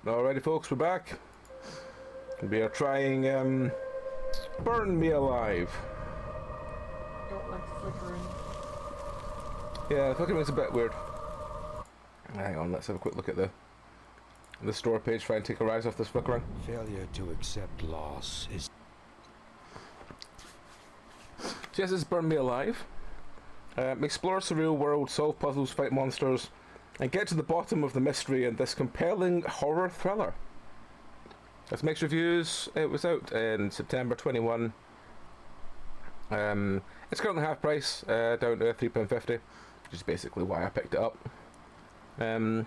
Alrighty folks, we're back. We are trying Burn Me Alive. Don't like flickering. Yeah, flickering's a bit weird. Hang on, let's have a quick look at the store page, try and take our eyes off this flickering. Failure to accept loss is... So yes, this is Burn Me Alive. Explore a surreal world, solve puzzles, fight monsters, and get to the bottom of the mystery in this compelling horror thriller. Let's mix reviews. It was out in September 21. It's currently half price, down to £3.50, which is basically why I picked it up. There's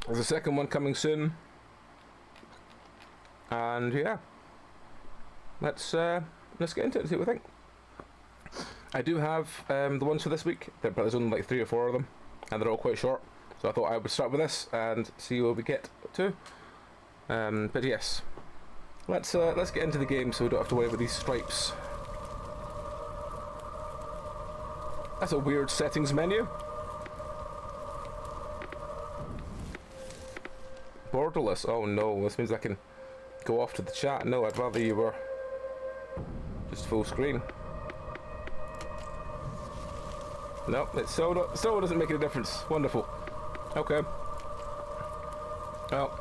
a second one coming soon, and yeah, let's get into it and see what we think. I do have the ones for this week, but there's only like 3 or 4 of them, and they're all quite short. So I thought I would start with this and see what we get to. But yes, let's get into the game so we don't have to worry about these stripes. That's a weird settings menu. Borderless. Oh no, this means I can go off to the chat. No, I'd rather you were just full screen. No, it still doesn't make any difference. Wonderful. Okay. Well,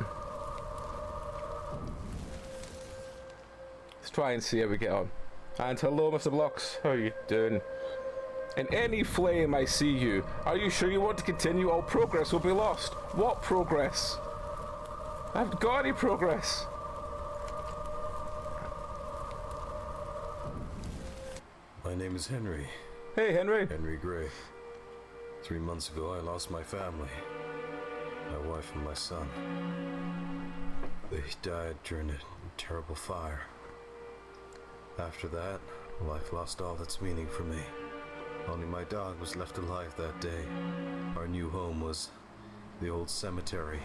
let's try and see how we get on. And hello, Mr. Blocks. How are you doing? In any flame I see you. Are you sure you want to continue? All progress will be lost. What progress? I haven't got any progress. My name is Henry. Hey, Henry. Henry Gray. 3 months ago, I lost my family. My wife and my son. They died during a terrible fire. After that, life lost all its meaning for me. Only my dog was left alive that day. Our new home was the old cemetery,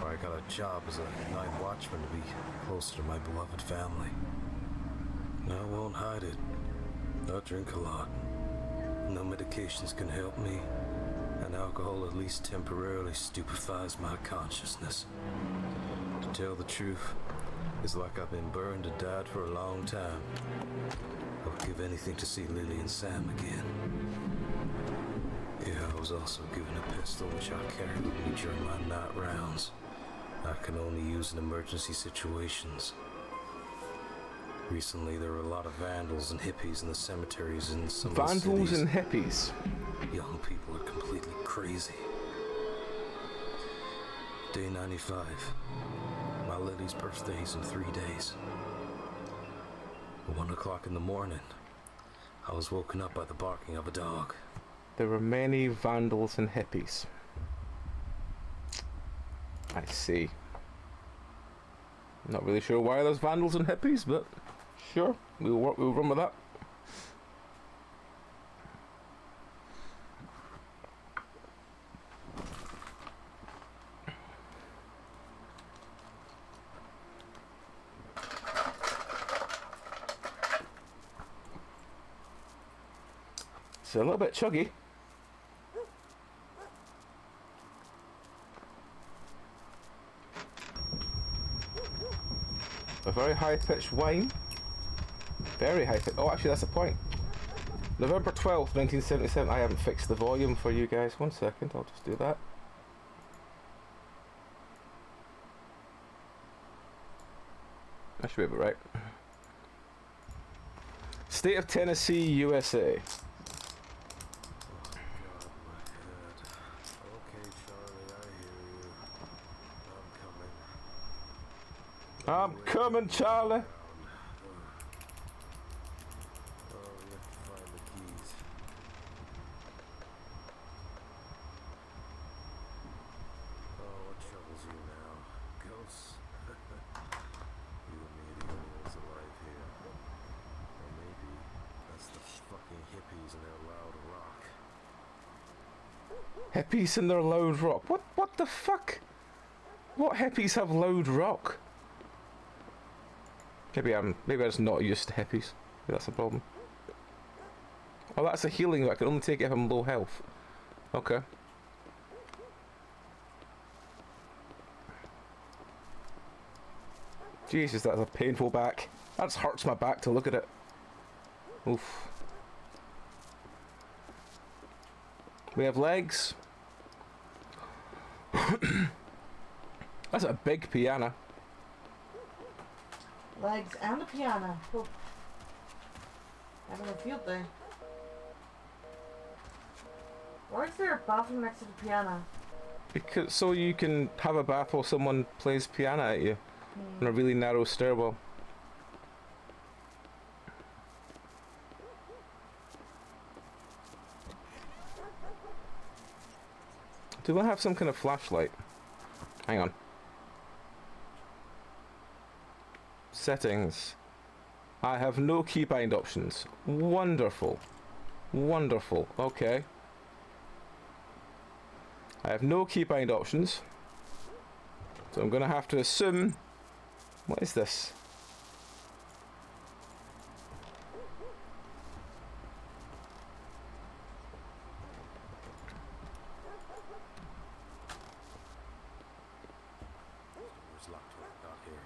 where I got a job as a night watchman to be closer to my beloved family. I won't hide it. I drink a lot. No medications can help me, and alcohol at least temporarily stupefies my consciousness. To tell the truth, it's like I've been burned and died for a long time. I would give anything to see Lily and Sam again. Yeah, I was also given a pistol which I carry with me during my night rounds. I can only use in emergency situations. Recently, there were a lot of vandals and hippies in the cemeteries in some of the cities. Vandals and hippies. Young people are completely crazy. Day 95. My Lily's birthday's in 3 days. At 1 o'clock in the morning, I was woken up by the barking of a dog. There were many vandals and hippies. I see. Not really sure why there's vandals and hippies, but sure, we'll run with that. It's a little bit chuggy. A very high-pitched whine. Very high-pitched. Oh, actually, that's a point. November 12th, 1977. I haven't fixed the volume for you guys. 1 second, I'll just do that. That should be about right. State of Tennessee, USA. I'm coming, Charlie. Hippies and their loud rock. What the fuck? What hippies have loud rock? Maybe I'm just not used to hippies. Maybe that's the problem. Oh, that's a healing. I can only take it if I'm low health. Okay. Jesus, that's a painful back. That just hurts my back to look at it. Oof. We have legs. That's a big piano. Legs and a piano. Oh. Having a field day. Why is there a bathroom next to the piano? Because so you can have a bath while someone plays piano at you in a really narrow stairwell. Do I have some kind of flashlight? Hang on. Settings. I have no keybind options. Wonderful. Wonderful. Okay. I have no keybind options. So I'm going to have to assume... What is this? Door's locked when I got here.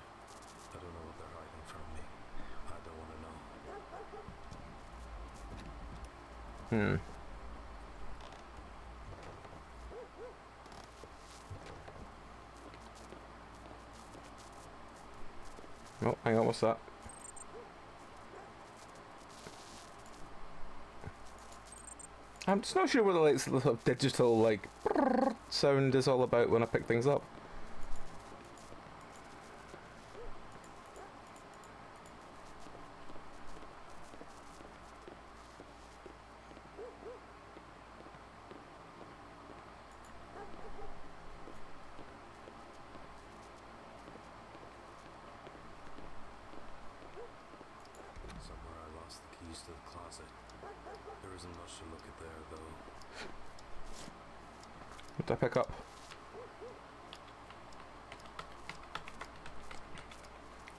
I don't know what they're hiding from me. I don't want to know. Oh, hang on, what's that? I'm just not sure what the sort of digital like sound is all about when I pick things up. Somewhere I lost the keys to the closet. There isn't much to look at there, though. What did I pick up?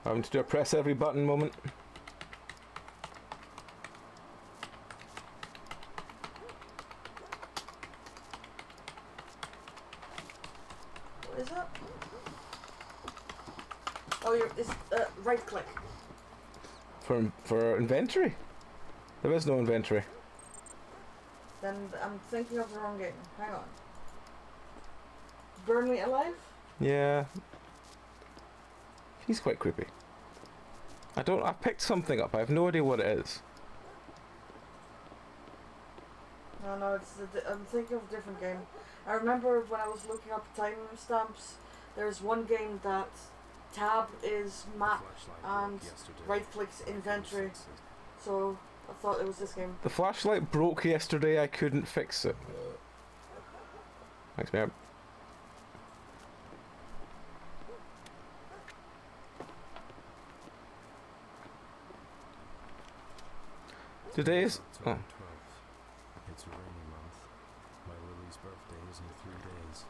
Having to do a press every button moment. What is that? Oh, it's right click. For inventory? There is no inventory. Then I'm thinking of the wrong game. Hang on. Burn Me Alive? Yeah. He's quite creepy. I picked something up. I have no idea what it is. No, I'm thinking of a different game. I remember when I was looking up timestamps, there's one game that tab is map and right clicks inventory. So I thought it was this game. The flashlight broke yesterday. I couldn't fix it. Thanks, man. Today's... Oh. It's a rainy month. My Lily's birthday is in 3 days.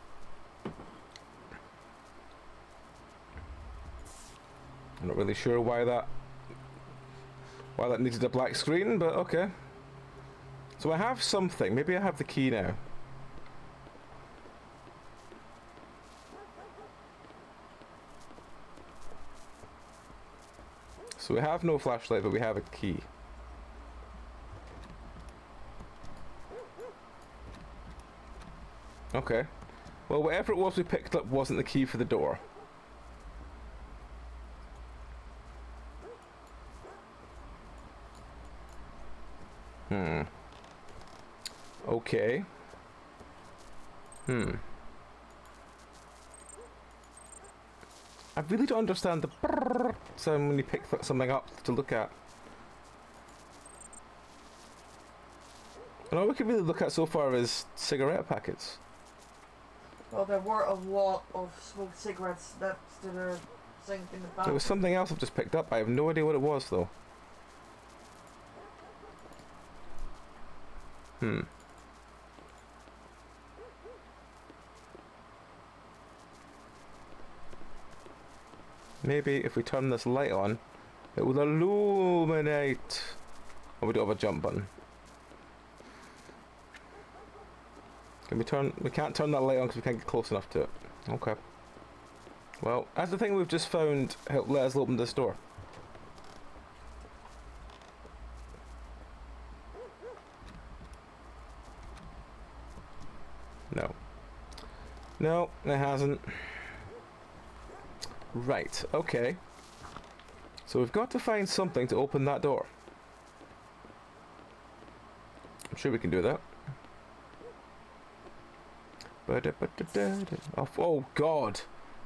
I'm not really sure why that needed a black screen, but okay. So I have something. Maybe I have the key now. So we have no flashlight, but we have a key. Okay. Well, whatever it was we picked up wasn't the key for the door. Okay. I really don't understand the brrrr sound when you pick something up to look at. And all we can really look at so far is cigarette packets. Well, there were a lot of smoked cigarettes that stood there sink in the back. There was something else I've just picked up. I have no idea what it was though. Maybe if we turn this light on, it will illuminate. Oh, we don't have a jump button. Can we turn? We can't turn that light on because we can't get close enough to it. Okay. Well, as the thing we've just found help let us open this door. No. No, it hasn't. Right, okay. So we've got to find something to open that door. I'm sure we can do that. Oh god!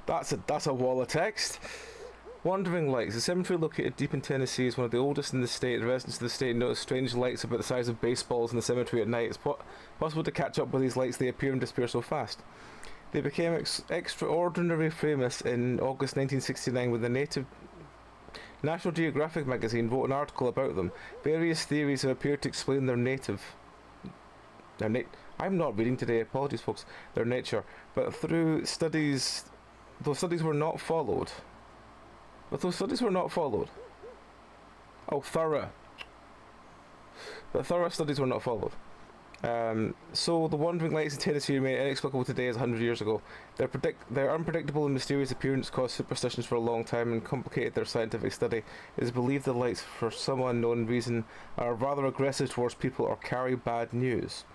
That's a wall of text. Wandering lights. The cemetery located deep in Tennessee is one of the oldest in the state. The residents of the state notice strange lights about the size of baseballs in the cemetery at night. It's possible to catch up with these lights. They appear and disappear so fast. They became extraordinarily famous in August 1969 when the National Geographic magazine wrote an article about them. Various theories have appeared to explain I'm not reading today, apologies folks, their nature. But through studies, those studies were not followed. Oh, thorough. But thorough studies were not followed. So the wandering lights in Tennessee remain inexplicable today as 100 years ago. Their unpredictable and mysterious appearance caused superstitions for a long time and complicated their scientific study. It is believed the lights, for some unknown reason, are rather aggressive towards people or carry bad news.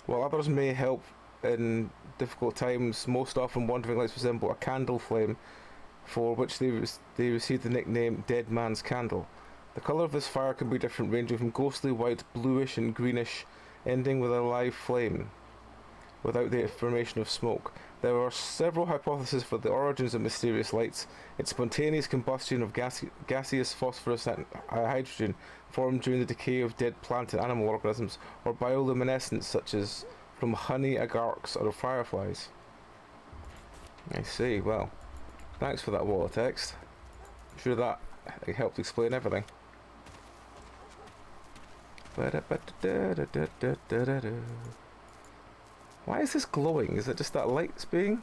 While others may help in difficult times, most often wandering lights resemble a candle flame, for which they received the nickname Dead Man's Candle. The colour of this fire can be different, ranging from ghostly white, bluish and greenish, ending with a live flame, without the formation of smoke. There are several hypotheses for the origins of mysterious lights. It's spontaneous combustion of gaseous phosphorus and hydrogen formed during the decay of dead plant and animal organisms, or bioluminescence such as from honey agarks or fireflies. I see, well, thanks for that wall of text. I'm sure that helped explain everything. Why is this glowing? Is it just that light's being...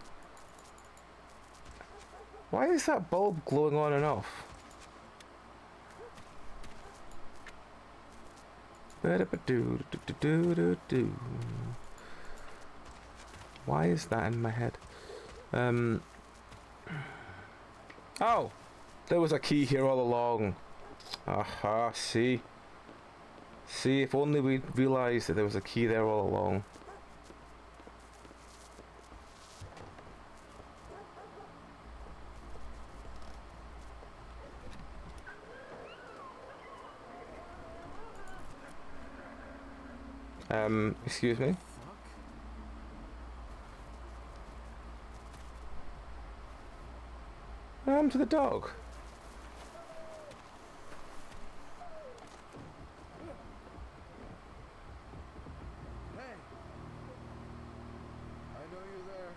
Why is that bulb glowing on and off? Why is that in my head? Oh! There was a key here all along. Aha, see? See, if only we'd realised that there was a key there all along. Excuse me? What happened to the dog? Hey! I know you're there.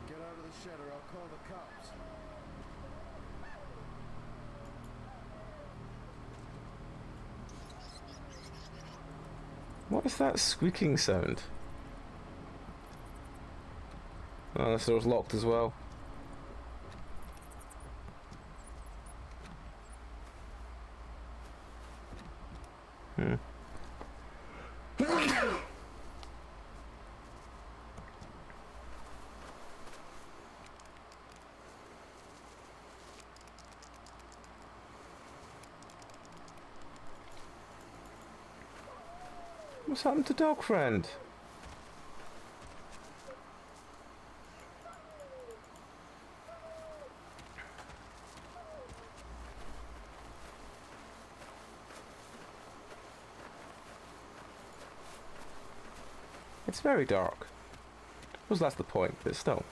Get out of the shed or I'll call the cops. What is that squeaking sound? Oh, this door's locked as well. What's happened to dog friend? It's very dark. I suppose that's the point, but still.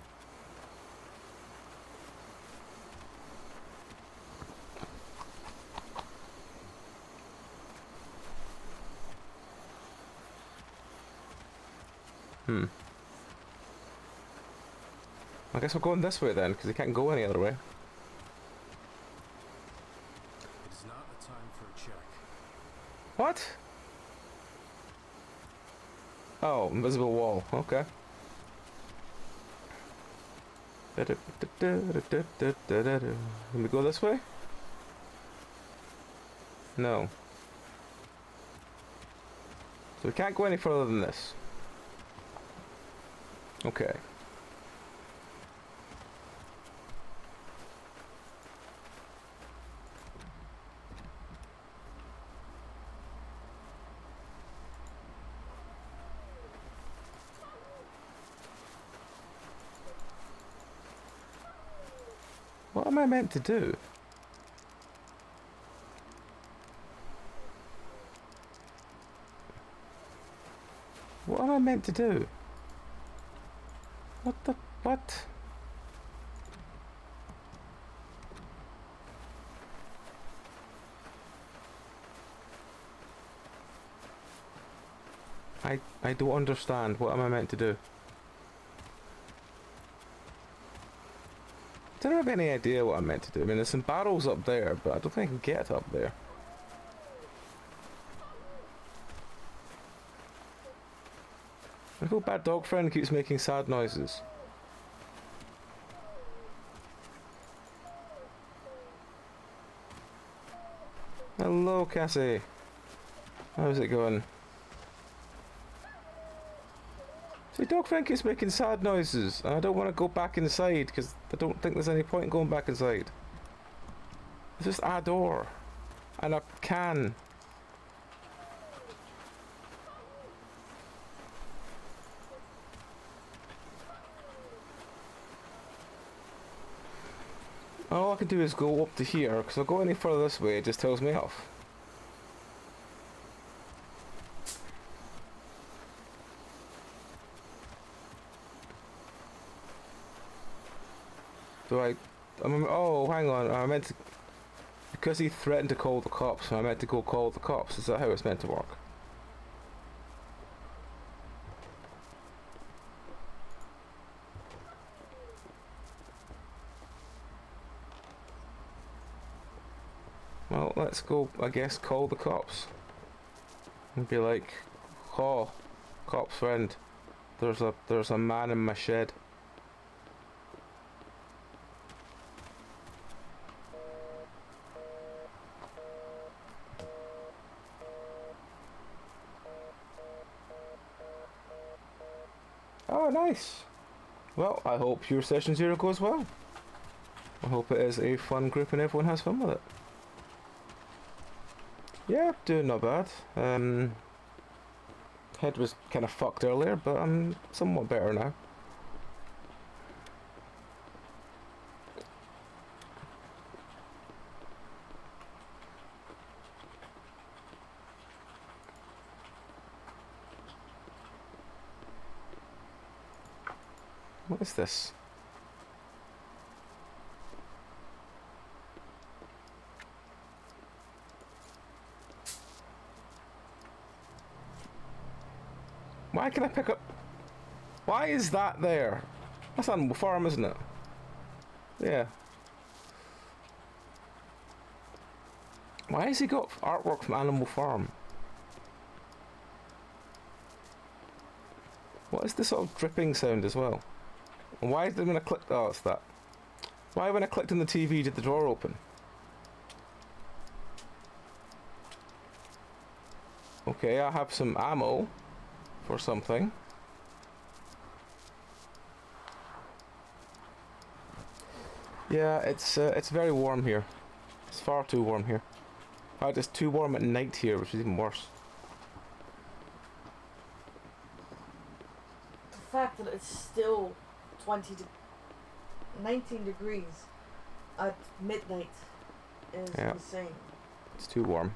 I guess we're going this way then, because he can't go any other way. It's not the time for a check. What? Oh, invisible wall. Okay. Can we go this way? No. So we can't go any further than this. Okay. am I meant to do? What am I meant to do? What the... what? I don't understand. What am I meant to do? I don't have any idea what I'm meant to do. I mean, there's some barrels up there, but I don't think I can get up there. My little bad dog friend keeps making sad noises. Hello, Cassie. How's it going? So dog friend keeps making sad noises, and I don't want to go back inside because I don't think there's any point in going back inside. It's just a door and a can. All I can do is go up to here, because if I go any further this way, it just tells me off. Oh, hang on, I meant to... Because he threatened to call the cops, I meant to go call the cops. Is that how it's meant to work? Well, let's go, I guess, call the cops. And be like, oh, cop's friend, there's a man in my shed. Oh, nice. Well, I hope your session 0 goes well. I hope it is a fun group and everyone has fun with it. Yeah, doing not bad. Head was kind of fucked earlier, but I'm somewhat better now. What is this? Why can I pick up... Why is that there? That's Animal Farm, isn't it? Yeah. Why has he got artwork from Animal Farm? What is this sort of dripping sound as well? And why did when I clicked... Oh, it's that. Why when I clicked on the TV did the door open? Okay, I have some ammo for something. Yeah, it's very warm here. It's far too warm here. In fact, it's too warm at night here, which is even worse. The fact that it's still 19 degrees at midnight is insane. It's too warm.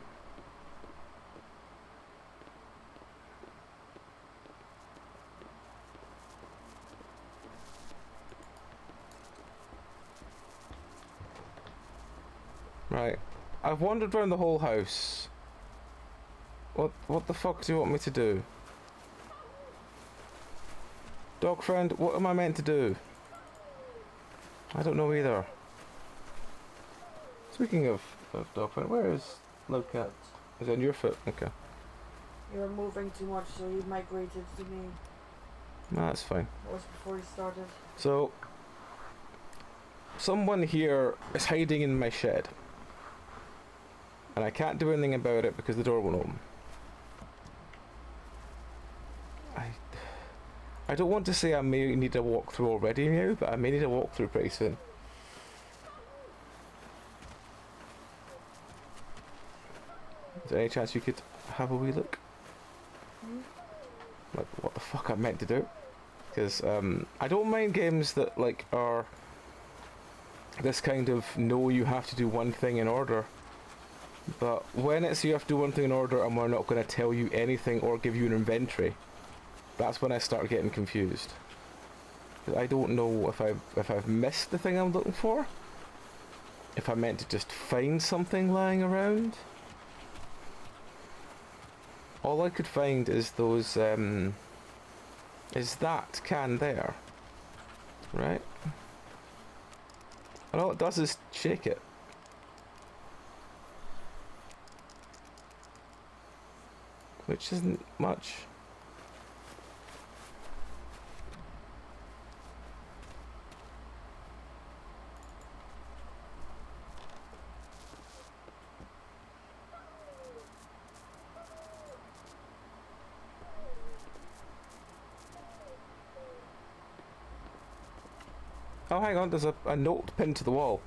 Right, I've wandered around the whole house. What the fuck do you want me to do? Dog friend, what am I meant to do? I don't know either. Speaking of dog friend, where is Locat? Is it on your foot? Okay. You're moving too much, so you migrated to me. Nah, that's fine. That was before you started. So, someone here is hiding in my shed. And I can't do anything about it because the door won't open. I don't want to say I may need a walkthrough already, Meow, but I may need a walkthrough pretty soon. Is there any chance you could have a wee look? Like what the fuck I meant to do? Because I don't mind games that like are this kind of no, you have to do one thing in order. But when it's you have to do one thing in order and we're not going to tell you anything or give you an inventory, that's when I start getting confused. I don't know if I've missed the thing I'm looking for. If I meant to just find something lying around. All I could find is those is that can there. Right? And all it does is shake it. Which isn't much. Oh, hang on, there's a note pinned to the wall.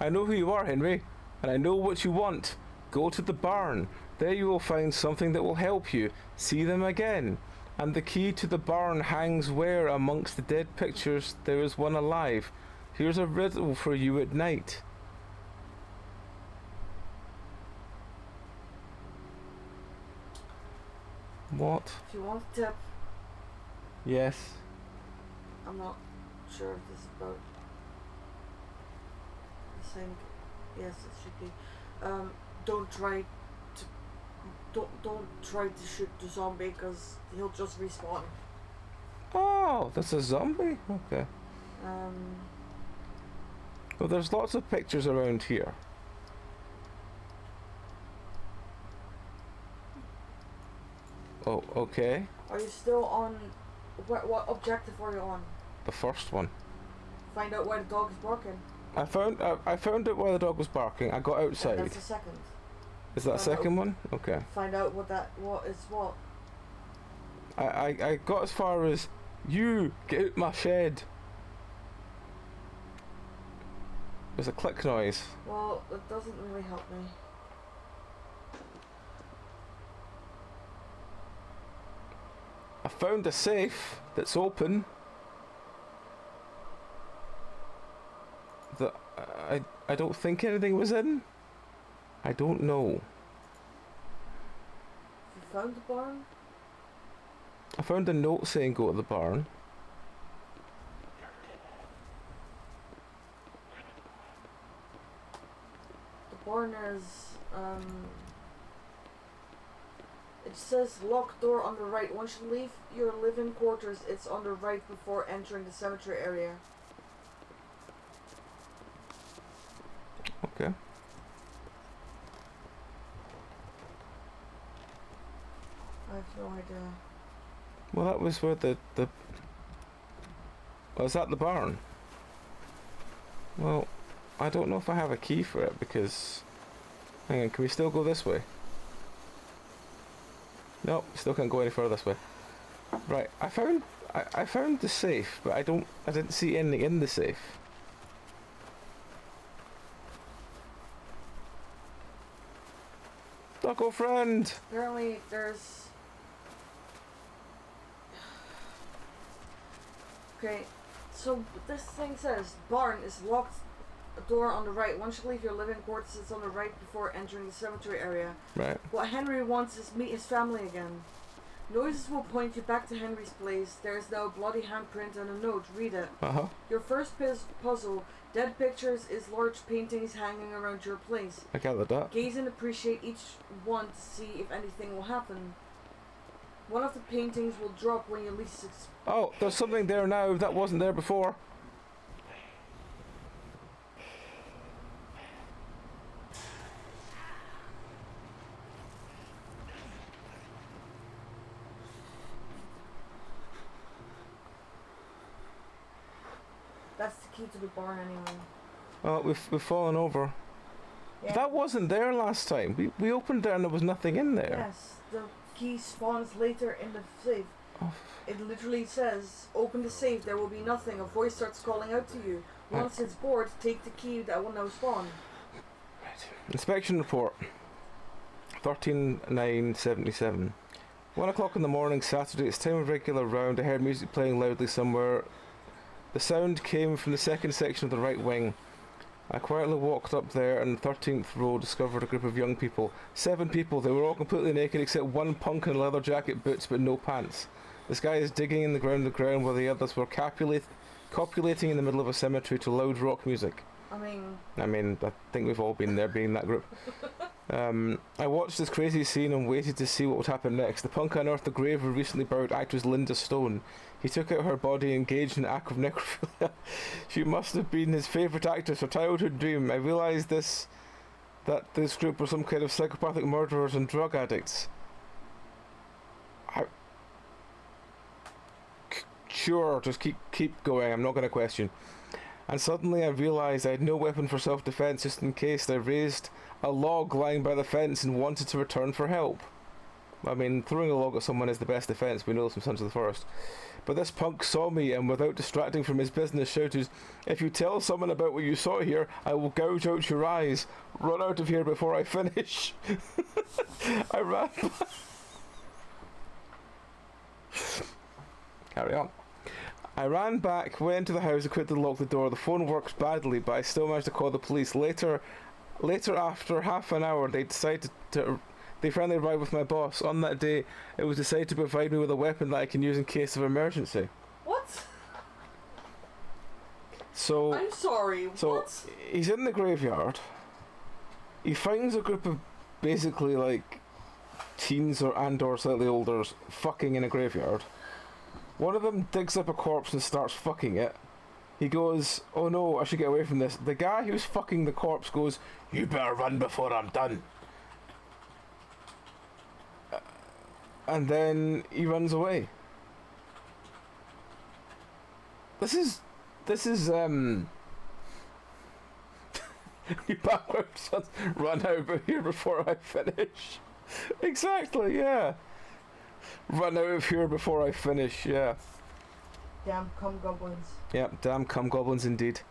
I know who you are, Henry, and I know what you want. Go to the barn. There you will find something that will help you. See them again. And the key to the barn hangs where amongst the dead pictures there is one alive. Here's a riddle for you at night. What? If you want a tip, Yes. I'm not sure if this is about the same. Yes, it should be. Don't try to shoot the zombie because he'll just respawn. Oh, that's a zombie? Okay. Well, there's lots of pictures around here. Oh, okay. Are you still on? What objective are you on? The first one. Find out why the dog is barking. I found out why the dog was barking. I got outside. That's the second. Is that a second one? Okay. Find out what is what. I got as far as you get out my shed. There's a click noise. Well, it doesn't really help me. I found a safe that's open. That I don't think anything was in. I don't know. You found the barn? I found a note saying go to the barn. The barn is it says locked door on the right. Once you leave your living quarters, it's on the right before entering the cemetery area. Okay. I have no idea. Well, that was where the was that the barn? Well, I don't know if I have a key for it because hang on, can we still go this way? Nope, still can't go any further this way. Right, I found the safe, but I didn't see anything in the safe. Doggo friend! Apparently there's... Okay, so this thing says barn is locked door on the right. Once you leave your living quarters, it's on the right before entering the cemetery area. Right. What Henry wants is meet his family again. Noises will point you back to Henry's place. There is now a bloody handprint and a note. Read it. Uh-huh. Your first puzzle, dead pictures, is large paintings hanging around your place. I gathered that. Gaze and appreciate each one to see if anything will happen. One of the paintings will drop when you least expect. Oh, there's something there now that wasn't there before. That's the key to the barn anyway. Oh, we've fallen over. Yeah. That wasn't there last time. We opened it and there was nothing in there. Yes, the key spawns later in the safe. Oh. It literally says, open the safe, there will be nothing. A voice starts calling out to you. Once it's bored, take the key that will now spawn. Right. Inspection report. 13/9/77. 1 o'clock in the morning, Saturday. It's time of regular round. I heard music playing loudly somewhere. The sound came from the second section of the right wing. I quietly walked up there and 13th row discovered a group of young people. 7 people. They were all completely naked except one punk in leather jacket, boots, but no pants. This guy is digging in the ground while the others were copulating in the middle of a cemetery to loud rock music. I think we've all been there, being that group. I watched this crazy scene and waited to see what would happen next. The punk unearthed the grave of recently buried actress Linda Stone. He took out her body and engaged in an act of necrophilia. She must have been his favourite actress, her childhood dream. I realised that this group were some kind of psychopathic murderers and drug addicts. Sure, just keep going, I'm not going to question. And suddenly I realised I had no weapon for self-defence. Just in case, I raised a log lying by the fence and wanted to return for help. I mean, throwing a log at someone is the best defence, we know this from Sons of the Forest. But this punk saw me and without distracting from his business shouted, "If you tell someone about what you saw here, I will gouge out your eyes. Run out of here before I finish." I ran back. Carry on. I ran back, went into the house and quickly locked the door. The phone works badly, but I still managed to call the police. Later, after half an hour, they finally arrived with my boss. On that day, it was decided to provide me with a weapon that I can use in case of emergency. What? So I'm sorry. What? He's in the graveyard. He finds a group of basically like teens or slightly older fucking in a graveyard. One of them digs up a corpse and starts fucking it. He goes, "Oh no, I should get away from this." The guy who's fucking the corpse goes, "You better run before I'm done." And then he runs away. This is you backwards sons, run out of here before I finish. Exactly, yeah. Run out of here before I finish, yeah. Damn cum goblins. Yeah, damn cum goblins indeed.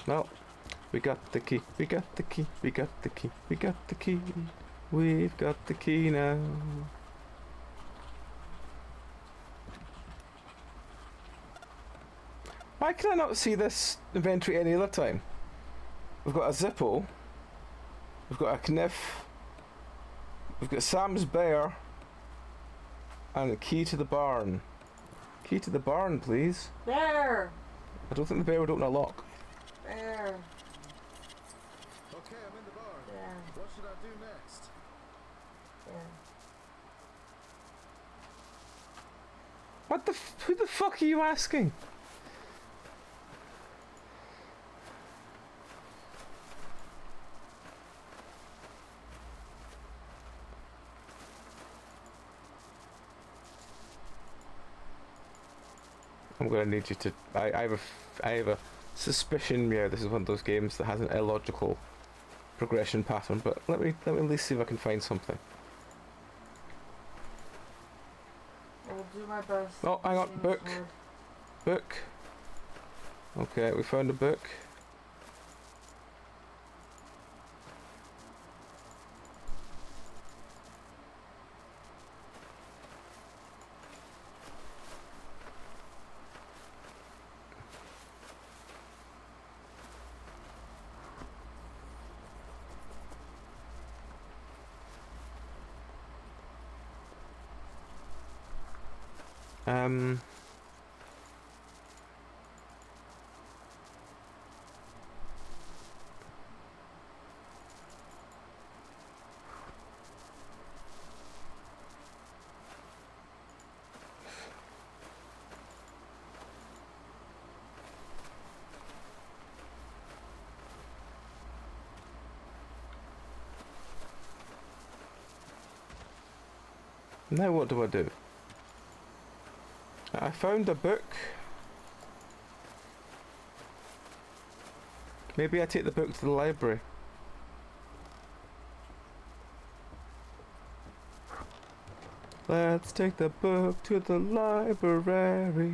Well, we got the key, we got the key, we got the key, we got the key. We've got the key now. Why can I not see this inventory any other time? We've got a Zippo. We've got a Kniff. We've got Sam's bear. And a key to the barn. Key to the barn, please. There! I don't think the bear would open a lock. There. Okay, I'm in the barn. There. What should I do next? There. What the who the fuck are you asking? I'm gonna need you to. I have a suspicion. Yeah, this is one of those games that has an illogical progression pattern. But let me at least see if I can find something. I will do my best. Oh, hang on, book. Book. Okay, we found a book. Now what do I do? I found a book. Maybe I take the book to the library. Let's take the book to the library.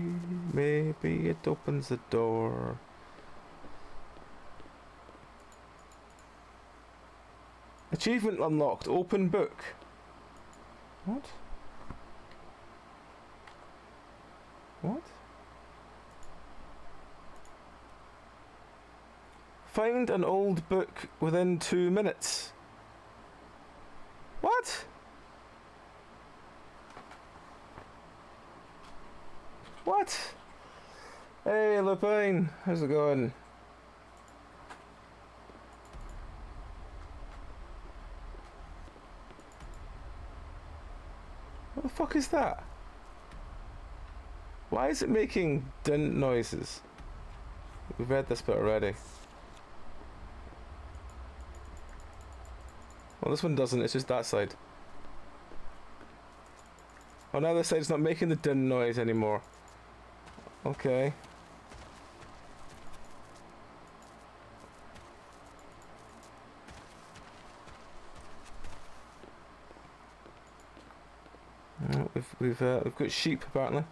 Maybe it opens the door. Achievement unlocked. Open book. What? What? Find an old book within 2 minutes. What? What? Hey, Lupine, how's it going? What the fuck is that? Why is it making dint noises? We've read this bit already. Well, this one doesn't, it's just that side. Oh, now this side's not making the dint noise anymore. Okay. We've got sheep apparently.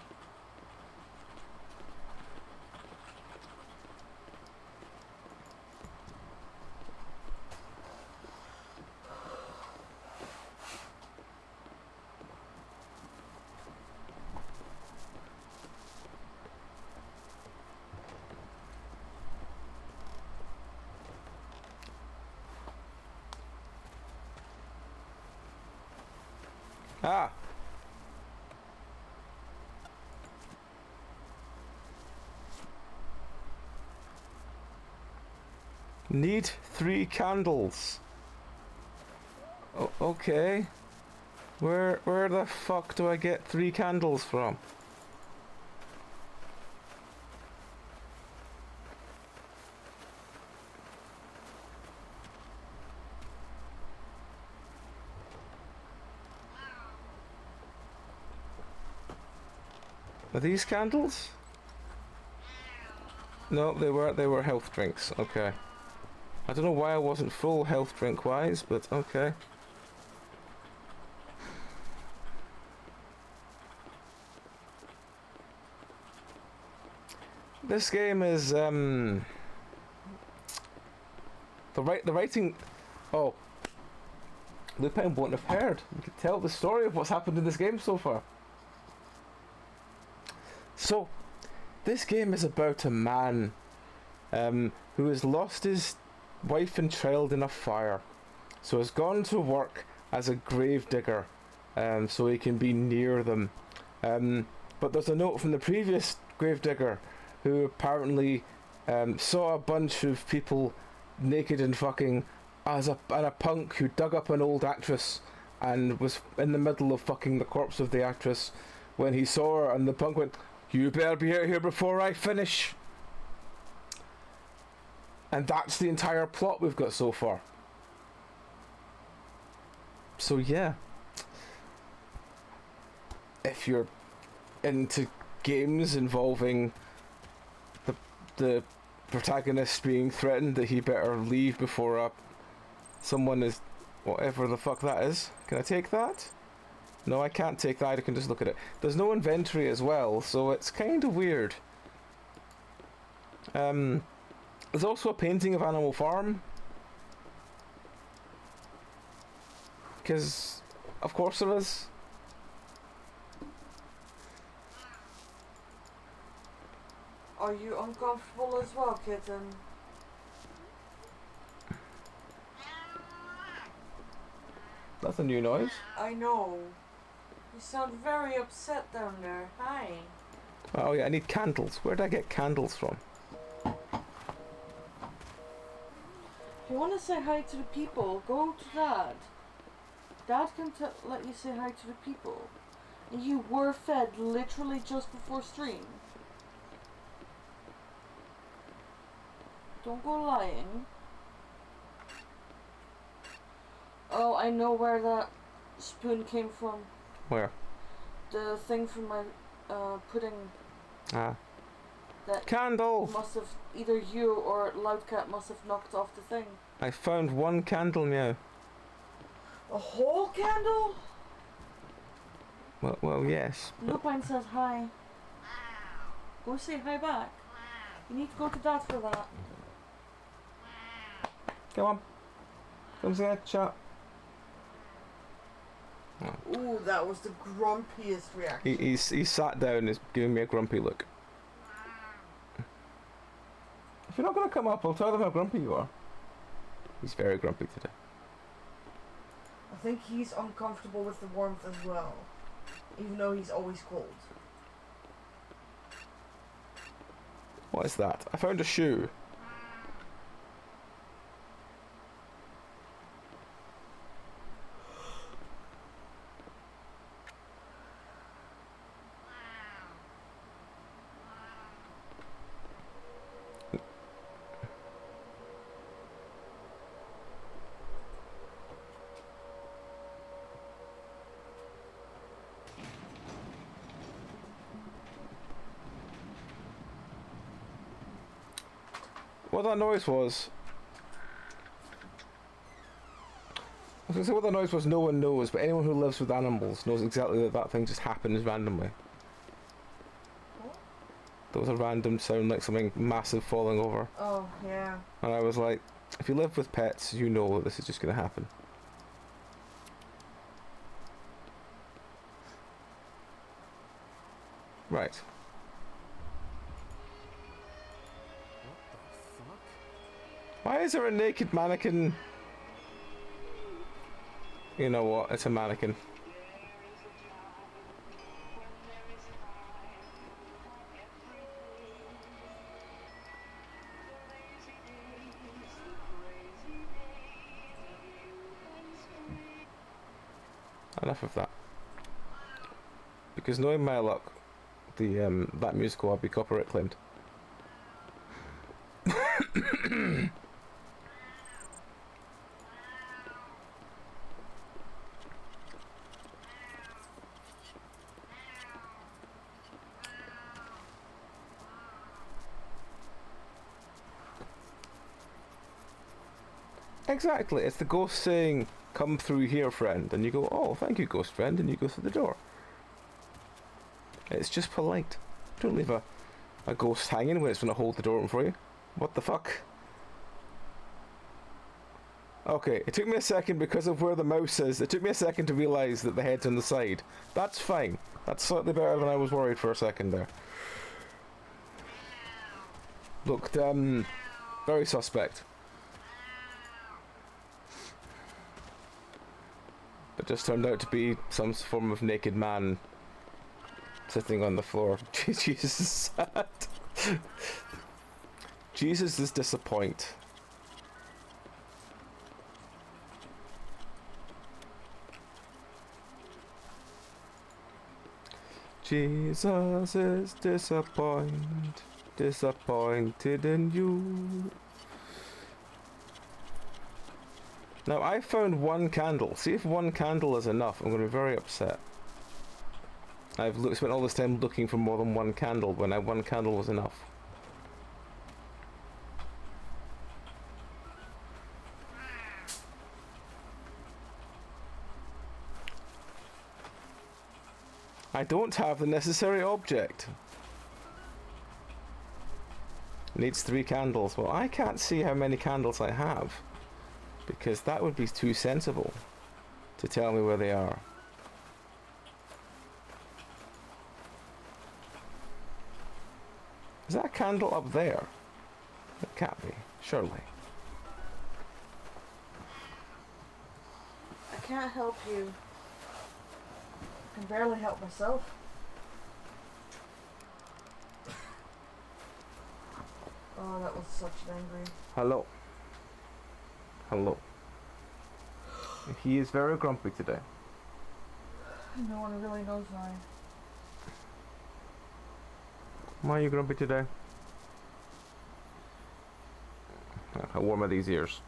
Ah. Need 3 candles. Okay. Where the fuck do I get 3 candles from? Are these candles? No, they were health drinks. Okay. I don't know why I wasn't full health drink wise, but okay. This game is the writing. Oh, Lupin won't have heard. We could tell the story of what's happened in this game so far. So, this game is about a man who has lost his wife and child in a fire, so has gone to work as a grave digger, so he can be near them. But there's a note from the previous grave digger who apparently saw a bunch of people naked and fucking and a punk who dug up an old actress and was in the middle of fucking the corpse of the actress when he saw her, and the punk went, "You better be out here before I finish." And that's the entire plot we've got so far. So yeah. If you're into games involving the protagonist being threatened that he better leave before someone is whatever the fuck that is. Can I take that? No, I can't take that. I can just look at it. There's no inventory as well, so it's kind of weird. There's also a painting of Animal Farm. Because, of course there is. Are you uncomfortable as well, kitten? That's a new noise. I know. You sound very upset down there. Hi. Oh yeah, I need candles. Where did I get candles from? If you want to say hi to the people, go to Dad. Dad can let you say hi to the people. And you were fed literally just before stream. Don't go lying. Oh, I know where that spoon came from. Where? The thing from my pudding. Ah. That candle! must have, either you or Loudcat must have knocked off the thing. I found 1 candle now. A whole candle? Well, yes. Lupine says hi. Go say hi back. You need to go to Dad for that. Come on. Come say hi, chat. Ooh, that was the grumpiest reaction. He sat down and is giving me a grumpy look. If you're not going to come up, I'll tell them how grumpy you are. He's very grumpy today. I think he's uncomfortable with the warmth as well, even though he's always cold. What is that? I found a shoe. What that noise was... I was going to say what that noise was, no one knows, but anyone who lives with animals knows exactly that that thing just happens randomly. What? There was a random sound like something massive falling over. Oh, yeah. And I was like, if you live with pets, you know that this is just going to happen. Right. Why is there a naked mannequin? You know what? It's a mannequin. Enough of that. Because knowing my luck, the that musical will be copyright claimed. Exactly, it's the ghost saying, "Come through here, friend," and you go, "Oh, thank you, ghost friend," and you go through the door. It's just polite. Don't leave a ghost hanging when it's going to hold the door open for you. What the fuck? Okay, it took me a second because of where the mouse is. It took me a second to realise that the head's on the side. That's fine. That's slightly better than I was worried for a second there. Looked, very suspect. It just turned out to be some form of naked man sitting on the floor. Jesus is sad. Jesus is disappoint. Jesus is disappointed in you. Now I found one candle. See if one candle is enough. I'm going to be very upset. I've spent all this time looking for more than one candle when one candle was enough. I don't have the necessary object. Needs 3 candles. Well, I can't see how many candles I have, because that would be too sensible to tell me where they are. Is that a candle up there? It can't be, surely. I can't help you. I can barely help myself. Oh, that was such an angry. Hello. Hello. He is very grumpy today. No one really knows why. Why are you grumpy today? How warm are these ears?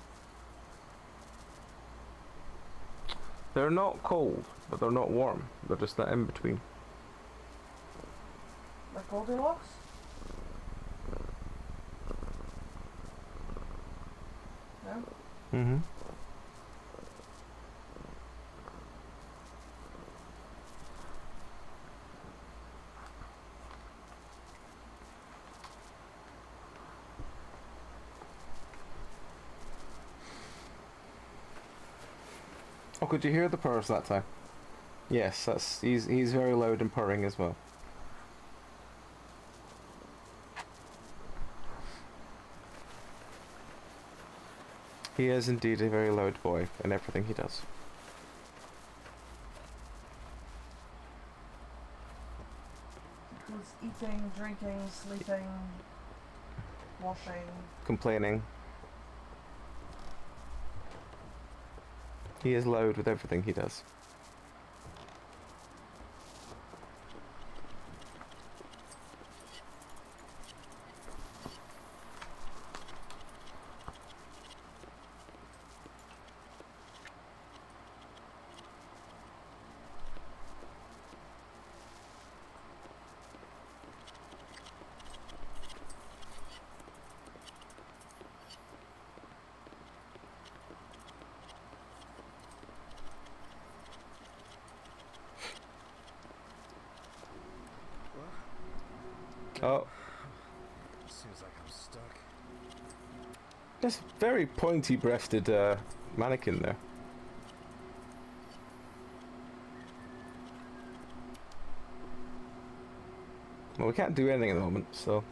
They're not cold, but they're not warm. They're just that in between. Like Goldilocks? No? Mm-hmm. Oh, could you hear the purrs that time? Yes, he's very loud and purring as well. He is indeed a very loud boy in everything he does. Includes eating, drinking, sleeping, washing. Complaining. He is loud with everything he does. Oh. Seems like I'm stuck. This very pointy-breasted mannequin there. Well, we can't do anything at the moment, so...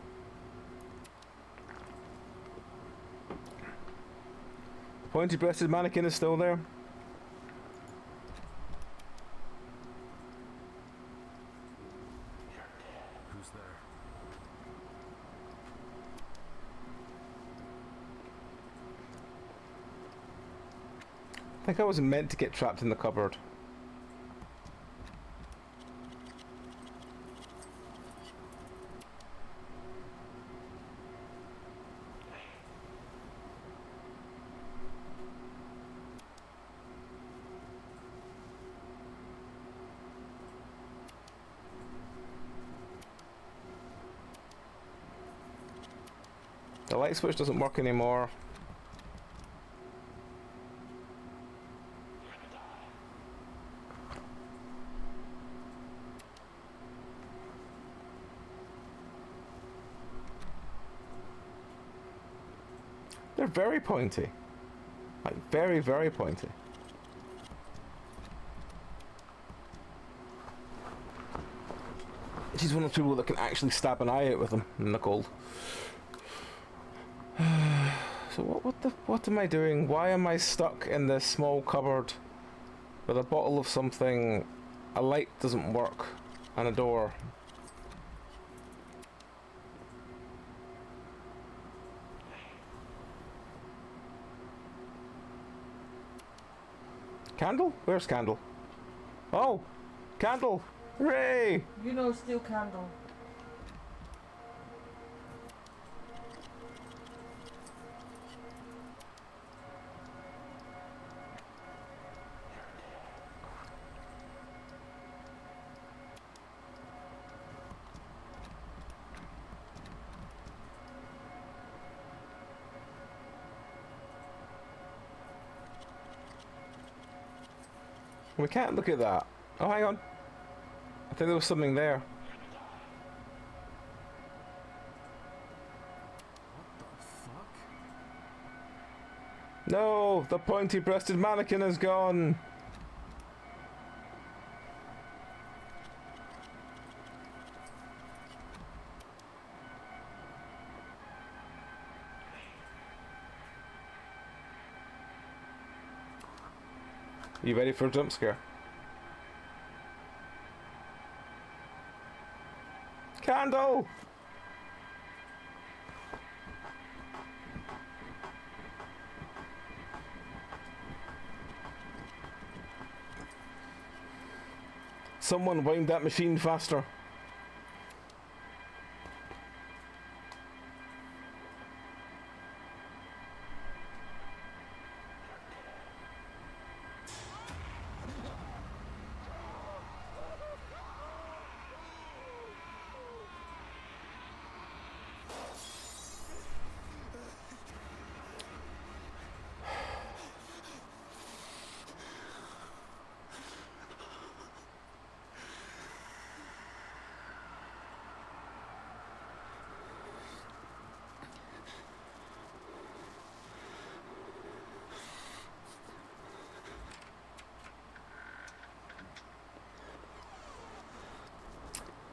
The pointy-breasted mannequin is still there. Who's there? I think I was meant to get trapped in the cupboard. The light switch doesn't work anymore. They're very pointy. Like, very, very pointy. She's one of the people that can actually stab an eye out with them in the cold. So what am I doing? Why am I stuck in this small cupboard with a bottle of something, a light doesn't work, and a door? Candle? Where's Candle? Oh! Candle! Hooray! You know, steel candle. We can't look at that. Oh, hang on. I think there was something there. What the fuck? No! The pointy-breasted mannequin is gone! You ready for a jump scare? Candle! Someone wind that machine faster.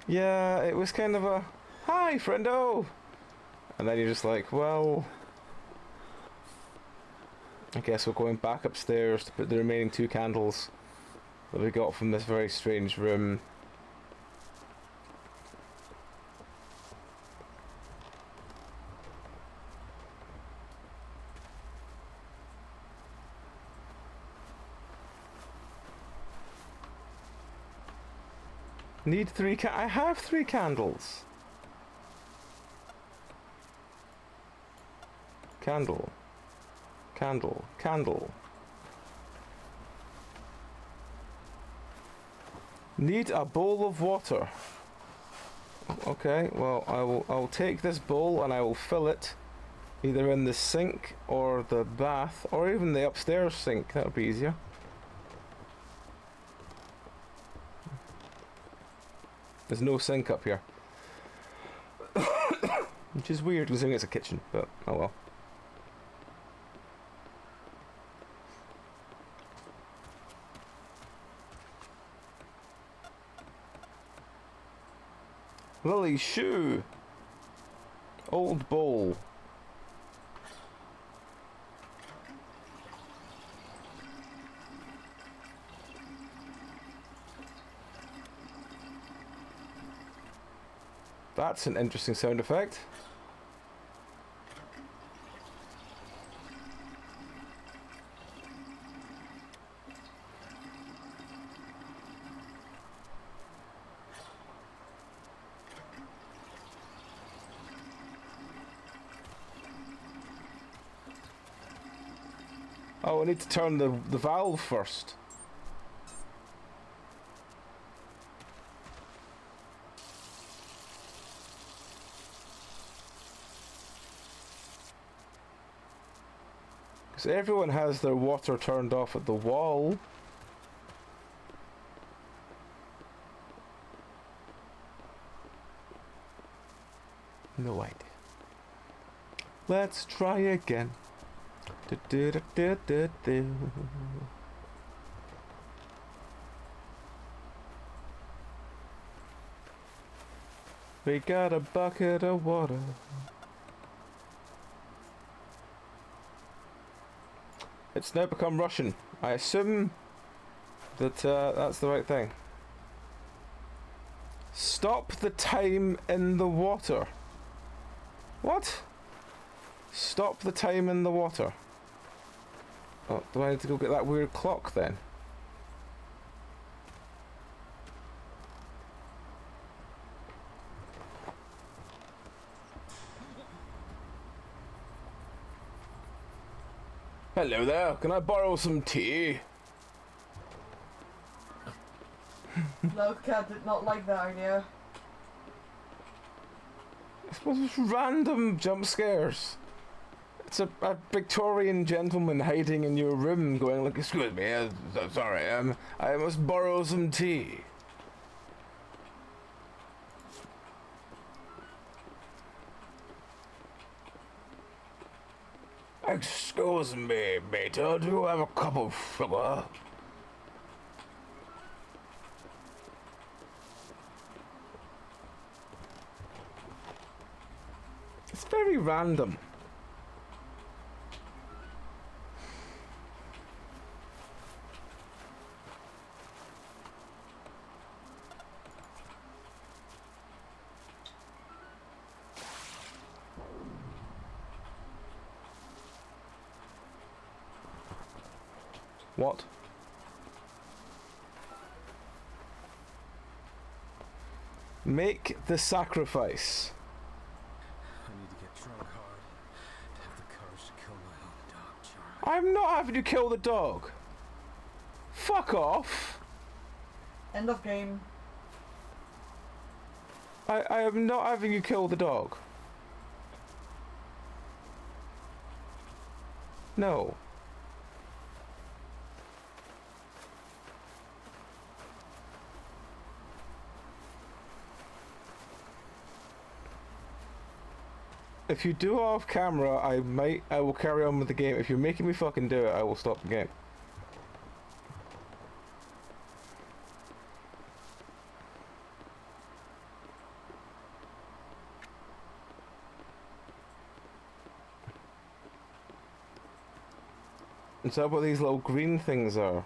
Yeah, it was kind of a, hi, friendo! And then you're just like, well, I guess we're going back upstairs to put the remaining 2 candles that we got from this very strange room. Need 3 I have 3 candles. Candle. Candle. Candle. Need a bowl of water. Okay, well, I'll take this bowl and I will fill it either in the sink or the bath or even the upstairs sink. That would be easier. There's no sink up here. Which is weird considering it's a kitchen, but oh well. Lily's shoe. Old bowl. That's an interesting sound effect. Oh, I need to turn the valve first. Because everyone has their water turned off at the wall. No idea. Let's try again. We got a bucket of water. It's now become Russian. I assume that that's the right thing. Stop the time in the water. What? Stop the time in the water. Oh, do I need to go get that weird clock then? Hello there, can I borrow some tea? No, Cat did not like that idea. I suppose it's random jump scares. It's a Victorian gentleman hiding in your room going like, excuse me, sorry, I must borrow some tea. Excuse me, Beta, do you have a cup of sugar? It's very random. What? Make the sacrifice. I need to get drunk hard to have the courage to kill my own dog, Charlie. I'm not having you kill the dog. Fuck off. End of game. I am not having you kill the dog. No. If you do it off camera, I will carry on with the game. If you're making me fucking do it, I will stop the game. Is that what these little green things are?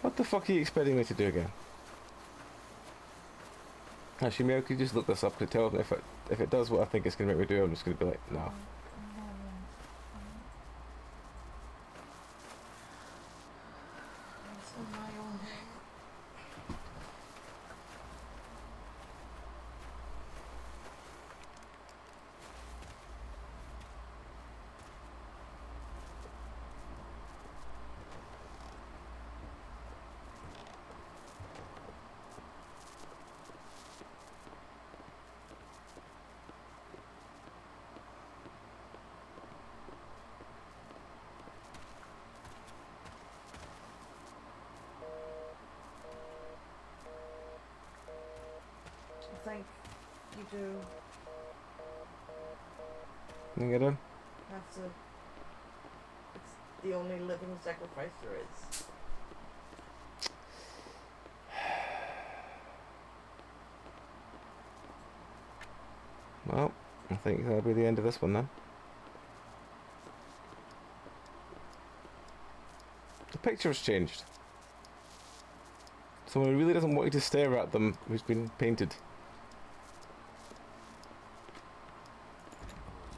What the fuck are you expecting me to do again? Actually, maybe I could just look this up to tell me if it does what I think it's going to make me do. I'm just going to be like, no. It's on my own head. I think you do You get in? have to. It's the only living sacrifice there is. Well, I think that'll be the end of this one then. The picture's changed. Someone who really doesn't want you to stare at them who's been painted. Door's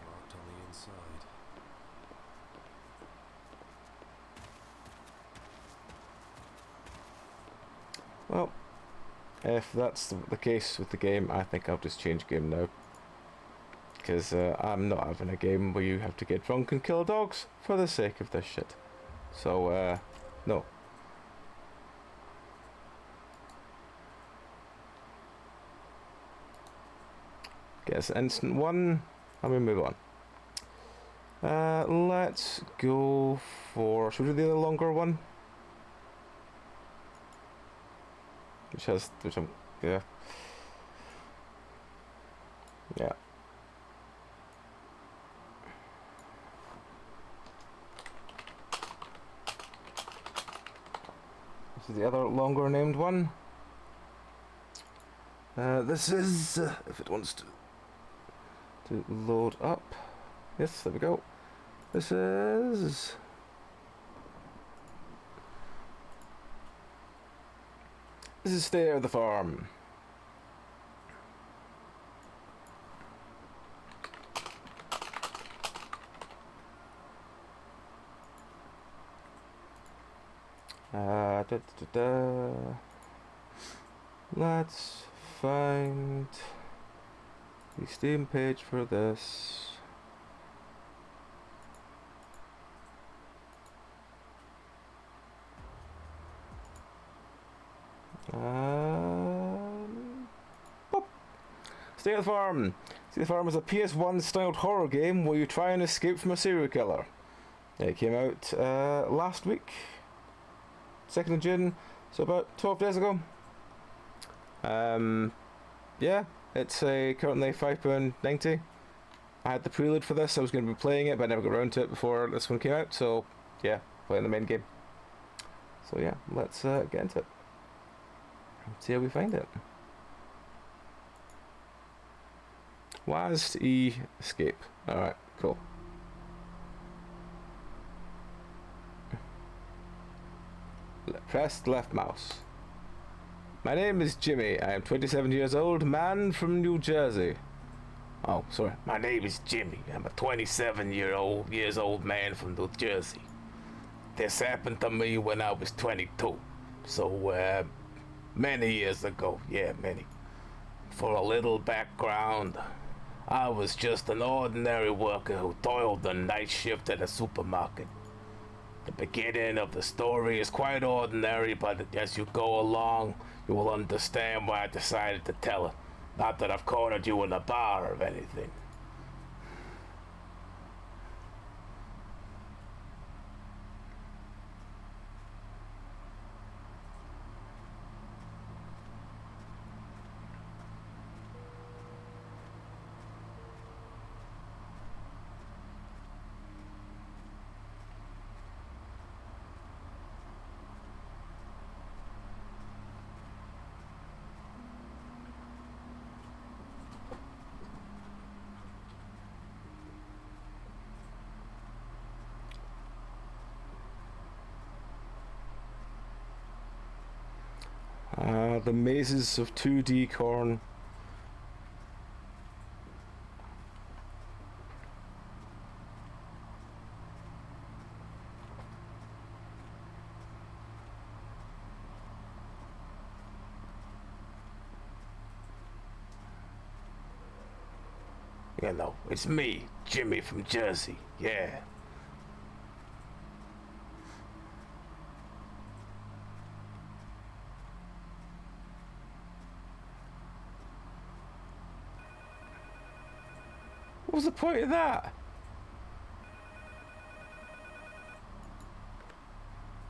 locked on the inside. Well, if that's the case with the game, I think I'll just change game now. Because I'm not having a game where you have to get drunk and kill dogs for the sake of this shit. So, no. Guess instant one. I'm gonna move on. Let's go for. Should we do the other longer one? Which I'm, yeah. Yeah. This is the other longer named one. This is, if it wants to load up. Yes, there we go. This is Stay of the Farm. Let's find the Steam page for this. Boop. Stay at the Farm. Stay at the Farm is a PS1 styled horror game where you try and escape from a serial killer. It came out last week, 2nd of June, so about 12 days ago. Yeah, it's currently £5.90. I had the prelude for this. I was going to be playing it, but I never got around to it before this one came out. So yeah, playing the main game. So yeah, let's get into it. See how we find it. WASD E escape. Alright, cool. Press left mouse. My name is Jimmy. I am 27 years old, man from New Jersey. Oh, sorry. My name is Jimmy. I'm a 27 years old man from New Jersey. This happened to me when I was 22. So, many years ago. Yeah, many. For a little background, I was just an ordinary worker who toiled the night shift at a supermarket. The beginning of the story is quite ordinary, but as you go along, you will understand why I decided to tell it. Not that I've cornered you in a bar or anything. The mazes of 2D corn. You know, it's me, Jimmy from Jersey, yeah. What was the point of that?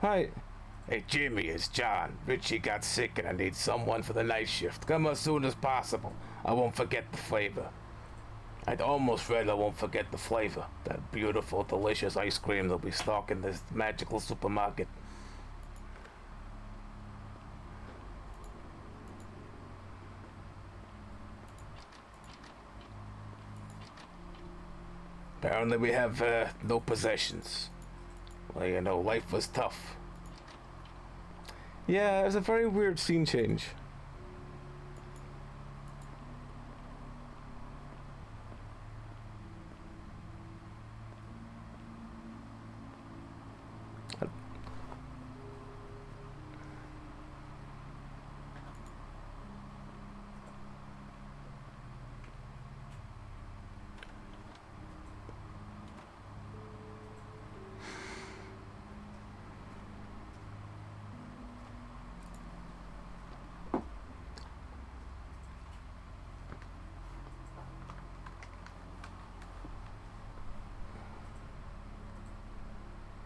Hi. Hey Jimmy, it's John. Richie got sick and I need someone for the night shift. Come as soon as possible. I won't forget the flavor. I'd almost read I won't forget the flavor. That beautiful, delicious ice cream that we stock in this magical supermarket. Apparently we have no possessions. Well, you know, life was tough. Yeah, it was a very weird scene change.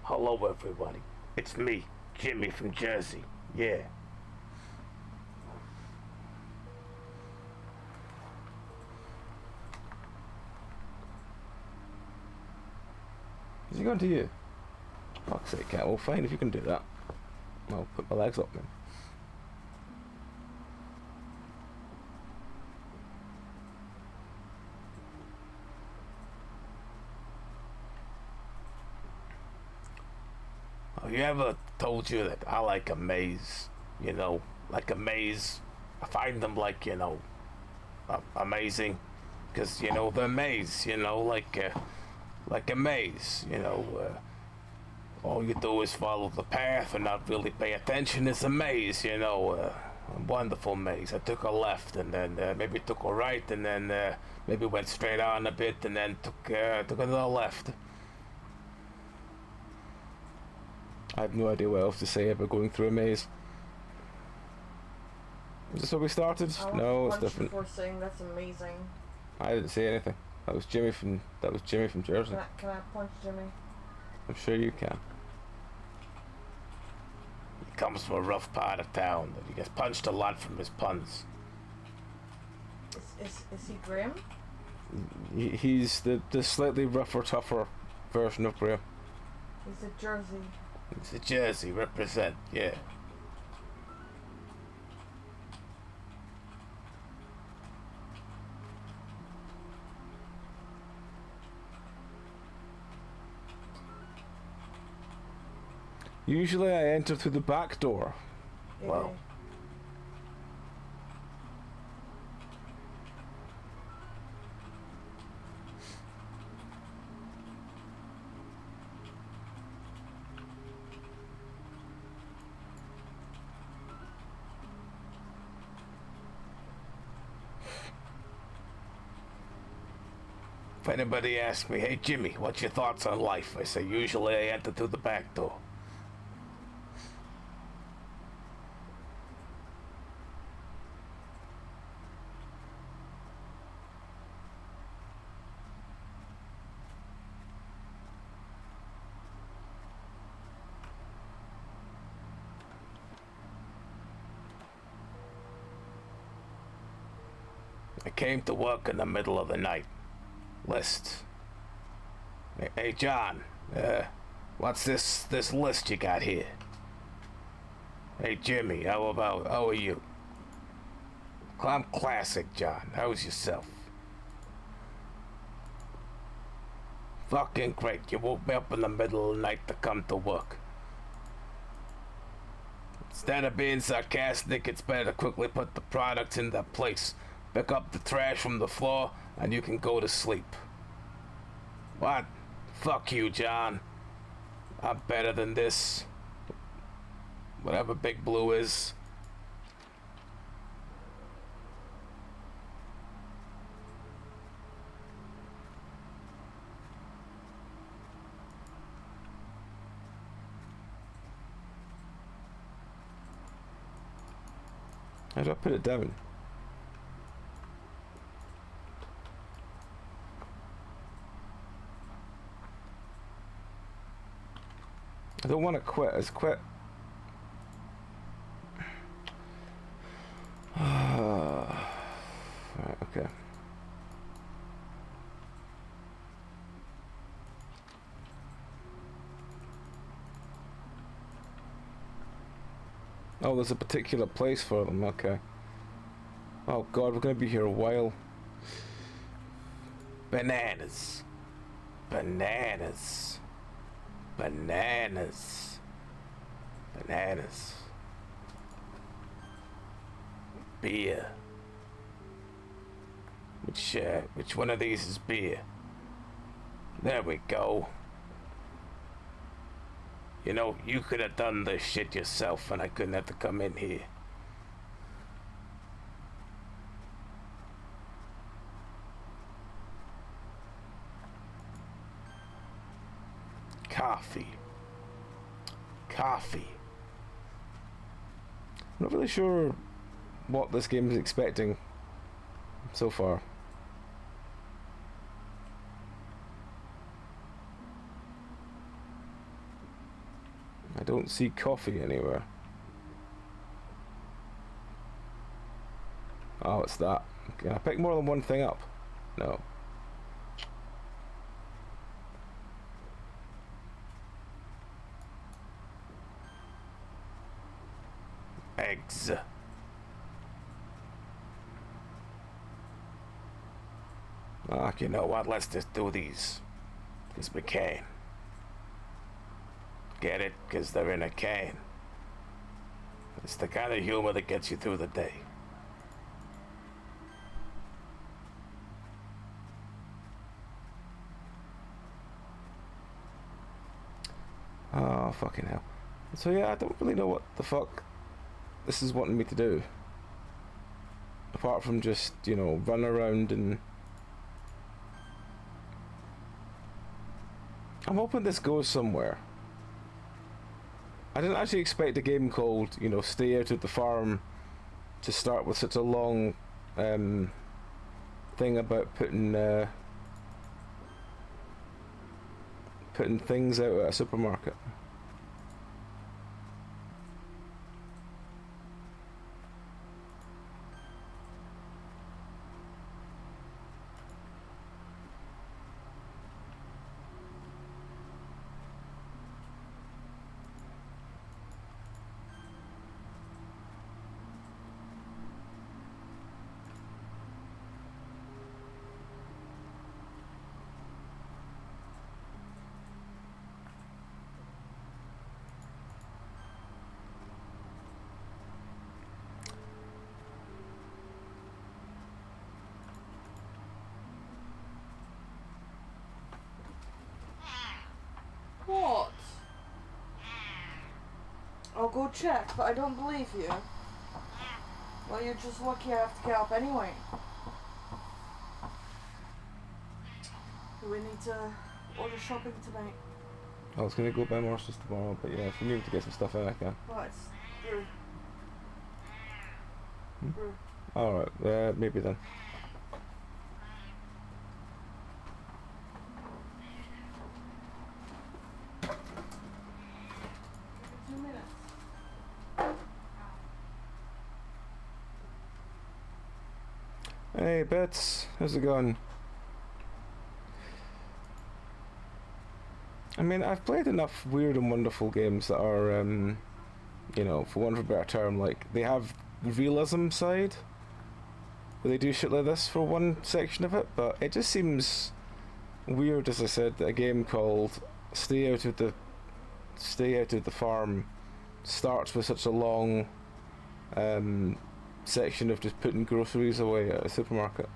Hello everybody, it's me, Jimmy from Jersey, yeah. Is he going to you? Fuck's sake, cat. Well, fine if you can do that. I'll put my legs up then. Have you ever told you that I like a maze? You know, like a maze. I find them like, you know, amazing. Because, you know, they're maze, you know, like a maze, you know. All you do is follow the path and not really pay attention. It's a maze, you know. A wonderful maze. I took a left and then maybe took a right and then maybe went straight on a bit and then took another left. I have no idea what else to say about going through a maze. Is this where we started? No, it's different. Before saying that's amazing. I didn't say anything. That was Jimmy from Jersey. Can I punch Jimmy? I'm sure you can. He comes from a rough part of town. He gets punched a lot from his puns. Is he Graham? He's the slightly rougher, tougher version of Graham. He's a Jersey. It's a Jersey, represent, yeah. Usually I enter through the back door. Yeah. Well. If anybody asks me, hey Jimmy, what's your thoughts on life? I say, usually I enter through the back door. I came to work in the middle of the night. List. Hey John, what's this list you got here? Hey Jimmy, how are you? I'm classic, John. How's yourself? Fucking great. You woke me up in the middle of the night to come to work. Instead of being sarcastic, it's better to quickly put the products in their place. Pick up the trash from the floor, and you can go to sleep. What? Fuck you, John. I'm better than this. Whatever Big Blue is. How do I put it down? I don't want to quit. It's quit. Right, okay. Oh, there's a particular place for them. Okay. Oh God, we're gonna be here a while. Bananas. Bananas. Bananas. Bananas. Beer. Which one of these is beer? There we go. You know, you could have done this shit yourself and I couldn't have to come in here. Coffee. Coffee. I'm not really sure what this game is expecting so far. I don't see coffee anywhere. Oh, it's that. Can I pick more than one thing up? No. Eggs. Ah, you know what? Let's just do these. Because we can. Get it? Because they're in a can. It's the kind of humor that gets you through the day. Oh, fucking hell. So yeah, I don't really know what the fuck this is wanting me to do. Apart from just, you know, run around and... I'm hoping this goes somewhere. I didn't actually expect a game called, you know, Stay Out of the Farm to start with such a long thing about putting things out at a supermarket. What? I'll go check, but I don't believe you. Well, you're just lucky I have to get up anyway. Do we need to order shopping tonight? I was gonna go buy more stuff tomorrow, but yeah, if you need to get some stuff in, I can. Well, it's brew. Hmm? Brew. Alright, maybe then. Give me 2 minutes. Hey, Bits, how's it going? I mean, I've played enough weird and wonderful games that are, you know, for want of a better term, like, they have the realism side, where they do shit like this for one section of it, but it just seems weird, as I said, that a game called Stay Out of the Farm starts with such a long, section of just putting groceries away at a supermarket.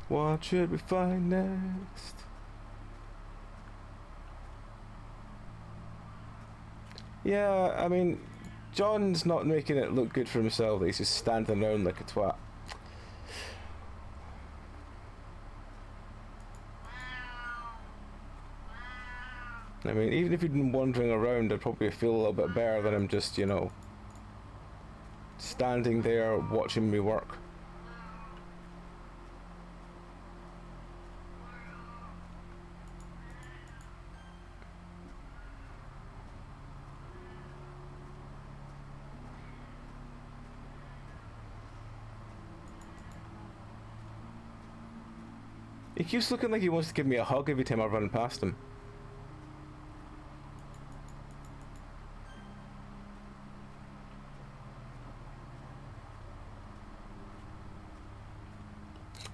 What should we find next? Yeah, I mean, John's not making it look good for himself. He's just standing around like a twat. I mean, even if he'd been wandering around, I'd probably feel a little bit better than him just, you know, standing there watching me work. He keeps looking like he wants to give me a hug every time I run past him.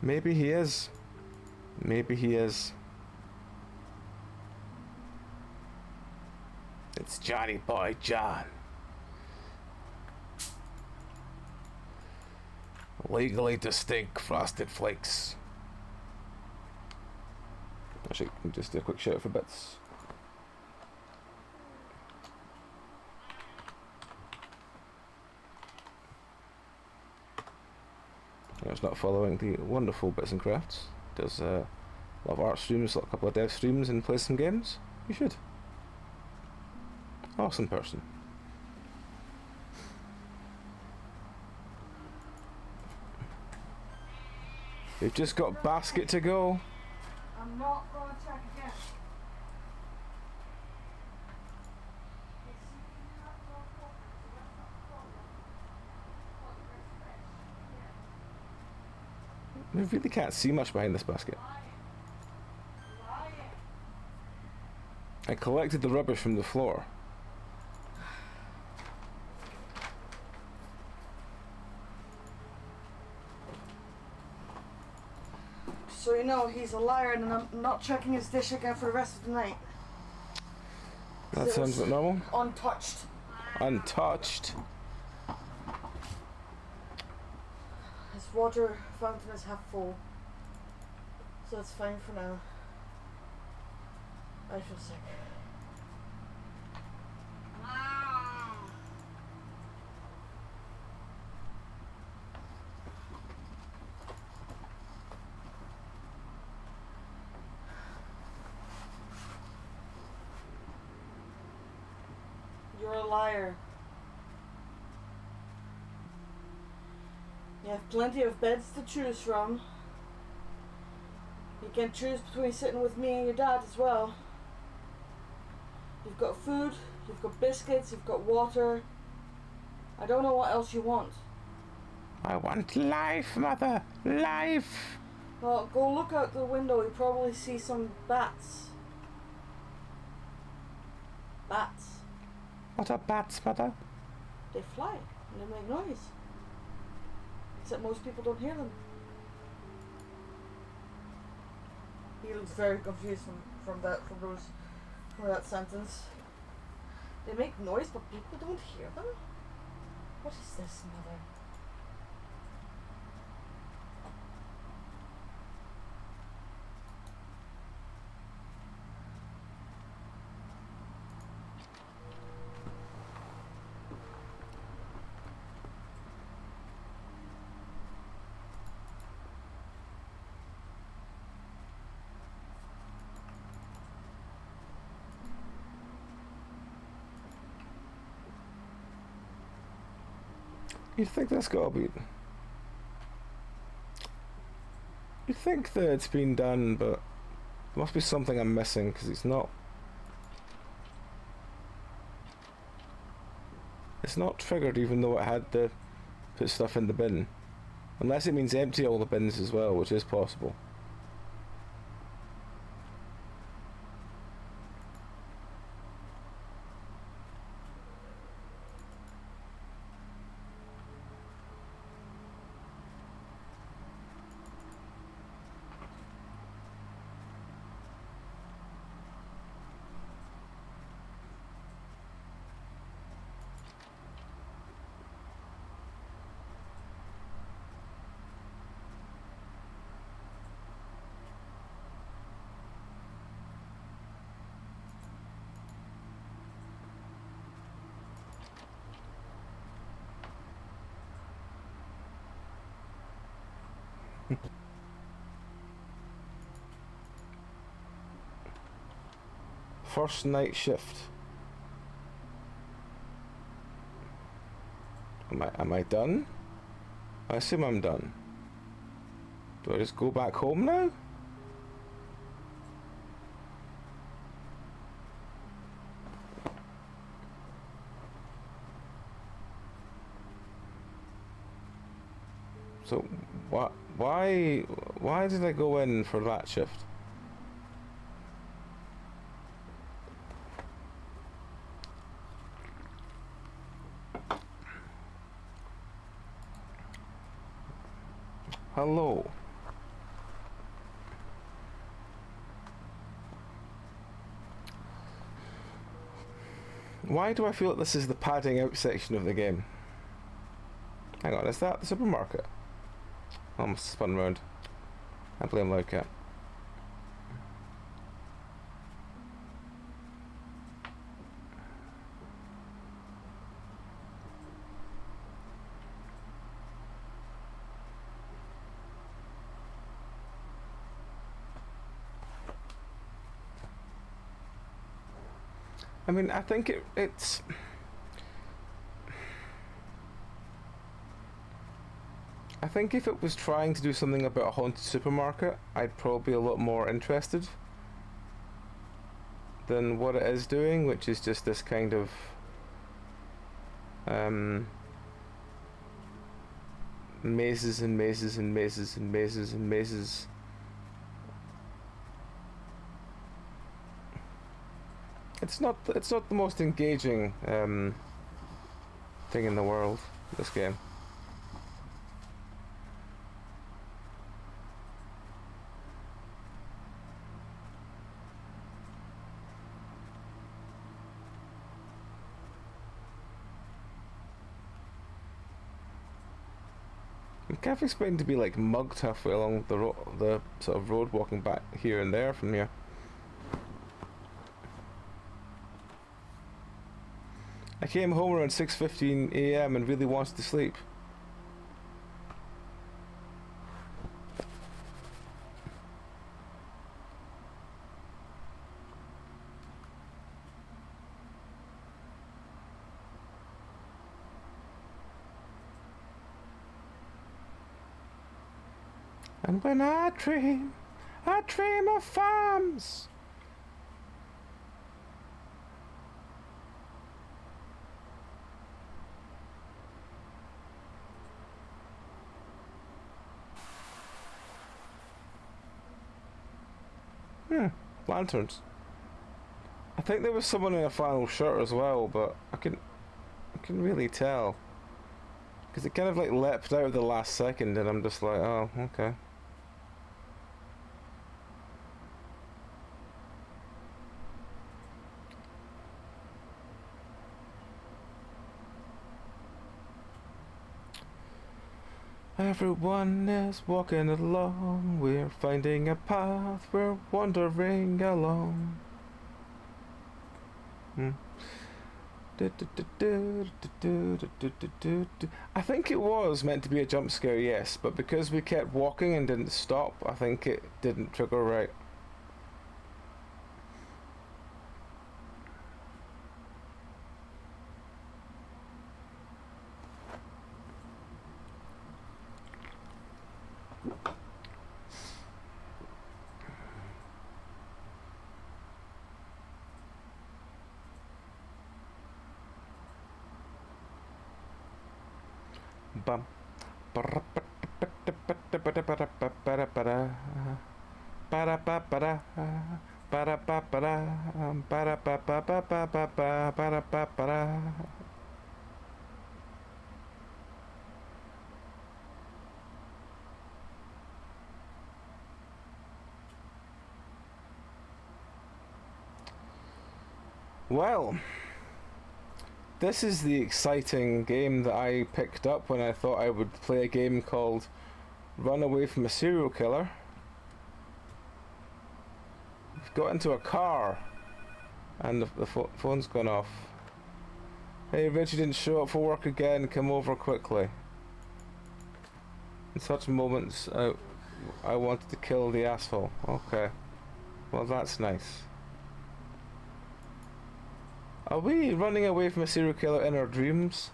Maybe he is. Maybe he is. It's Johnny Boy John. Legally distinct frosted flakes. Actually, just do a quick shout for Bits. It's not following the wonderful Bits and Crafts. Does a lot of art streams, a couple of dev streams, and plays some games. You should. Awesome person. We've just got basket to go. I'm not going to check again. We really can't see much behind this basket. I collected the rubbish from the floor. So you know he's a liar, and I'm not checking his dish again for the rest of the night. That sounds like normal. Untouched. Untouched. His water fountain is half full, so it's fine for now. I feel sick. You're a liar. You have plenty of beds to choose from. You can choose between sitting with me and your dad as well. You've got food, you've got biscuits, you've got water. I don't know what else you want. I want life, Mother. Life. Well, go look out the window. You probably see some bats. Bats. What are bats, Mother? They fly and they make noise. Except most people don't hear them. He looks very confused from that sentence. They make noise, but people don't hear them? What is this, Mother? You'd think that's gotta be... You'd think that it's been done, but there must be something I'm missing, because it's not... It's not triggered even though it had to put stuff in the bin. Unless it means empty all the bins as well, which is possible. First night shift. Am I done? I assume I'm done. Do I just go back home now? So why did I go in for that shift? Hello. Why do I feel like this is the padding out section of the game? Hang on, is that the supermarket? I almost spun round. I blame Loudcat. I mean, I think it's... I think if it was trying to do something about a haunted supermarket, I'd probably be a lot more interested than what it is doing, which is just this kind of mazes and mazes and mazes and mazes and mazes. It's not the most engaging thing in the world, this game. I'm kind of expecting to be like mugged halfway along the sort of road, walking back here and there from here. I came home around 6:15 AM and really wanted to sleep. And when I dream of farms. Lanterns. I think there was someone in a flannel shirt as well, but I couldn't really tell. Because it kind of like leapt out at the last second and I'm just like, oh, okay. Everyone is walking along, we're finding a path, we're wandering along. I think it was meant to be a jump scare, yes, but because we kept walking and didn't stop, I think it didn't trigger right. Bum. Well, this is the exciting game that I picked up when I thought I would play a game called Run Away from a Serial Killer. I've got into a car and the phone's gone off. Hey, Richie didn't show up for work again, come over quickly. In such moments, I wanted to kill the asshole. Okay. Well, that's nice. Are we running away from a serial killer in our dreams?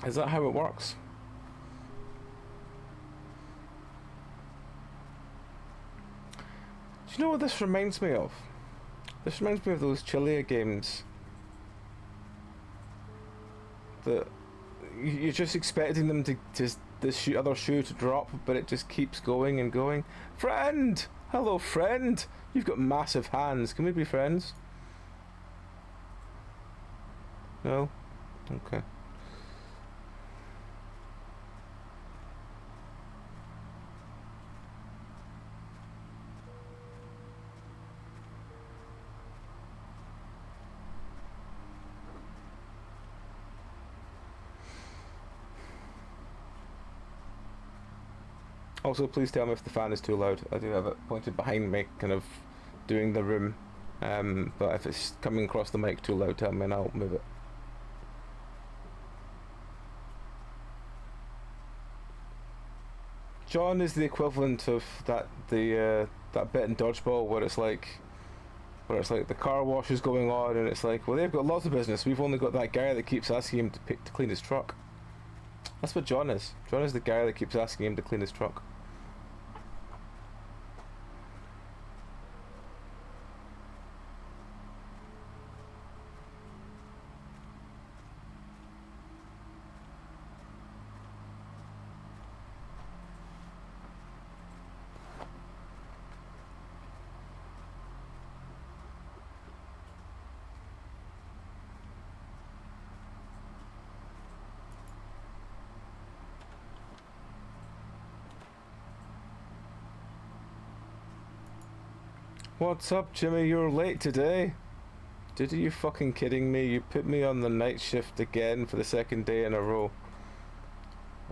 Is that how it works? Do you know what this reminds me of? This reminds me of those Chilia games that you're just expecting them to this other shoe to drop, but it just keeps going and going. Friend! Hello, friend! You've got massive hands. Can we be friends? No? Okay. Also, please tell me if the fan is too loud. I do have it pointed behind me, kind of doing the room. But if it's coming across the mic too loud, tell me and I'll move it. John is the equivalent of that bit in Dodgeball where it's like the car wash is going on and it's like, well, they've got lots of business. We've only got that guy that keeps asking him to clean his truck. That's what John is. John is the guy that keeps asking him to clean his truck. What's up, Jimmy? You're late today. Are you fucking kidding me? You put me on the night shift again for the second day in a row.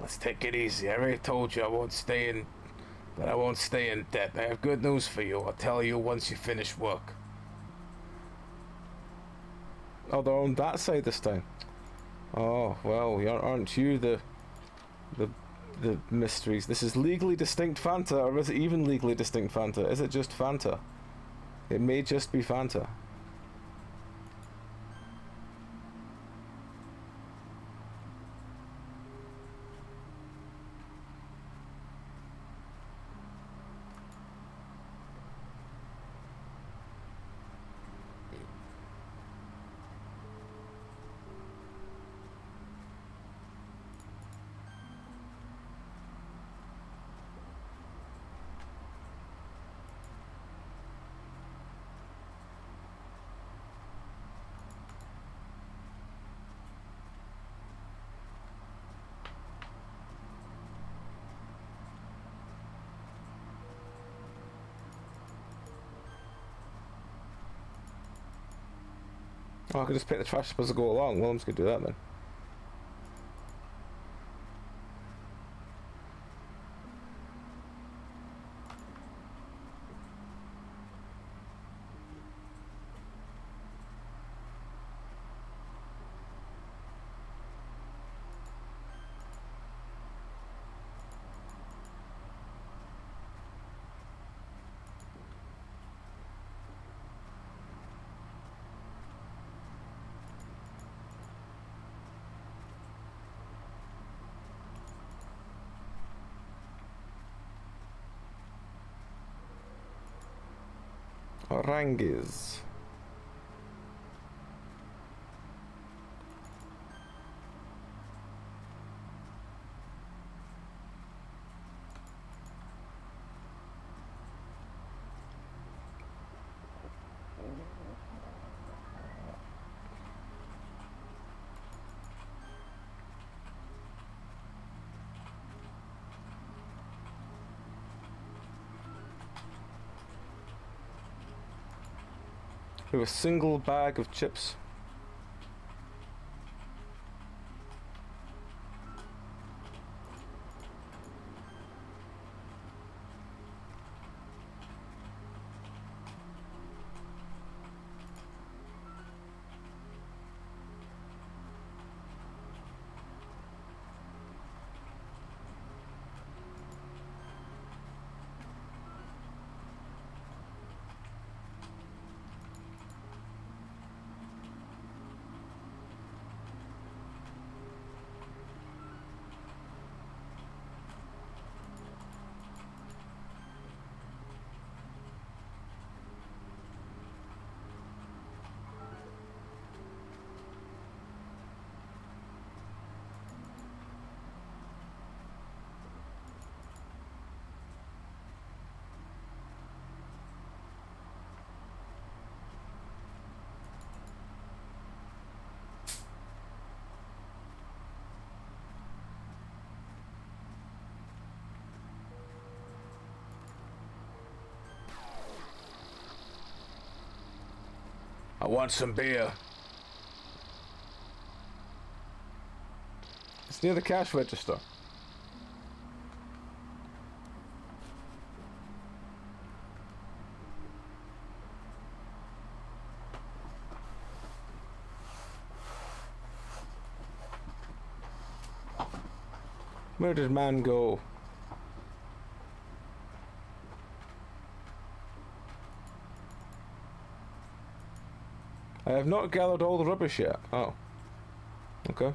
Let's take it easy. I already told you I won't stay in debt. I have good news for you. I'll tell you once you finish work. Oh, they're on that side this time. Oh, well, aren't you the mysteries? This is legally distinct Fanta, or is it even legally distinct Fanta? Is it just Fanta? It may just be Fanta. Oh, I could just pick the trash up as I go along. Well, I'm just going to do that then. Orangis. We have a single bag of chips. I want some beer. It's near the cash register. Where did man go? I have not gathered all the rubbish yet. Oh. Okay.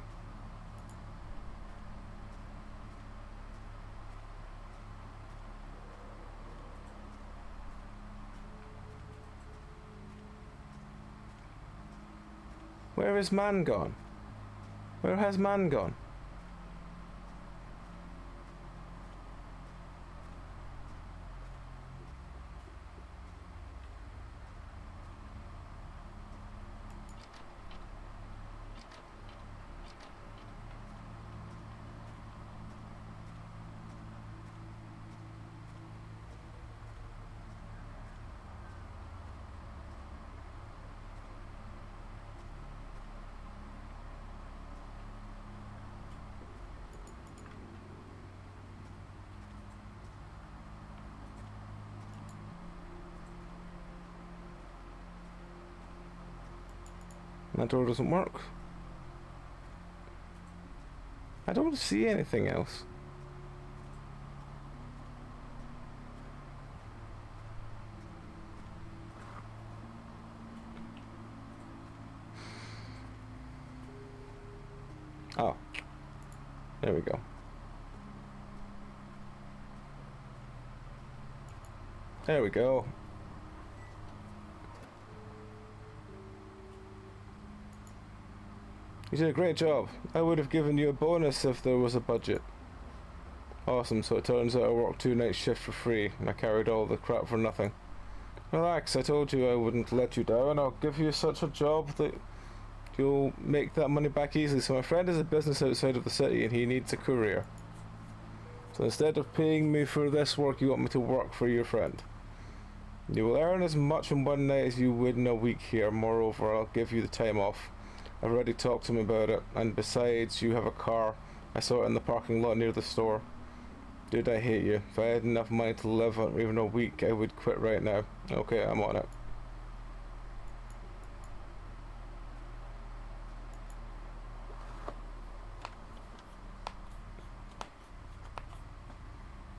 Where is man gone? Where has man gone? That door doesn't work. I don't see anything else. Oh. There we go. There we go. You did a great job. I would have given you a bonus if there was a budget. Awesome, so it turns out I worked 2 night shifts for free, and I carried all the crap for nothing. Relax, I told you I wouldn't let you down. I'll give you such a job that you'll make that money back easily. So my friend has a business outside of the city, and he needs a courier. So instead of paying me for this work, you want me to work for your friend. You will earn as much in 1 night as you would in a week here. Moreover, I'll give you the time off. I've already talked to him about it, and besides, you have a car. I saw it in the parking lot near the store. Dude, I hate you. If I had enough money to live on even a week, I would quit right now. Okay, I'm on it.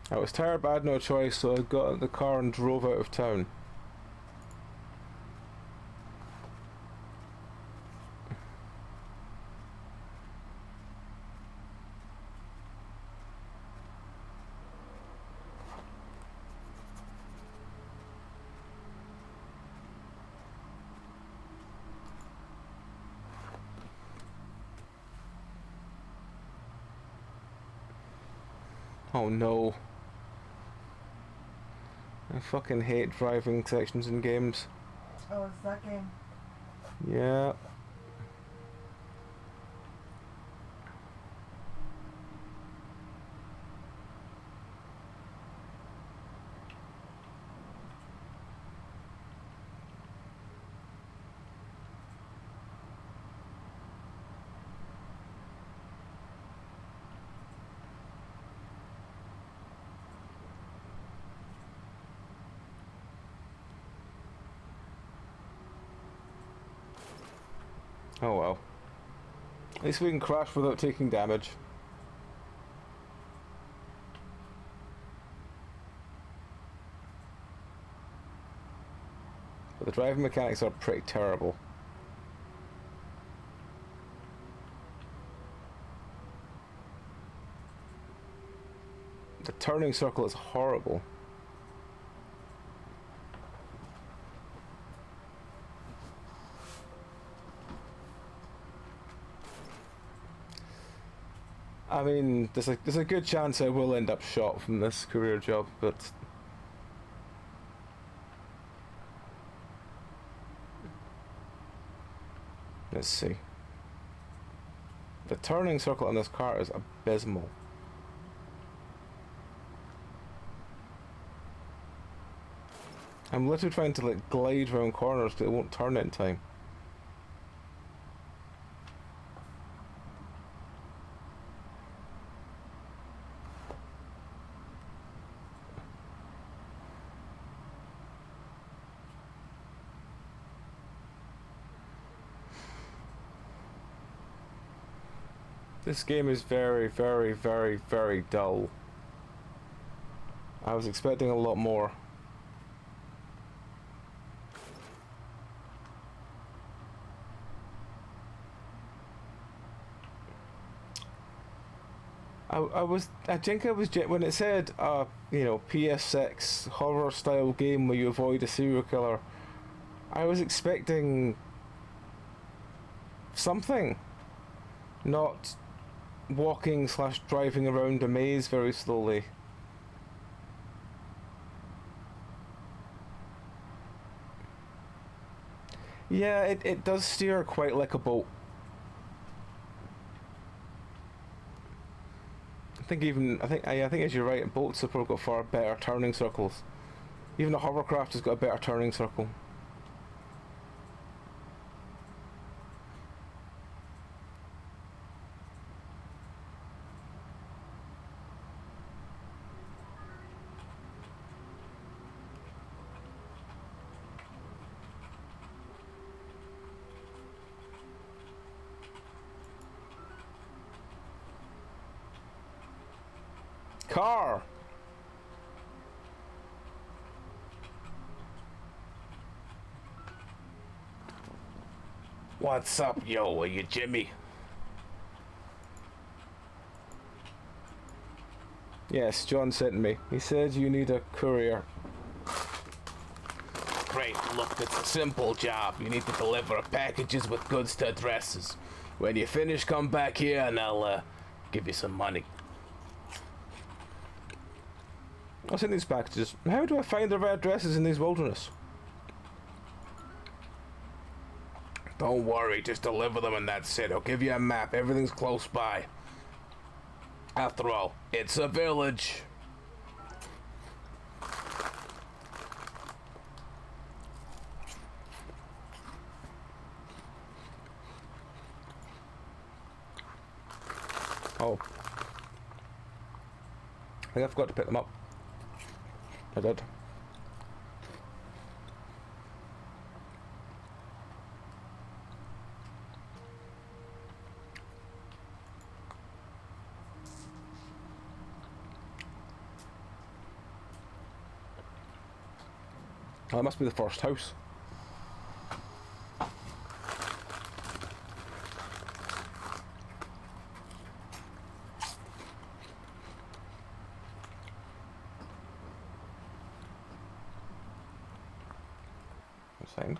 I was tired but I had no choice, so I got in the car and drove out of town. Oh no. I fucking hate driving sections in games. Oh, it's that game. Yeah. Oh well. At least we can crash without taking damage. But the driving mechanics are pretty terrible. The turning circle is horrible. I mean, there's a good chance I will end up shot from this career job, but let's see. The turning circle on this car is abysmal. I'm literally trying to like glide around corners but it won't turn in time. This game is very, very, very, very dull. I was expecting a lot more. I think I was, when it said, you know, PS6 horror style game where you avoid a serial killer, I was expecting something, not walking / driving around a maze very slowly. Yeah, it does steer quite like a boat. I think as you're right, boats have probably got far better turning circles. Even a hovercraft has got a better turning circle. Car! What's up, yo? Are you Jimmy? Yes, John sent me. He said you need a courier. Great, look, it's a simple job. You need to deliver packages with goods to addresses. When you finish, come back here and I'll give you some money. I'll send these packages. How do I find the right addresses in these wilderness? Don't worry, just deliver them and that's it. I'll give you a map. Everything's close by. After all, it's a village. Oh. I think I forgot to pick them up. I did. Oh, that must be the first house. Same.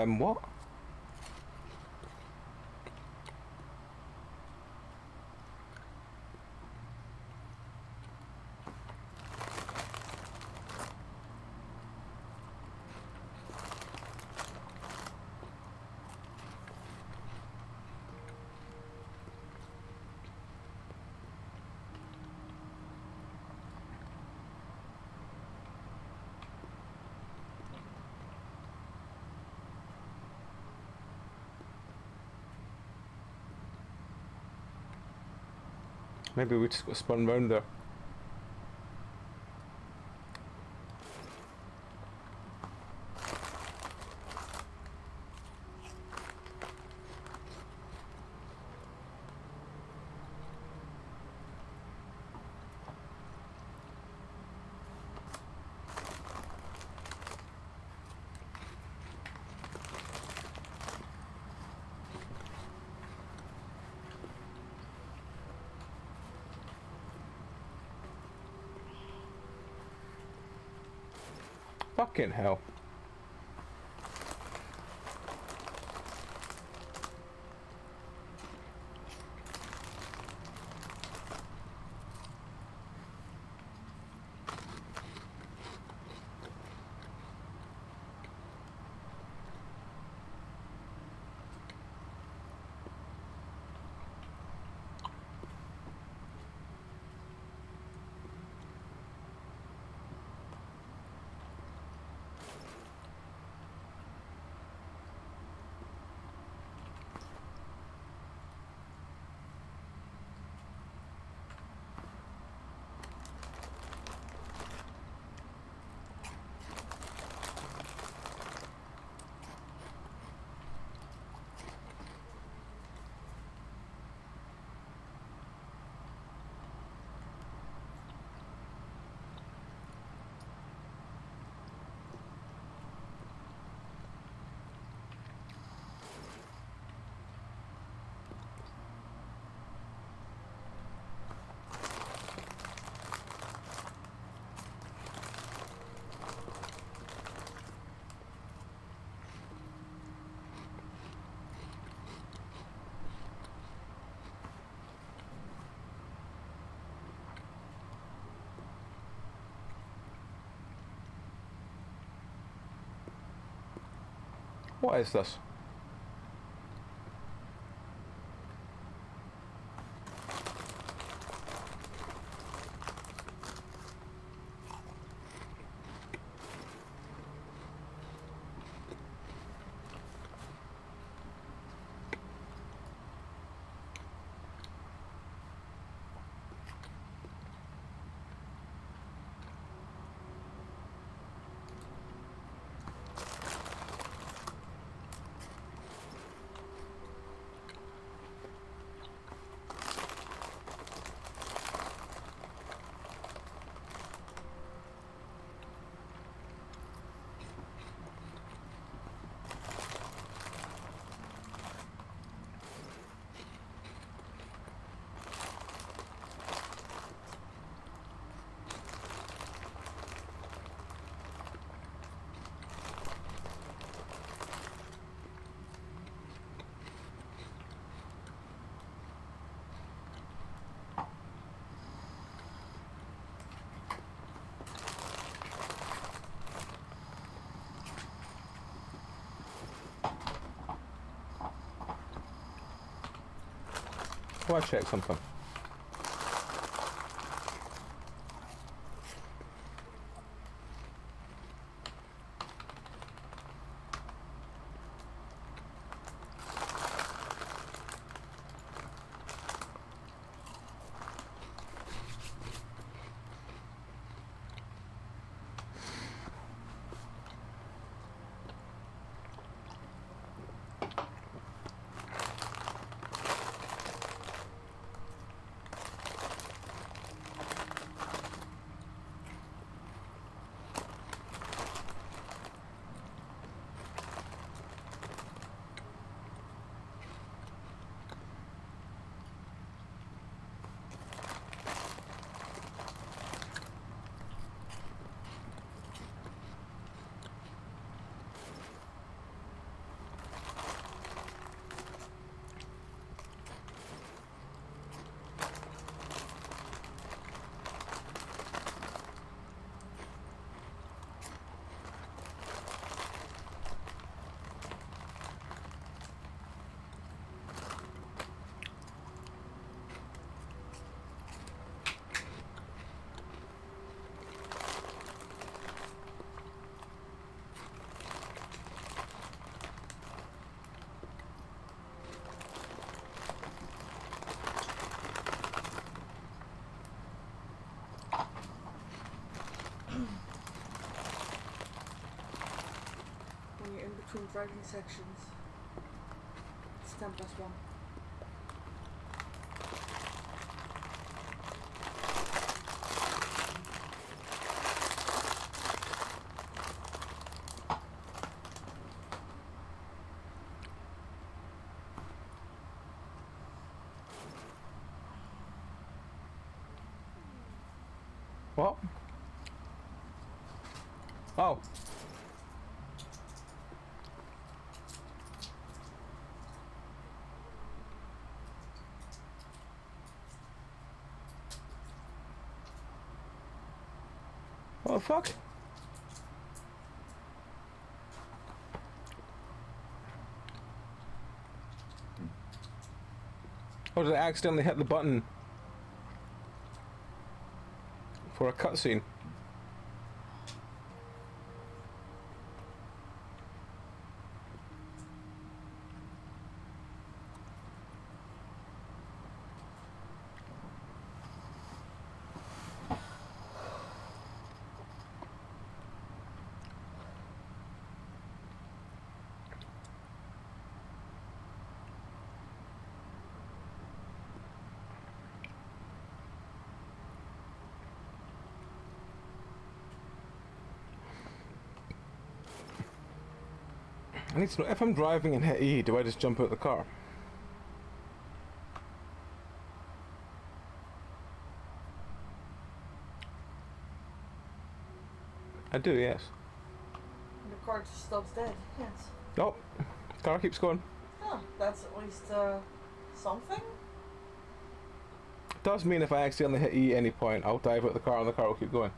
What? Maybe we just got spun round there. Fucking hell. What is this? Oh, I check something. driving sections. It's 10+1. What? Oh. What the fuck? Or did I accidentally hit the button for a cutscene? I need to know, if I'm driving and hit E, do I just jump out the car? I do, yes. And the car just stops dead. Yes. Oh, car keeps going. Oh, that's at least something. Does mean if I accidentally hit E at any point, I'll dive out the car and the car will keep going.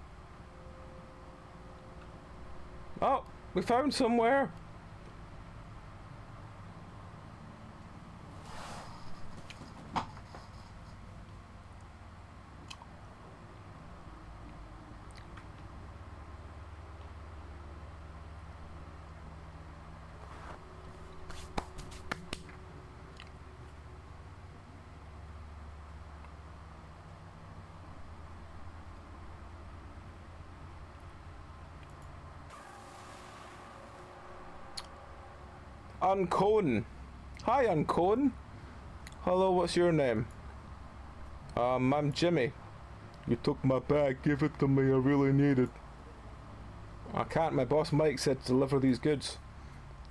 Oh, we found somewhere. Uncone. Hi, Uncone. Hello, what's your name? I'm Jimmy. You took my bag, give it to me, I really need it. I can't, my boss Mike said to deliver these goods.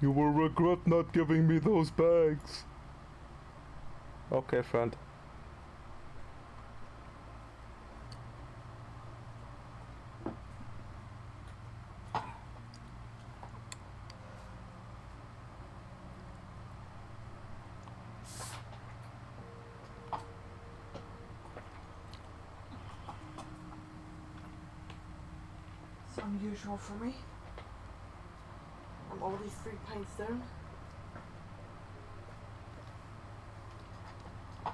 You will regret not giving me those bags. Okay, friend. It's unusual for me. I'm already 3 pints down. I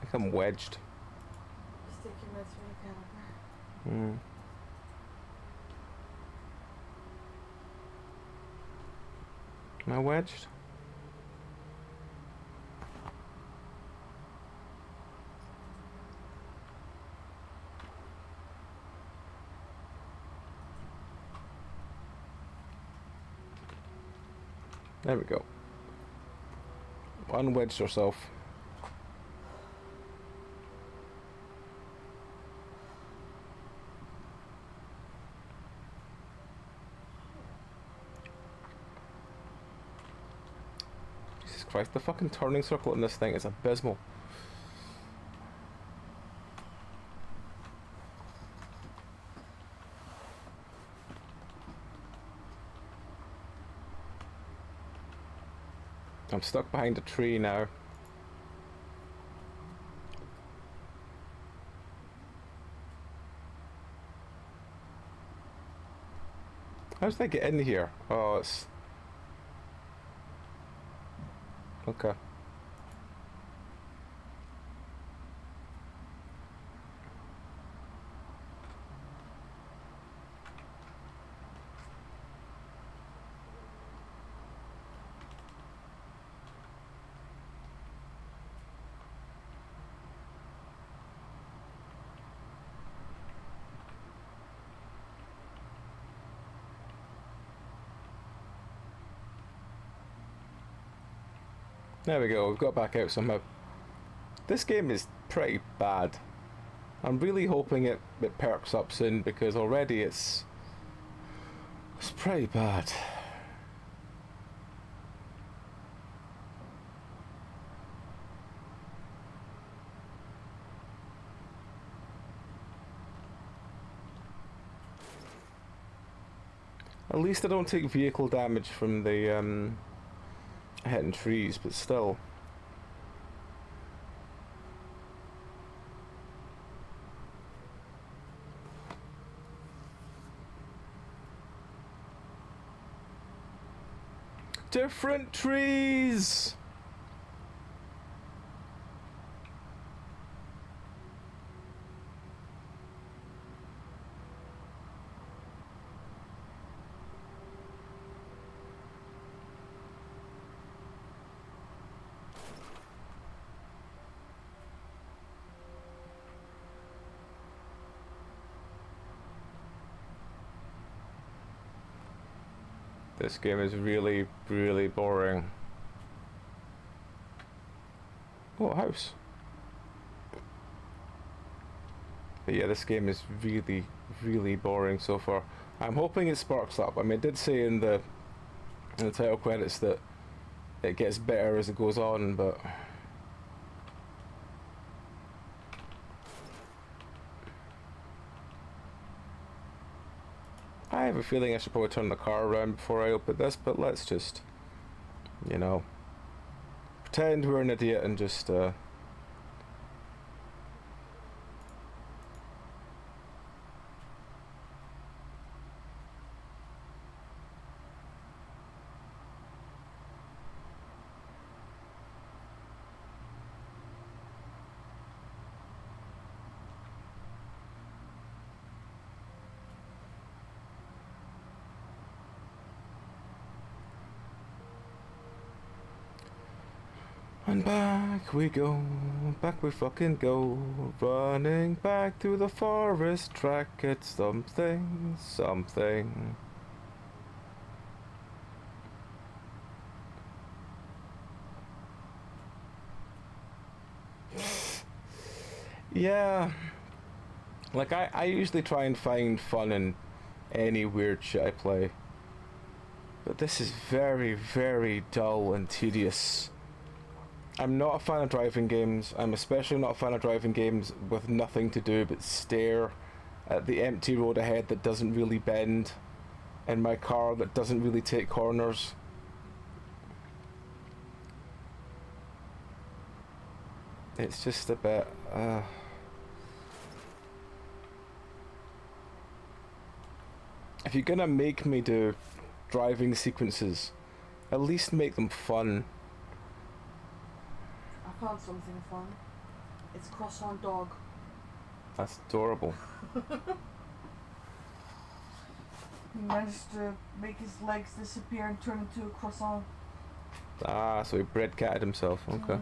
think I'm wedged. Just take your meds when you can, okay? Am I wedged? There we go. Unwedged yourself. Jesus Christ, the fucking turning circle in this thing is abysmal. I'm stuck behind a tree now. How did I get in here? Oh, it's... Okay. There we go, we've got back out somehow. This game is pretty bad. I'm really hoping it perks up soon, because already it's pretty bad. At least I don't take vehicle damage from the hitting trees, but still. Different trees! This game is really, really boring. Oh, a house. But yeah, this game is really, really boring so far. I'm hoping it sparks up. I mean, it did say in the title credits that it gets better as it goes on, but I have a feeling I should probably turn the car around before I open this, but let's just, you know, pretend we're an idiot and just, and back we go, back we fucking go, running back through the forest track, it's something, something. Yeah, like I usually try and find fun in any weird shit I play, but this is very, very dull and tedious. I'm not a fan of driving games. I'm especially not a fan of driving games with nothing to do but stare at the empty road ahead that doesn't really bend, and my car that doesn't really take corners. It's just a bit, if you're gonna make me do driving sequences, at least make them fun. I found something fun. It's croissant dog. That's adorable. He managed to make his legs disappear and turn into a croissant. Ah, so he bread catted himself. Okay.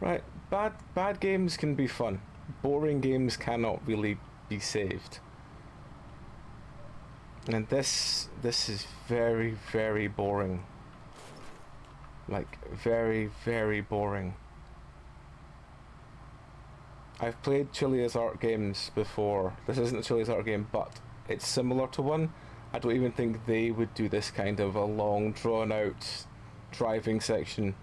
Right, bad games can be fun. Boring games cannot really be saved. And this is very, very boring. Like, very, very boring. I've played Chilea's art games before. This isn't a Chilea's art game, but it's similar to one. I don't even think they would do this kind of a long, drawn-out driving section,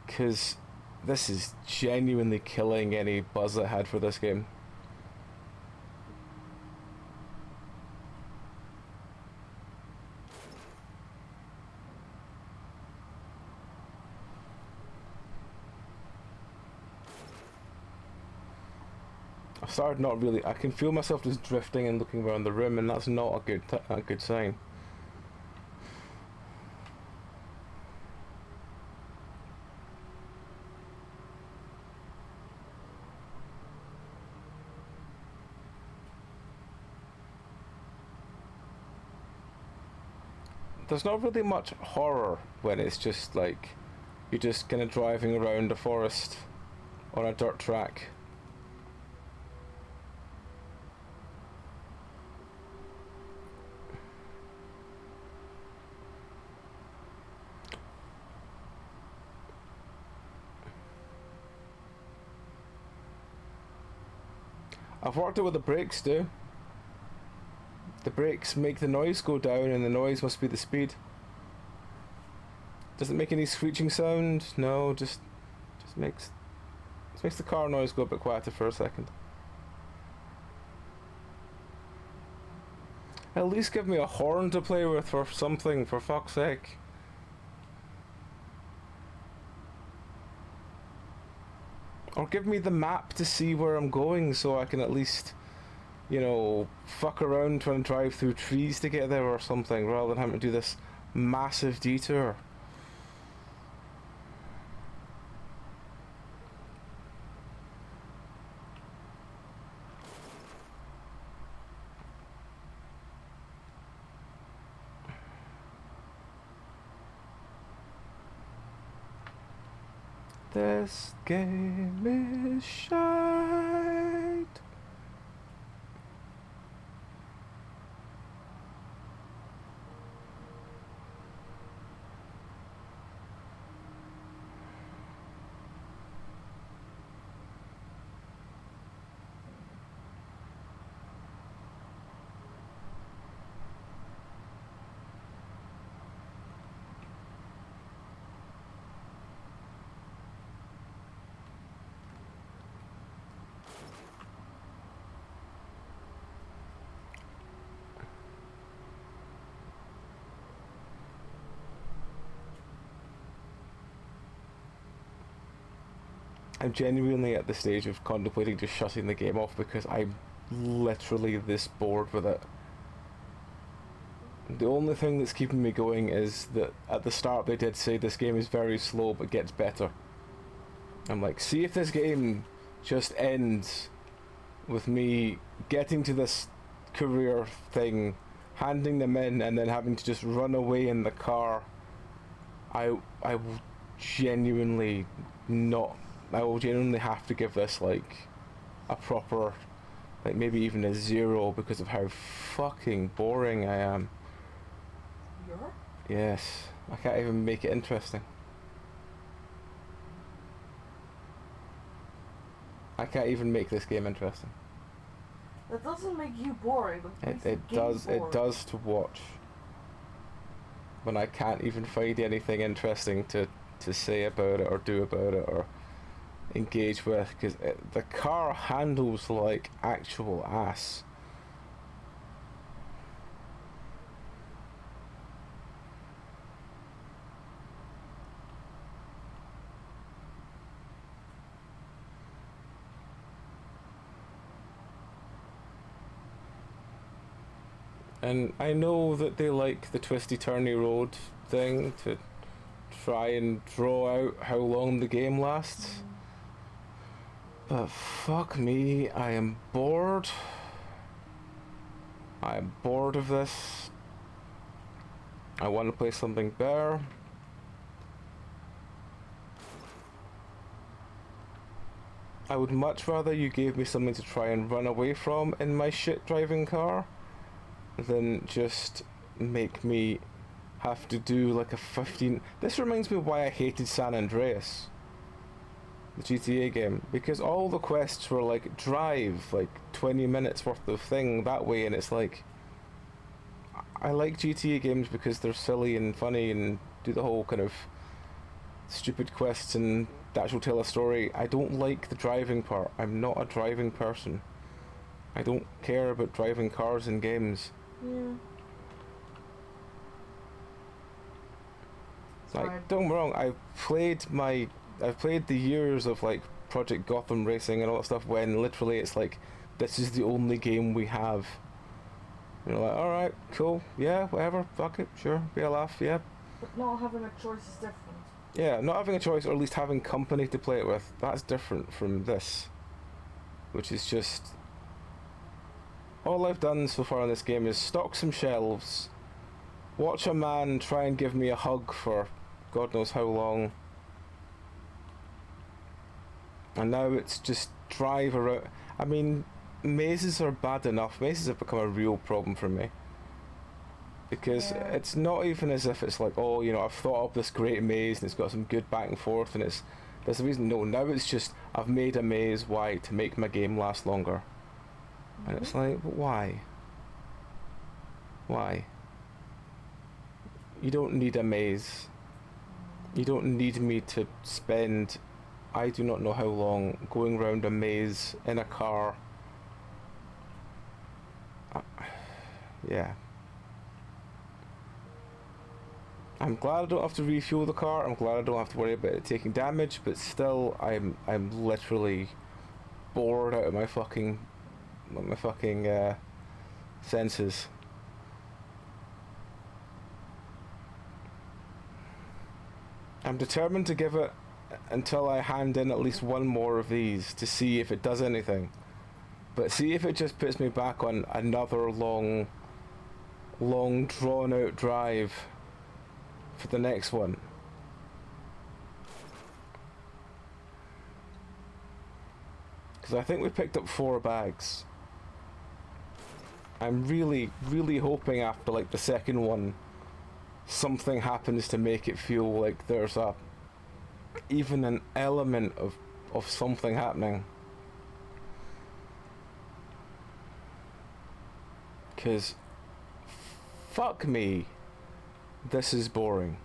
because this is genuinely killing any buzz I had for this game. I started not really. I can feel myself just drifting and looking around the room, and that's not a good sign. there's not really much horror when it's just like you're just kind of driving around a forest on a dirt track. I've worked out what the brakes do. The brakes make the noise go down, and the noise must be the speed. Does it make any screeching sound? No, just makes the car noise go a bit quieter for a second. At least give me a horn to play with or something, for fuck's sake. Or give me the map to see where I'm going so I can at least, you know, fuck around trying to drive through trees to get there or something, rather than having to do this massive detour. This game is shite. I'm genuinely at the stage of contemplating just shutting the game off because I'm literally this bored with it. The only thing that's keeping me going is that at the start they did say this game is very slow but gets better. I'm like, see if this game just ends with me getting to this career thing, handing them in, and then having to just run away in the car. I will genuinely have to give this like a proper, like maybe even a 0 because of how fucking boring I am. You're? Yes, I can't even make it interesting. I can't even make this game interesting. That doesn't make you boring, but It does. boring. It does to watch. When I can't even find anything interesting to say about it or do about it or engage with, because the car handles like actual ass. And I know that they like the twisty turny road thing to try and draw out how long the game lasts. But fuck me, I am bored. I am bored of this. I want to play something better. I would much rather you gave me something to try and run away from in my shit driving car than just make me have to do like a 15... This reminds me of why I hated San Andreas, the GTA game, because all the quests were like drive like 20 minutes worth of thing that way, and it's like I like GTA games because they're silly and funny and do the whole kind of stupid quests and actually tell a story. I don't like the driving part. I'm not a driving person. I don't care about driving cars in games. Yeah. Like, don't get me wrong, I've played the years of like Project Gotham Racing and all that stuff when literally it's like, this is the only game we have. You know, like, alright, cool, yeah, whatever, fuck it, sure, be a laugh, yeah. But not having a choice is different. Yeah, not having a choice, or at least having company to play it with, that's different from this. Which is just... all I've done so far in this game is stock some shelves, watch a man try and give me a hug for God knows how long, and now it's just drive around. I mean, mazes are bad enough. Mazes have become a real problem for me. Because it's not even as if it's like, oh, you know, I've thought up this great maze and it's got some good back and forth and there's a reason. No, now it's just, I've made a maze, why? To make my game last longer. And it's like, but why? Why? You don't need a maze. You don't need me to spend, I do not know how long, going around a maze in a car. Yeah. I'm glad I don't have to refuel the car. I'm glad I don't have to worry about it taking damage, but still, I'm literally bored out of my fucking senses. I'm determined to give it until I hand in at least one more of these to see if it does anything. But see if it just puts me back on another long drawn out drive for the next one. Because I think we picked up 4 bags. I'm really hoping after like the second one something happens to make it feel like there's even an element of something happening. Because fuck me, this is boring.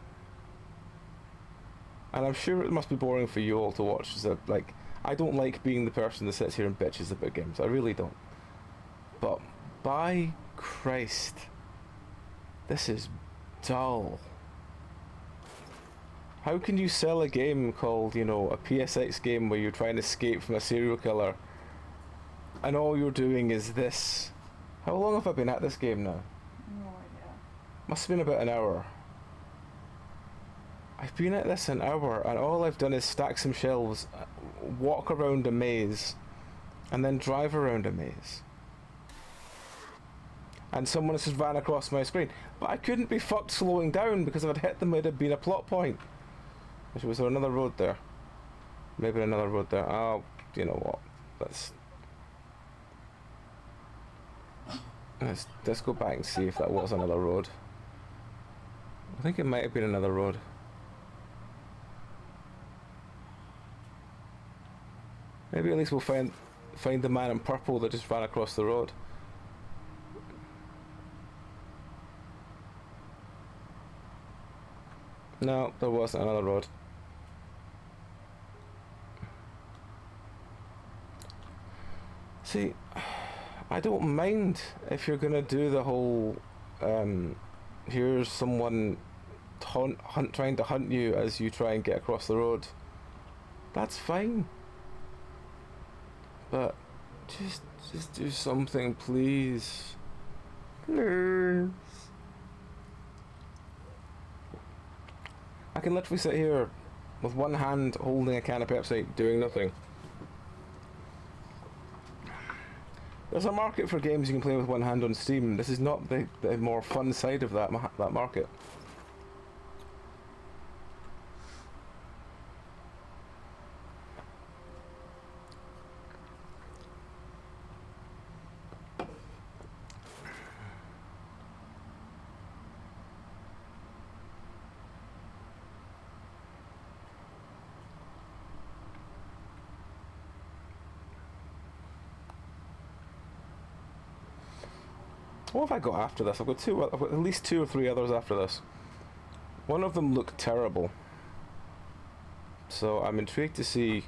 And I'm sure it must be boring for you all to watch. So, like, I don't like being the person that sits here and bitches about games. I really don't. But by Christ, this is dull. How can you sell a game called, you know, a PSX game where you're trying to escape from a serial killer and all you're doing is this? How long have I been at this game now? No idea. Must have been about an hour. I've been at this an hour and all I've done is stack some shelves, walk around a maze, and then drive around a maze. And someone has just ran across my screen. But I couldn't be fucked slowing down because if I'd hit them it would have been a plot point. Was there another road there? Maybe another road there. Oh, you know what? Let's go back and see if that was another road. I think it might have been another road. Maybe at least we'll find the man in purple that just ran across the road. No, there wasn't another road. See, I don't mind if you're gonna do the whole here's someone trying to hunt you as you try and get across the road. That's fine. But just do something, please. Please. I can literally sit here with one hand holding a can of Pepsi, doing nothing. There's a market for games you can play with one hand on Steam. This is not the more fun side of that market. What have I got after this? I've got at least 2 or 3 others after this. One of them looked terrible. So I'm intrigued to see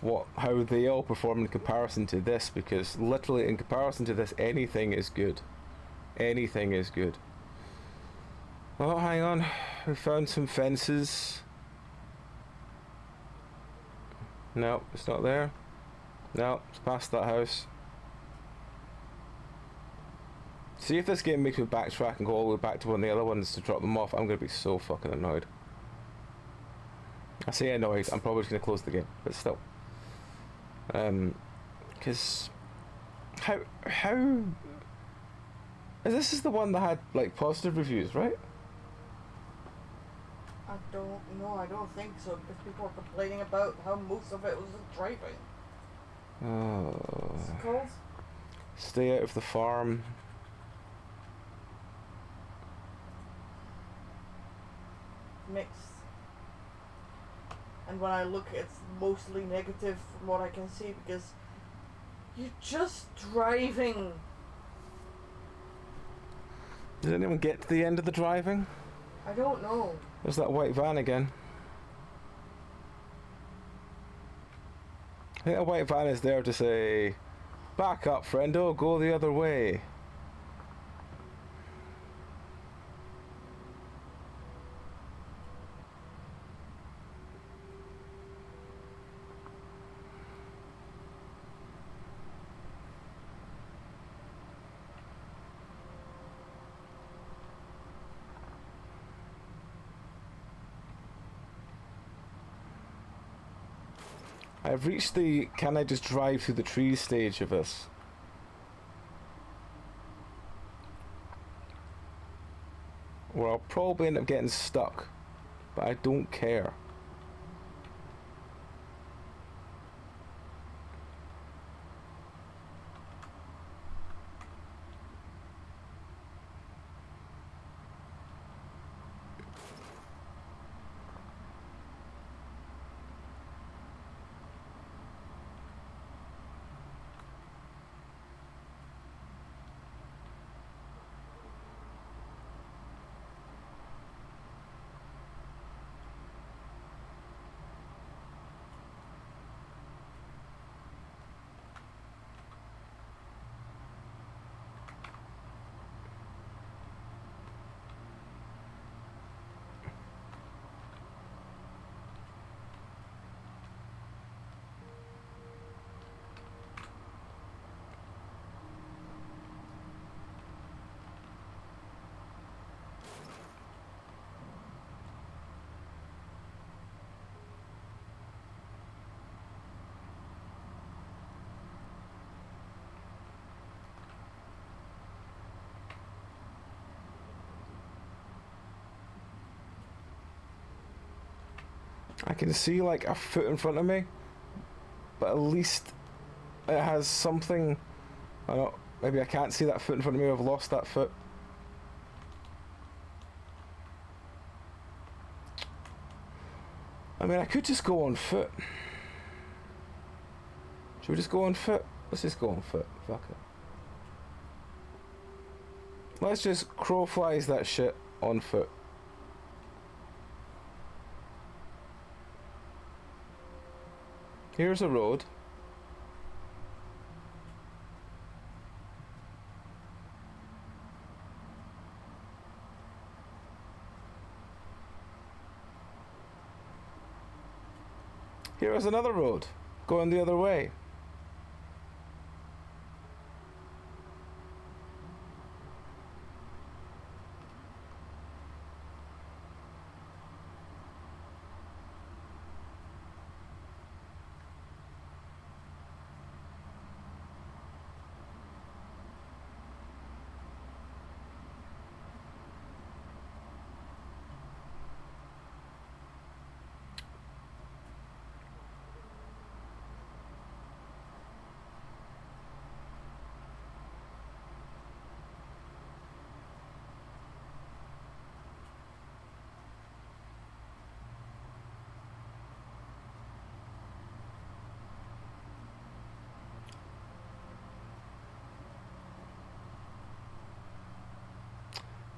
how they all perform in comparison to this, because literally in comparison to this, anything is good. Anything is good. Oh, hang on. We found some fences. No, it's not there. No, it's past that house. See if this game makes me backtrack and go all the way back to one of the other ones to drop them off. I'm going to be so fucking annoyed. I say annoyed, I'm probably just going to close the game, but still. Because how This is the one that had like positive reviews, right? I don't know. I don't think so because people are complaining about how most of it was just driving. What's it called? Stay out of the farm. Mixed. And when I look, it's mostly negative from what I can see because you're just driving. Did anyone get to the end of the driving? I don't know. There's that white van again. I think that white van is there to say, back up, friendo, go the other way. I've reached the can I just drive through the trees stage of this. Where I'll probably end up getting stuck, but I don't care. I can see like a foot in front of me, but at least it has something. I don't. Maybe I can't see that foot in front of me. I've lost that foot. I mean, I could just go on foot. Should we just go on foot? Let's just go on foot. Fuck it. Let's just crowflies that shit on foot. Here's a road. Here's another road, going the other way.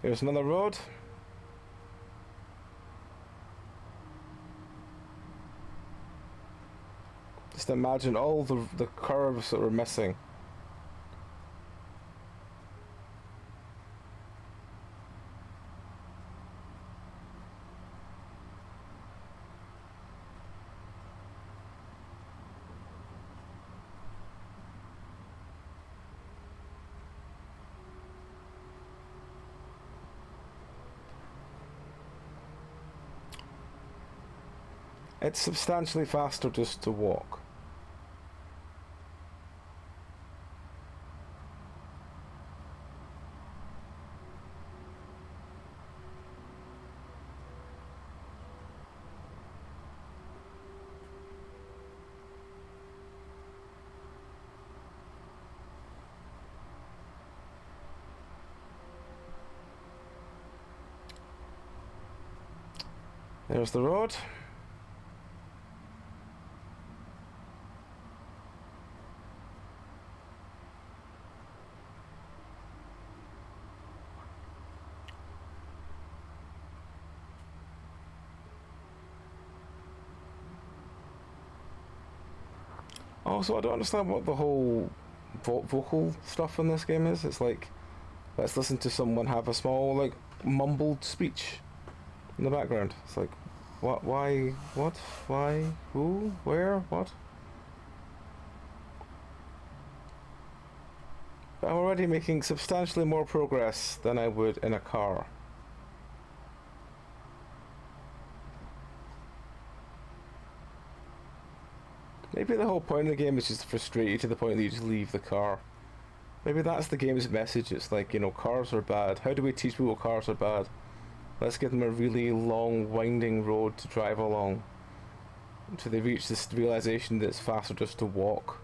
Here's another road. Just imagine all the curves that we're missing. It's substantially faster just to walk. There's the road. Also, I don't understand what the whole vocal stuff in this game is. It's like, let's listen to someone have a small, like, mumbled speech in the background. It's like, what, why, what, why, who, where, what? But I'm already making substantially more progress than I would in a car. Maybe the whole point of the game is just to frustrate you to the point that you just leave the car. Maybe that's the game's message. It's like, you know, cars are bad. How do we teach people cars are bad? Let's give them a really long, winding road to drive along until they reach this realization that it's faster just to walk.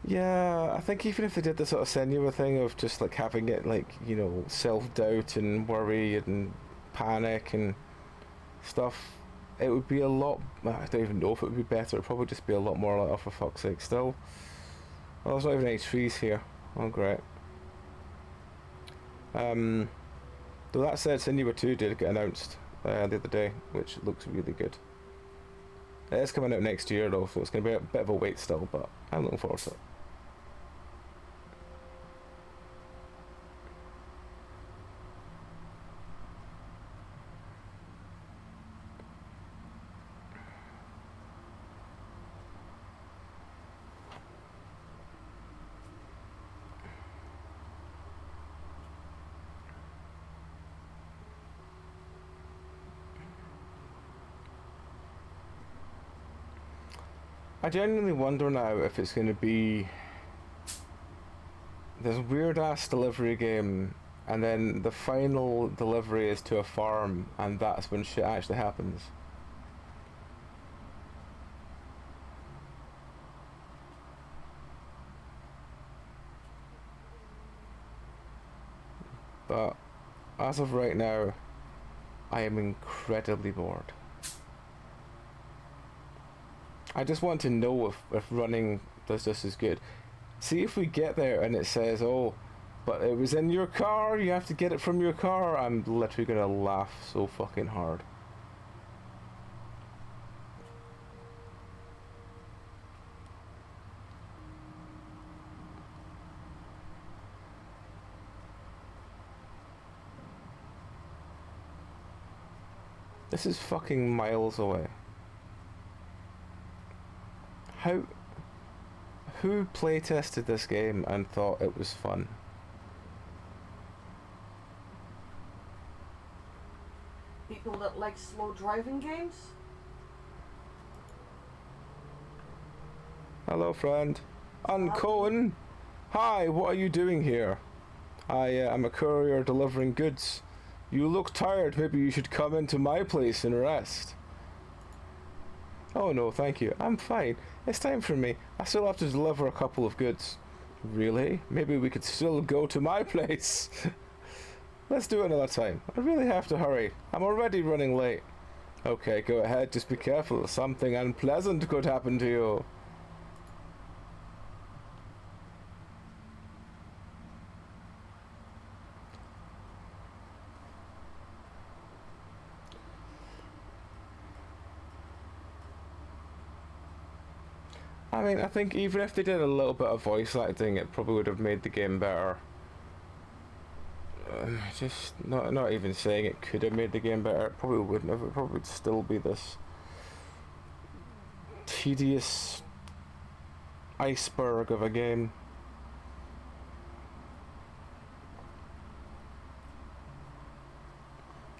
Yeah, I think even if they did the sort of Senua thing of just like having it like, you know, self-doubt and worry and panic and stuff, it would be a lot, I don't even know if it would be better. It would probably just be a lot more like, oh, for fuck's sake, still. Oh, there's not even any trees here. Oh, great. Though that said, Senua 2 did get announced the other day, which looks really good. It is coming out next year though, so it's going to be a bit of a wait still, but I'm looking forward to it. I genuinely wonder now if it's going to be this weird ass delivery game and then the final delivery is to a farm and that's when shit actually happens. But as of right now, I am incredibly bored. I just want to know if running does this as good. See if we get there and it says, oh, but it was in your car, you have to get it from your car. I'm literally gonna laugh so fucking hard. This is fucking miles away. Who playtested this game and thought it was fun? People that like slow driving games? Hello, friend. Cohen. Hi, what are you doing here? I am a courier delivering goods. You look tired. Maybe you should come into my place and rest. Oh no, thank you. I'm fine. It's time for me. I still have to deliver a couple of goods. Really? Maybe we could still go to my place. Let's do it another time. I really have to hurry. I'm already running late. Okay, go ahead. Just be careful. Something unpleasant could happen to you. I mean, I think even if they did a little bit of voice acting, it probably would have made the game better. Just not even saying it could have made the game better. It probably wouldn't have. It probably would still be this tedious iceberg of a game.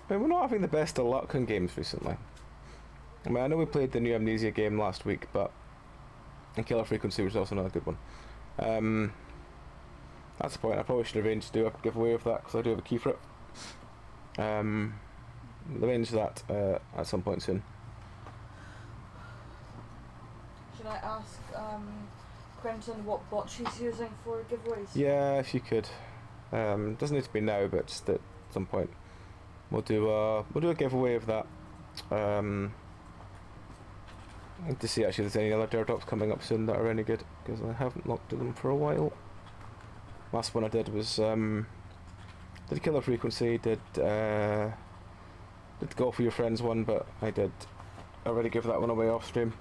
I mean, we're not having the best of luck in games recently. I mean, I know we played the new Amnesia game last week, but And Killer Frequency was also another good one. That's the point. I probably should arrange to do a giveaway of that because I do have a key for it. Arrange that at some point soon. Should I ask Quentin what bot she's using for giveaways? Yeah, if you could. Doesn't need to be now, but just at some point. We'll do a giveaway of that. I need to see actually if there's any other Dare Drops coming up soon that are any good, because I haven't looked at them for a while. Last one I did was did Killer Frequency, did Go For Your Friends one, but I did already give that one away off stream.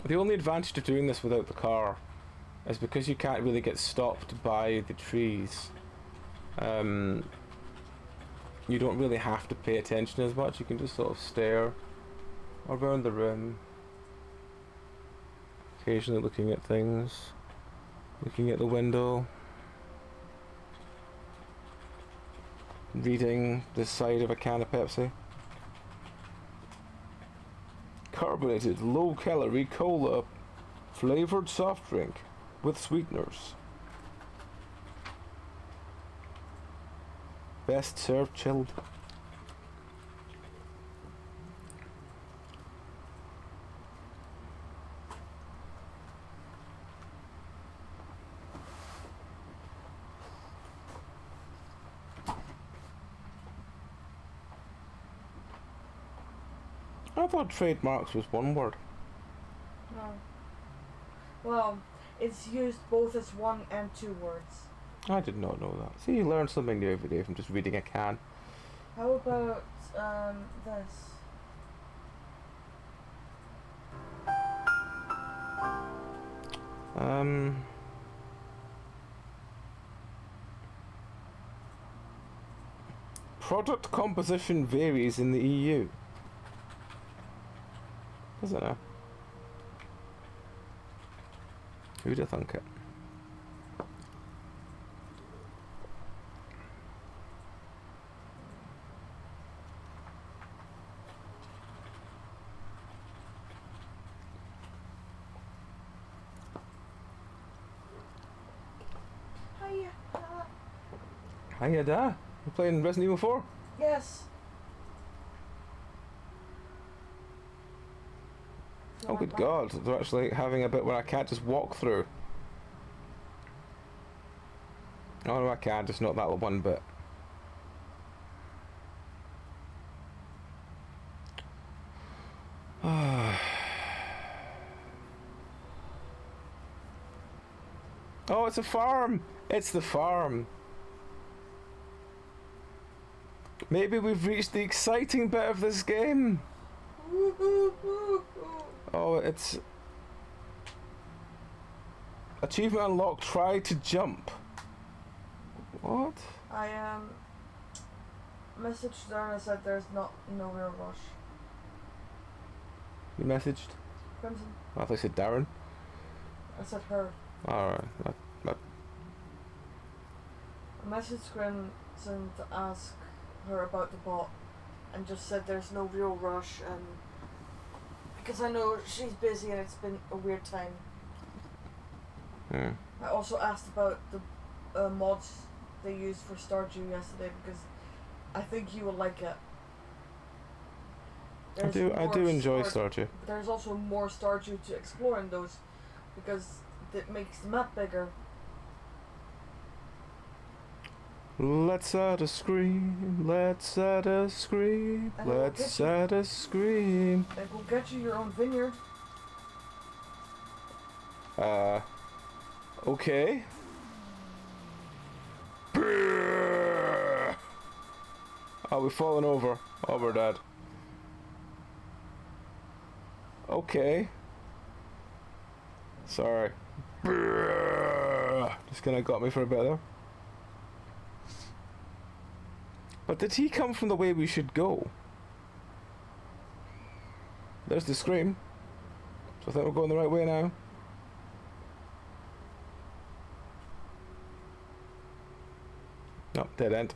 The only advantage to doing this without the car is because you can't really get stopped by the trees. You don't really have to pay attention as much. You can just sort of stare around the room, occasionally looking at things, looking at the window, reading the side of a can of Pepsi. Carbonated, low-calorie cola flavored soft drink with sweeteners. Best served chilled. I thought trademarks was one word. No. Well, it's used both as one and two words. I did not know that. See, you learn something new every day from just reading a can. How about this? Product composition varies in the EU. Does it now? Who'd have thunk it? Hiya. Hiya da. You're playing Resident Evil 4? Yes. Oh good god, they're actually having a bit where I can't just walk through. Oh no I can't, just not that one bit. Oh, it's a farm! It's the farm! Maybe we've reached the exciting bit of this game! Oh, it's... Achievement unlocked, try to jump. What? I messaged her and I said there's no real rush. You messaged? Crimson. I thought you said Darren. I said her. Alright. I messaged Crimson to ask her about the bot and just said there's no real rush, and because I know she's busy and it's been a weird time. I also asked about the mods they used for Stardew yesterday because I think you will like it. I do enjoy Stardew. But there's also more Stardew to explore in those because it makes the map bigger. Let's add a scream, let's add a scream, let's add a scream. And go get you your own vineyard. Okay. Oh, we've fallen over. Oh, we're dead. Okay. Sorry. Just kinda got me for a bit there. But did he come from the way we should go? There's the scream. So I think we're going the right way now. Oh, dead end.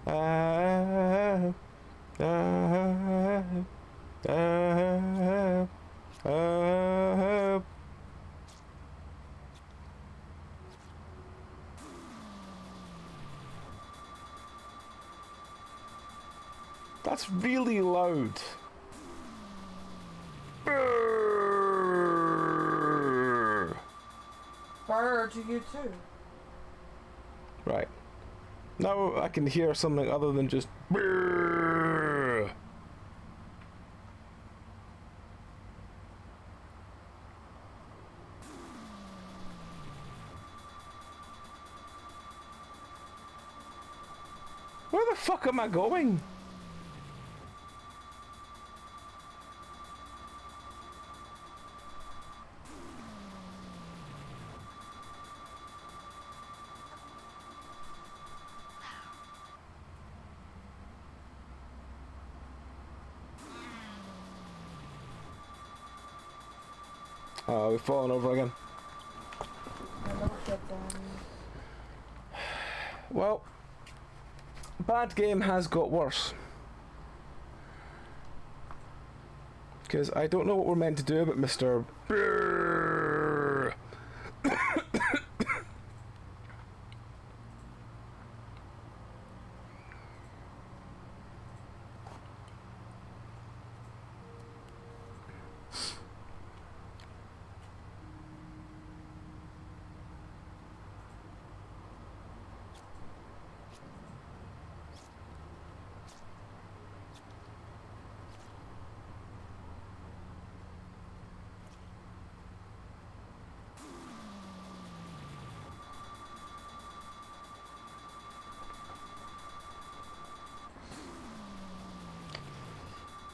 Ah, ah, ah, ah. That's really loud. Brrr. Burr to you too. Right. Now I can hear something other than just brrr. Where the fuck am I going? Oh, we've fallen over again. Well, bad game has got worse. Because I don't know what we're meant to do about Mr. Brrr.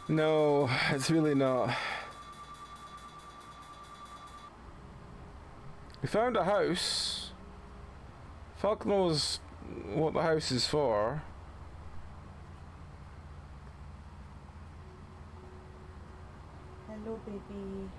No, it's really not. We found a house. Fuck knows what the house is for. Hello, baby.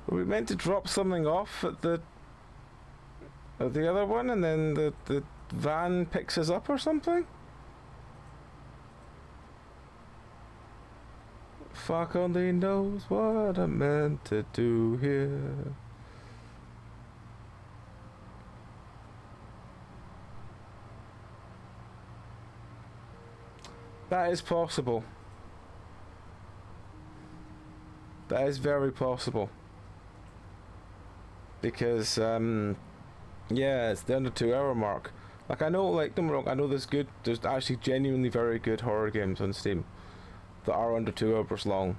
Were we meant to drop something off at the other one and then the van picks us up or something? Fuck only knows what I'm meant to do here. That is possible. That is very possible. Because, yeah, it's the under 2 hour mark. Like, I know, like, don't get me wrong, I know there's actually genuinely very good horror games on Steam that are under 2 hours long.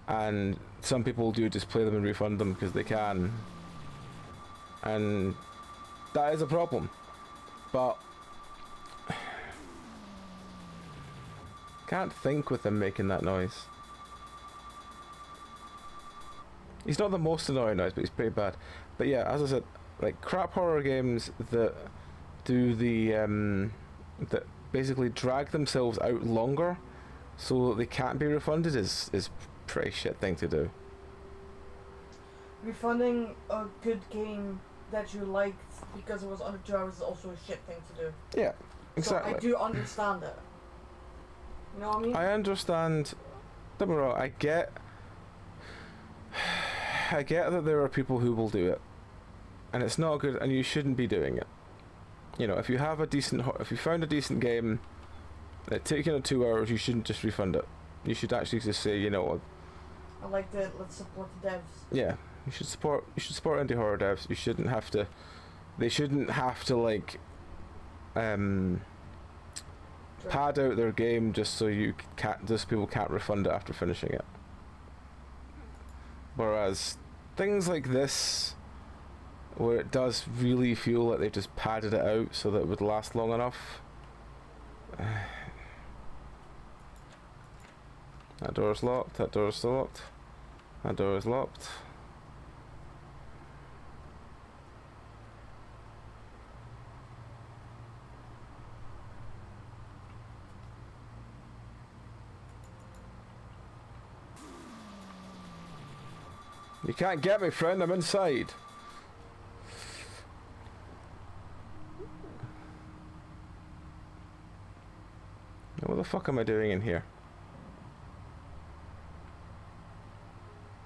And some people do just play them and refund them because they can. And that is a problem. But can't think with him making that noise. He's not the most annoying noise, but he's pretty bad. But yeah, as I said, like crap horror games that do that basically drag themselves out longer so that they can't be refunded is pretty shit thing to do. Refunding a good game that you liked because it was under 2 hours is also a shit thing to do. Yeah, exactly. So I do understand it. You know what I mean? I understand. Don't get me wrong, I get that there are people who will do it, and it's not good, and you shouldn't be doing it. You know, if you have a decent, if you found a decent game, It taking 2 hours, you shouldn't just refund it. You should actually just say, you know what? I like that. Let's support the devs. Yeah, you should support indie horror devs. You shouldn't have to. They shouldn't have to like pad out their game just so people can't refund it after finishing it. Whereas things like this, where it does really feel like they've just padded it out so that it would last long enough. That door is locked. That door is still locked. That door is locked. You can't get me, friend. I'm inside. Now, what the fuck am I doing in here?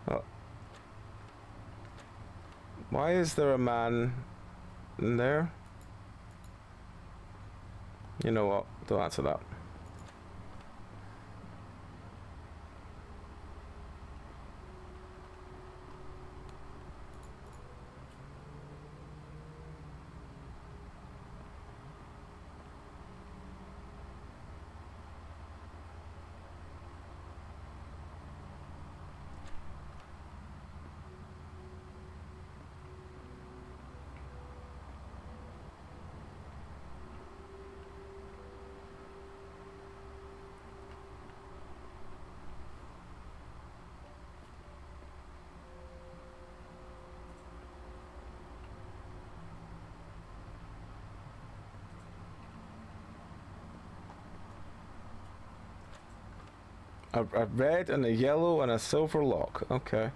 Oh. Why is there a man in there? You know what? Don't answer that. A red and a yellow and a silver lock. Okay.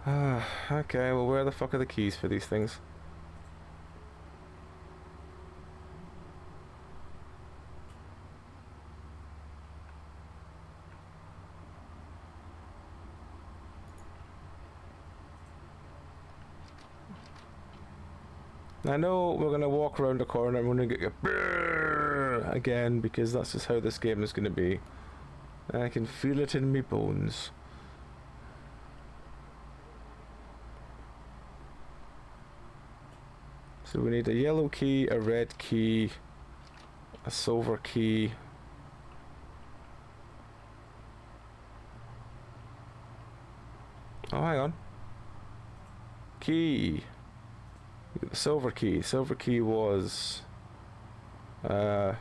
Okay, well where the fuck are the keys for these things? I know we're gonna walk around the corner and we're gonna get again because that's just how this game is gonna be. I can feel it in me bones. So we need a yellow key, a red key, a silver key. Oh, hang on. Key. The silver key. Silver key was... well,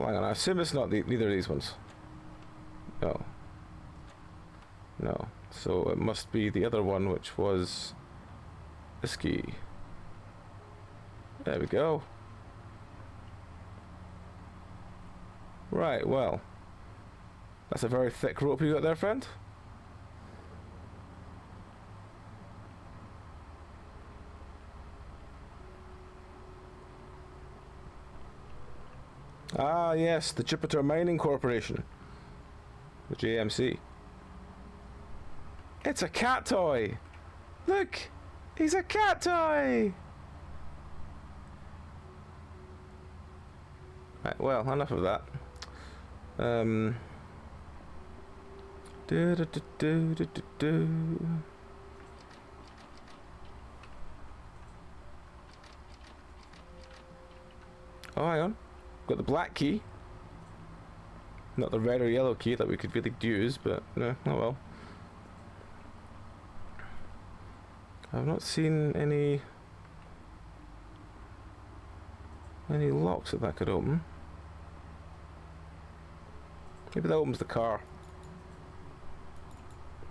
hang on, I assume it's not neither of these ones. No. No. So it must be the other one, which was this key. There we go. Right, well. That's a very thick rope you got there, friend. Ah, yes, the Jupiter Mining Corporation. The JMC. It's a cat toy! Look! He's a cat toy! Right, well, enough of that. Oh, hang on. Got the black key. Not the red or yellow key that we could really use, but no, oh well. I've not seen any locks that could open. Maybe that opens the car.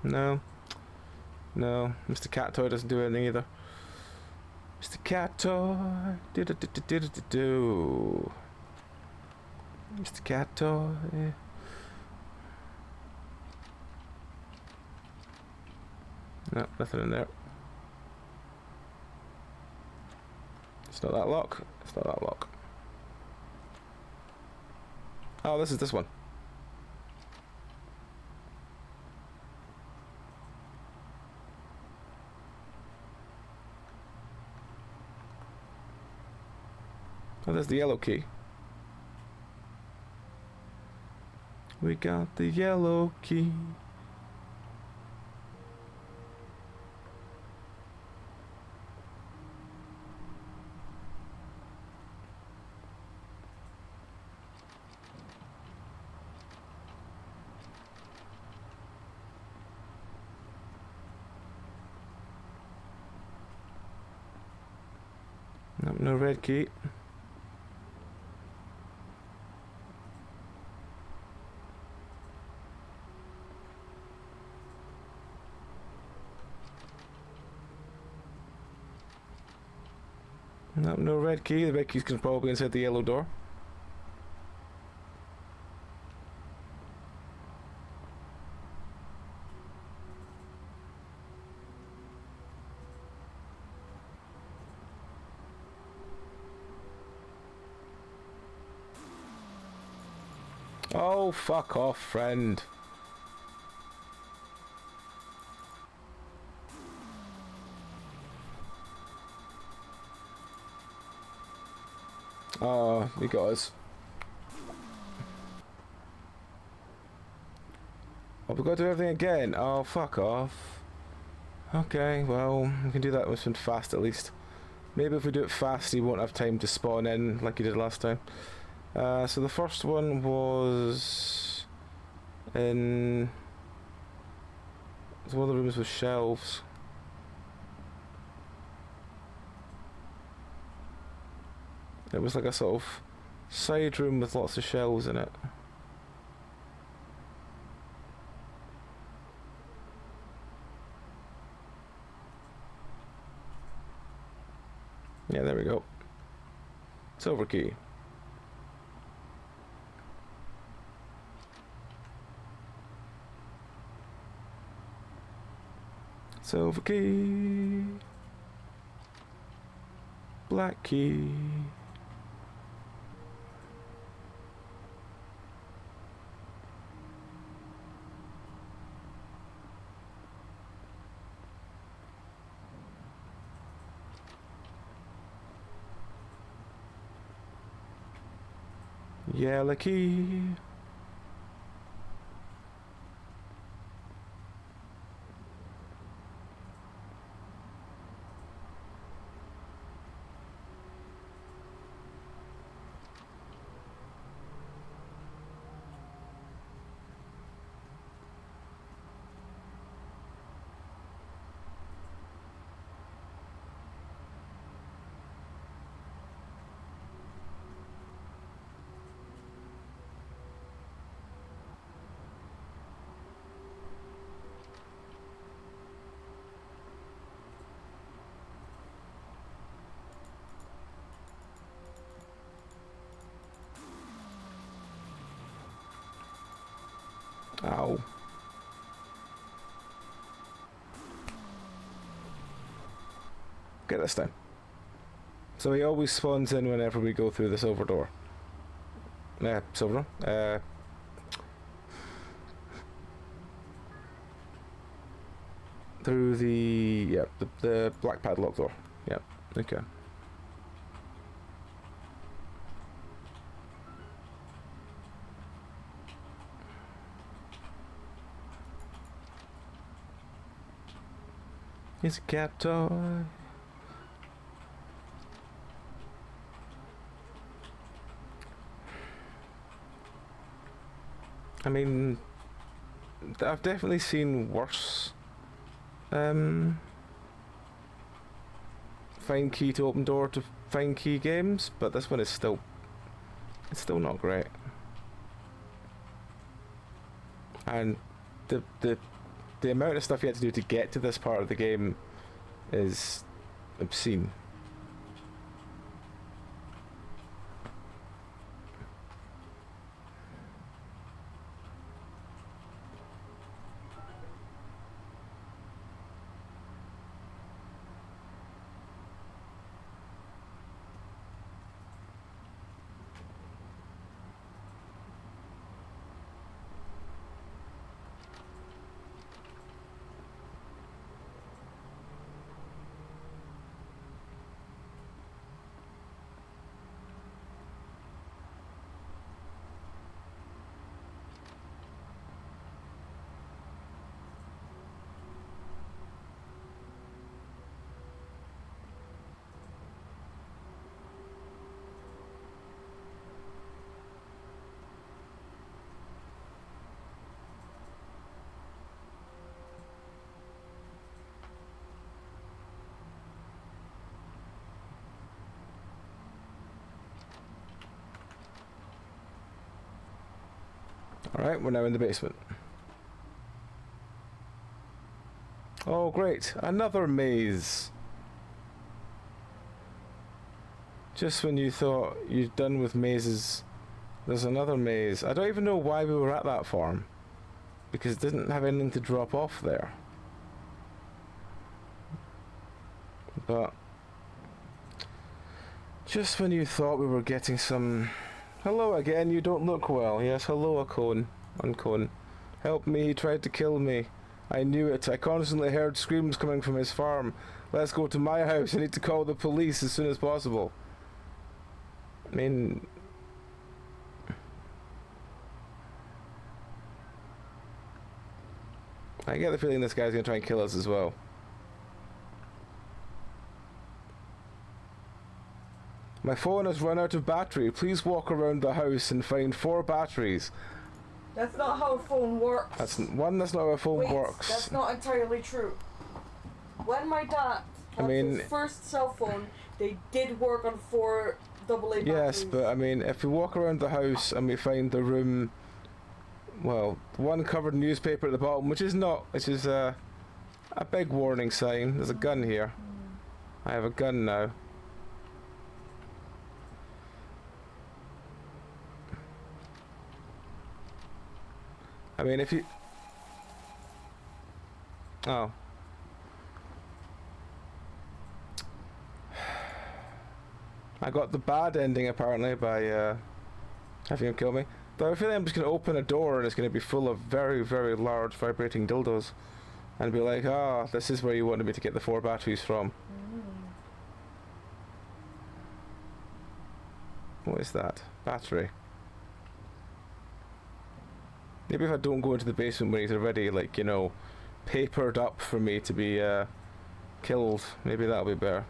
No. No, Mr. Cat Toy doesn't do anything either. Mr. Cat Toy. Do. Mr. Cat Toy. No, nothing in there. It's not that lock. It's not that lock. Oh, this is this one. Oh, there's the yellow key. We got the yellow key. Nope, no red key. Nope, no red key. The red key's probably inside the yellow door. Oh, fuck off, friend. Oh, he got us. Oh, we've got to do everything again. Oh, fuck off. Okay, well, we can do that with some fast at least. Maybe if we do it fast, he won't have time to spawn in like he did last time. So the first one was in... It's one of the rooms with shelves. It was like a sort of side room with lots of shelves in it. Yeah, there we go. Silver key. Silver key. Black key. Yellow key. Ow. Get this time. So he always spawns in whenever we go through the silver door. Silver door? Through the... yeah, the black padlock door. Yep, okay. It's a cat toy. I mean, I've definitely seen worse find key to open door to find key games, but this one is still, it's still not great. And the amount of stuff you have to do to get to this part of the game is obscene. Alright, we're now in the basement. Oh great, another maze. Just when you thought you'd done with mazes, there's another maze. I don't even know why we were at that farm, because it didn't have anything to drop off there. But just when you thought we were getting some... Hello again, you don't look well. Yes, hello, Uncone. Help me, he tried to kill me. I knew it. I constantly heard screams coming from his farm. Let's go to my house. I need to call the police as soon as possible. I mean... I get the feeling this guy's going to try and kill us as well. My phone has run out of battery. Please walk around the house and find 4 batteries. That's not how a phone works. That's not how a phone works. That's not entirely true. When my dad had his first cell phone, they did work on 4 AA batteries. Yes, but I mean, if we walk around the house and we find the room, well, one covered in newspaper at the bottom, which is a big warning sign. There's a gun here. I have a gun now. I mean, if you... Oh. I got the bad ending, apparently, by having him kill me. Though I feel like I'm just going to open a door and it's going to be full of very, very large vibrating dildos. And be like, ah, this is where you wanted me to get the 4 batteries from. What is that? Battery. Maybe if I don't go into the basement when he's already, like, you know, papered up for me to be killed, maybe that'll be better.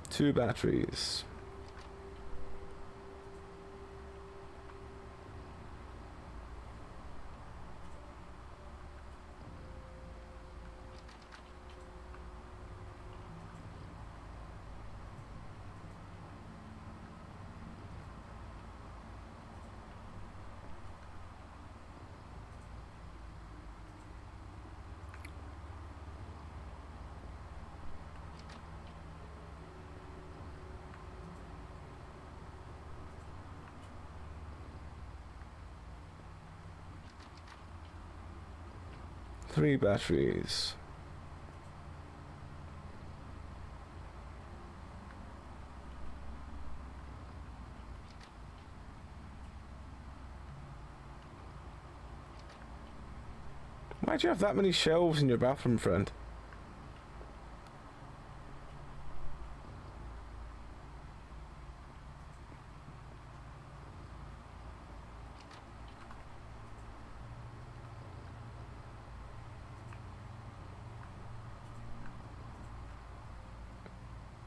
Two batteries. Three batteries. Why'd you have that many shelves in your bathroom, friend?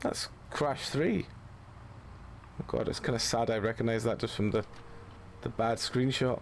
That's Crash 3. Oh god, it's kind of sad I recognise that just from the bad screenshot.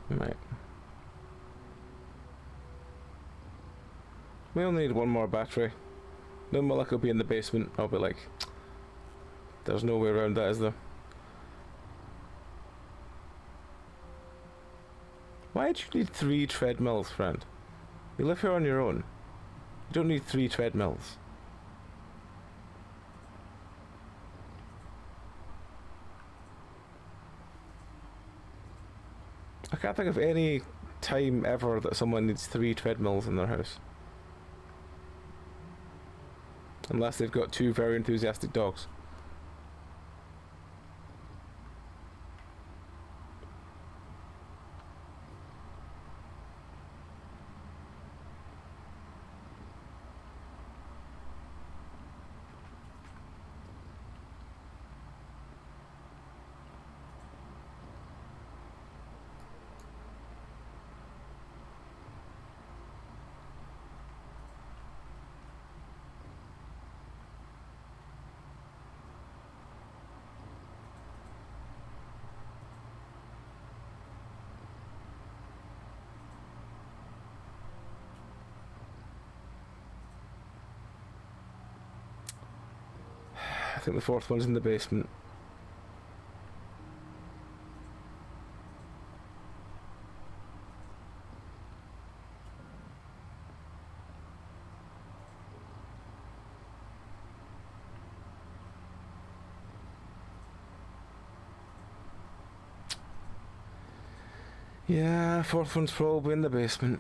Right. We only need one more battery. Then my luck will be in the basement. I'll be like, there's no way around that, is there? Why do you need 3 treadmills, friend? You live here on your own. You don't need 3 treadmills. I can't think of any time ever that someone needs 3 treadmills in their house. Unless they've got 2 very enthusiastic dogs. I think the 4th one's in the basement. Yeah, 4th one's probably in the basement.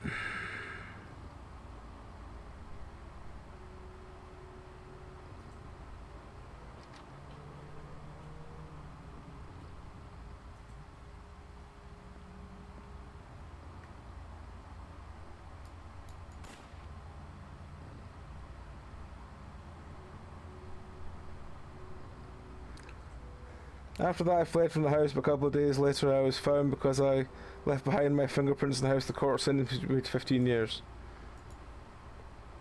After that, I fled from the house, but a couple of days later I was found because I left behind my fingerprints in the house. The court sentenced me to 15 years.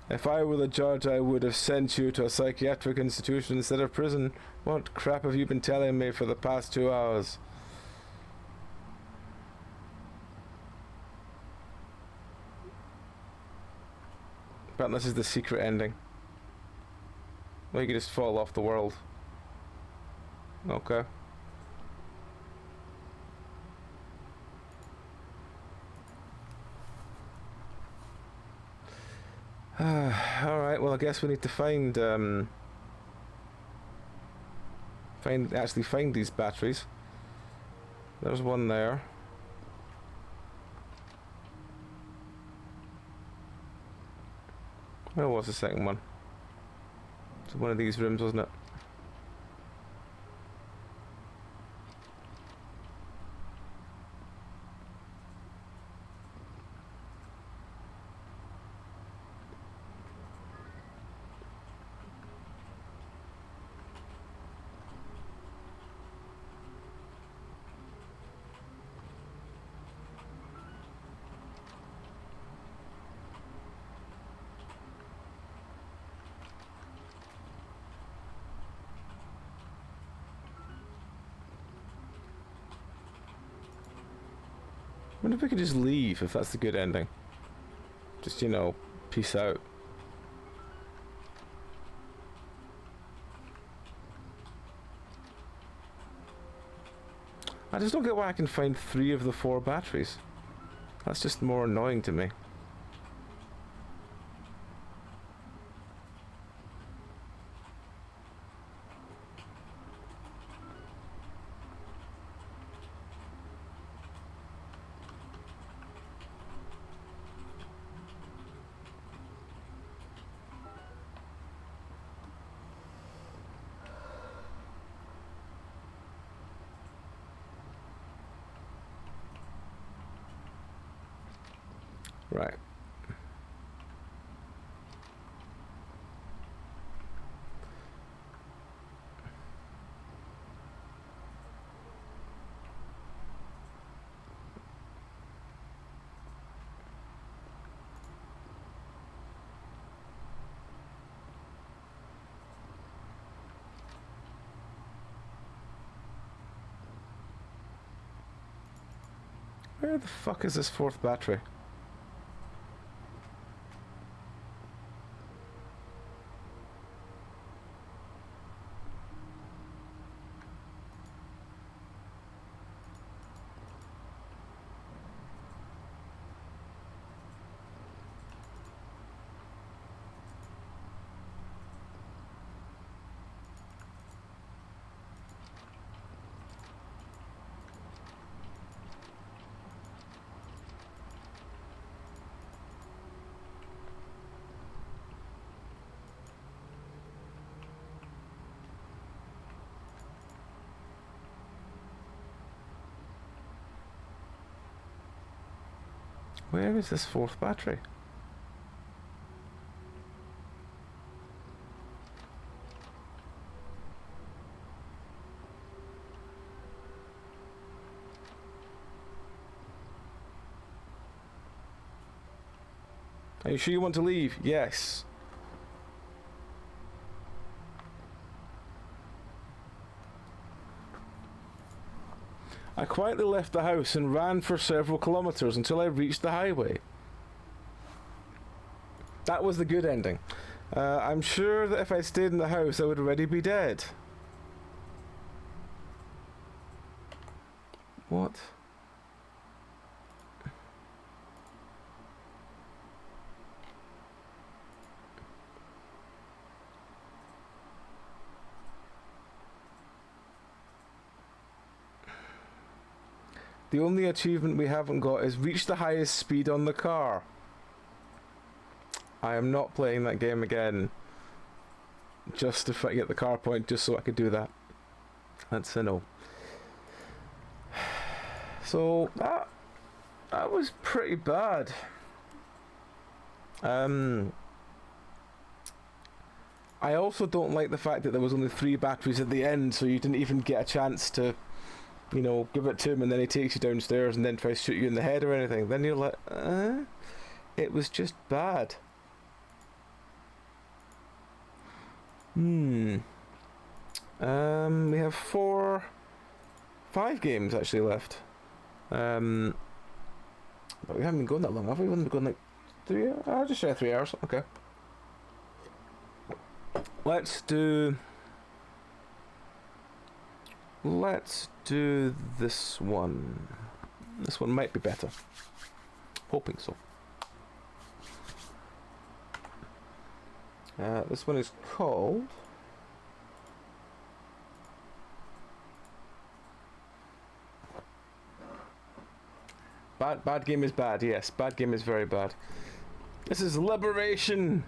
If I were the judge, I would have sent you to a psychiatric institution instead of prison. What crap have you been telling me for the past 2 hours? But this is the secret ending. Well, you could just fall off the world. Okay. Alright, well I guess we need to find actually find these batteries. There's one there. Where was the second one? It's one of these rooms, wasn't it? I wonder if we could just leave, if that's the good ending. Just, you know, peace out. I just don't get why I can find 3 of the 4 batteries. That's just more annoying to me. Right. Where the fuck is this 4th battery? Where is this fourth battery? Are you sure you want to leave? Yes. I quietly left the house and ran for several kilometers until I reached the highway. That was the good ending. I'm sure that if I stayed in the house, I would already be dead. What? The only achievement we haven't got is reach the highest speed on the car. I am not playing that game again. Just to get the car point, just so I could do that. That's a no. So that was pretty bad. I also don't like the fact that there was only 3 batteries at the end, so you didn't even get a chance to, you know, give it to him, and then he takes you downstairs and then tries to shoot you in the head or anything. Then you're like, it was just bad. We have 5 games actually left. But we haven't been going that long, have we? We've been going like 3 hours? I'll just say 3 hours. Okay. Let's do this one. This one might be better. Hoping so. This one is called Bad game is bad, yes. Bad game is very bad. This is Liberation.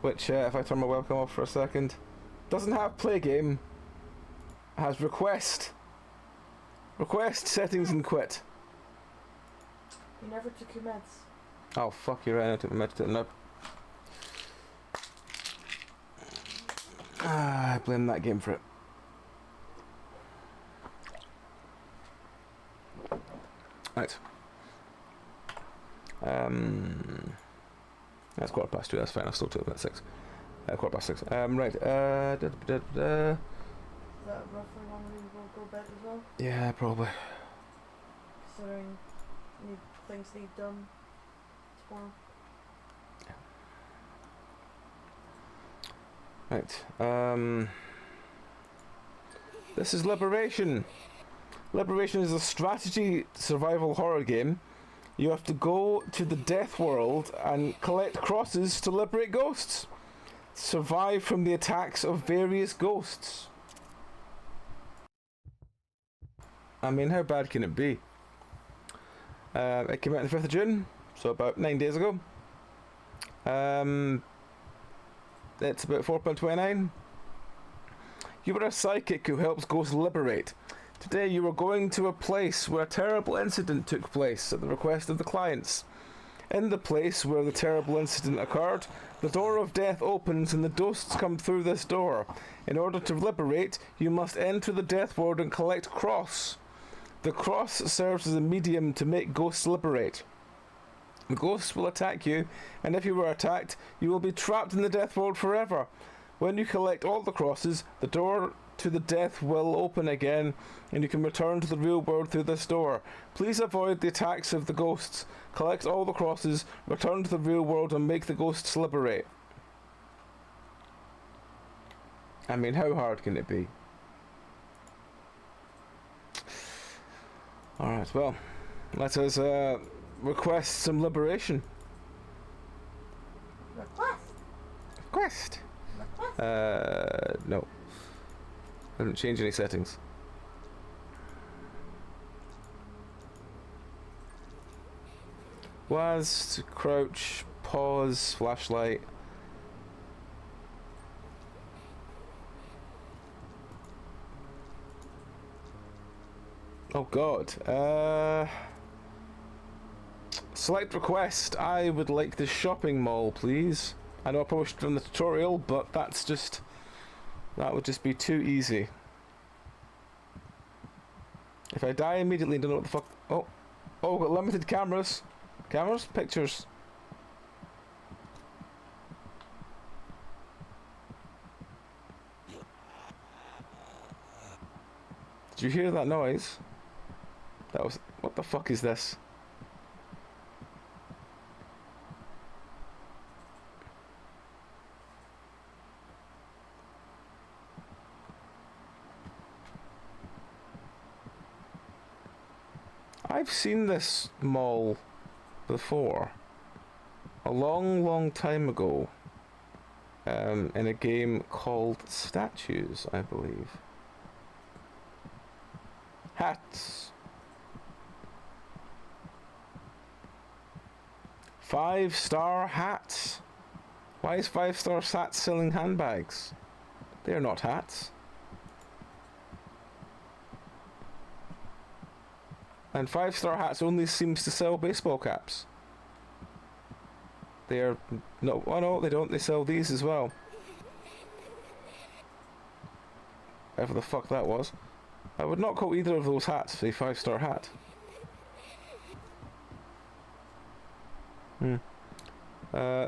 Which, if I turn my webcam off for a second, doesn't have play game. It has request. Request, settings, and quit. You never took your meds. Oh, fuck, you're right. I took my meds. No. I blame that game for it. Right. That's 2:15. That's fine. I'll still do it at 6. 6:15. Right. Is that roughly when we will go bed as well? Yeah, probably. Considering things need done tomorrow. Right. This is Liberation. Liberation is a strategy survival horror game. You have to go to the death world and collect crosses to liberate ghosts. Survive from the attacks of various ghosts. I mean, how bad can it be? It came out on the 5th of June, so about 9 days ago. It's about £4.29. You are a psychic who helps ghosts liberate. Today you are going to a place where a terrible incident took place at the request of the clients. In the place where the terrible incident occurred, the door of death opens and the ghosts come through this door. In order to liberate, you must enter the death world and collect cross. The cross serves as a medium to make ghosts liberate. The ghosts will attack you, and if you were attacked, you will be trapped in the death world forever. When you collect all the crosses, the door to the death will open again, and you can return to the real world through this door. Please avoid the attacks of the ghosts. Collect all the crosses, return to the real world, and make the ghosts liberate. I mean, how hard can it be? Alright, well, let us request some liberation. Request? No. I didn't change any settings. Was crouch, pause, flashlight. Oh god. Select request. I would like the shopping mall, please. I know I probably should have done the tutorial, but that's just... that would just be too easy. If I die immediately and don't know what the fuck... Oh. Oh, we've got limited cameras. Cameras? Pictures. Did you hear that noise? That was... what the fuck is this? I've seen this mall before. A long, long time ago. In a game called Statues, I believe. Hats. 5-star hats. Why is 5-star hats selling handbags? They're not hats. And 5-star hats only seems to sell baseball caps. They are... no, oh no, they don't. They sell these as well. Whatever the fuck that was. I would not call either of those hats a 5-star hat.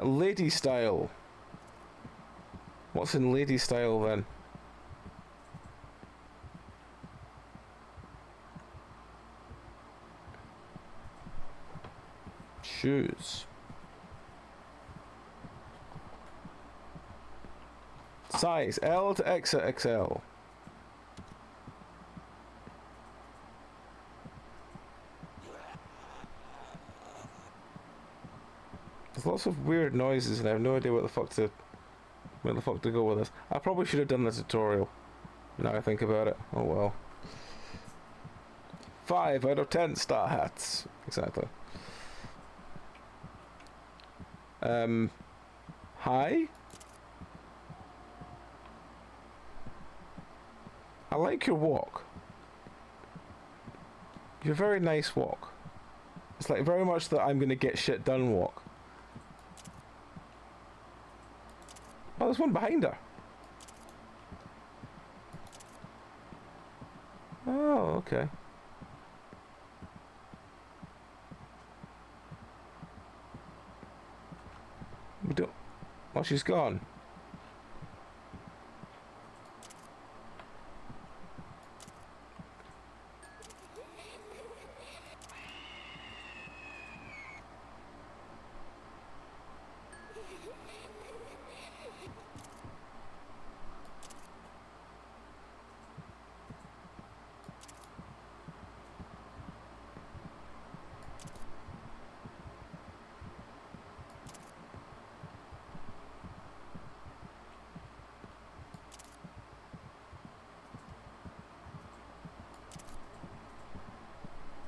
Lady style. What's in lady style then? Shoes. Size L to XXL. There's lots of weird noises and I have no idea where the fuck to go with this. I probably should have done the tutorial. Now I think about it. Oh well. 5 out of 10 star hats. Exactly. Hi? I like your walk. You're a very nice walk. It's like very much that I'm gonna get shit done walk. Oh, there's one behind her. Oh, okay. We don't... oh, she's gone.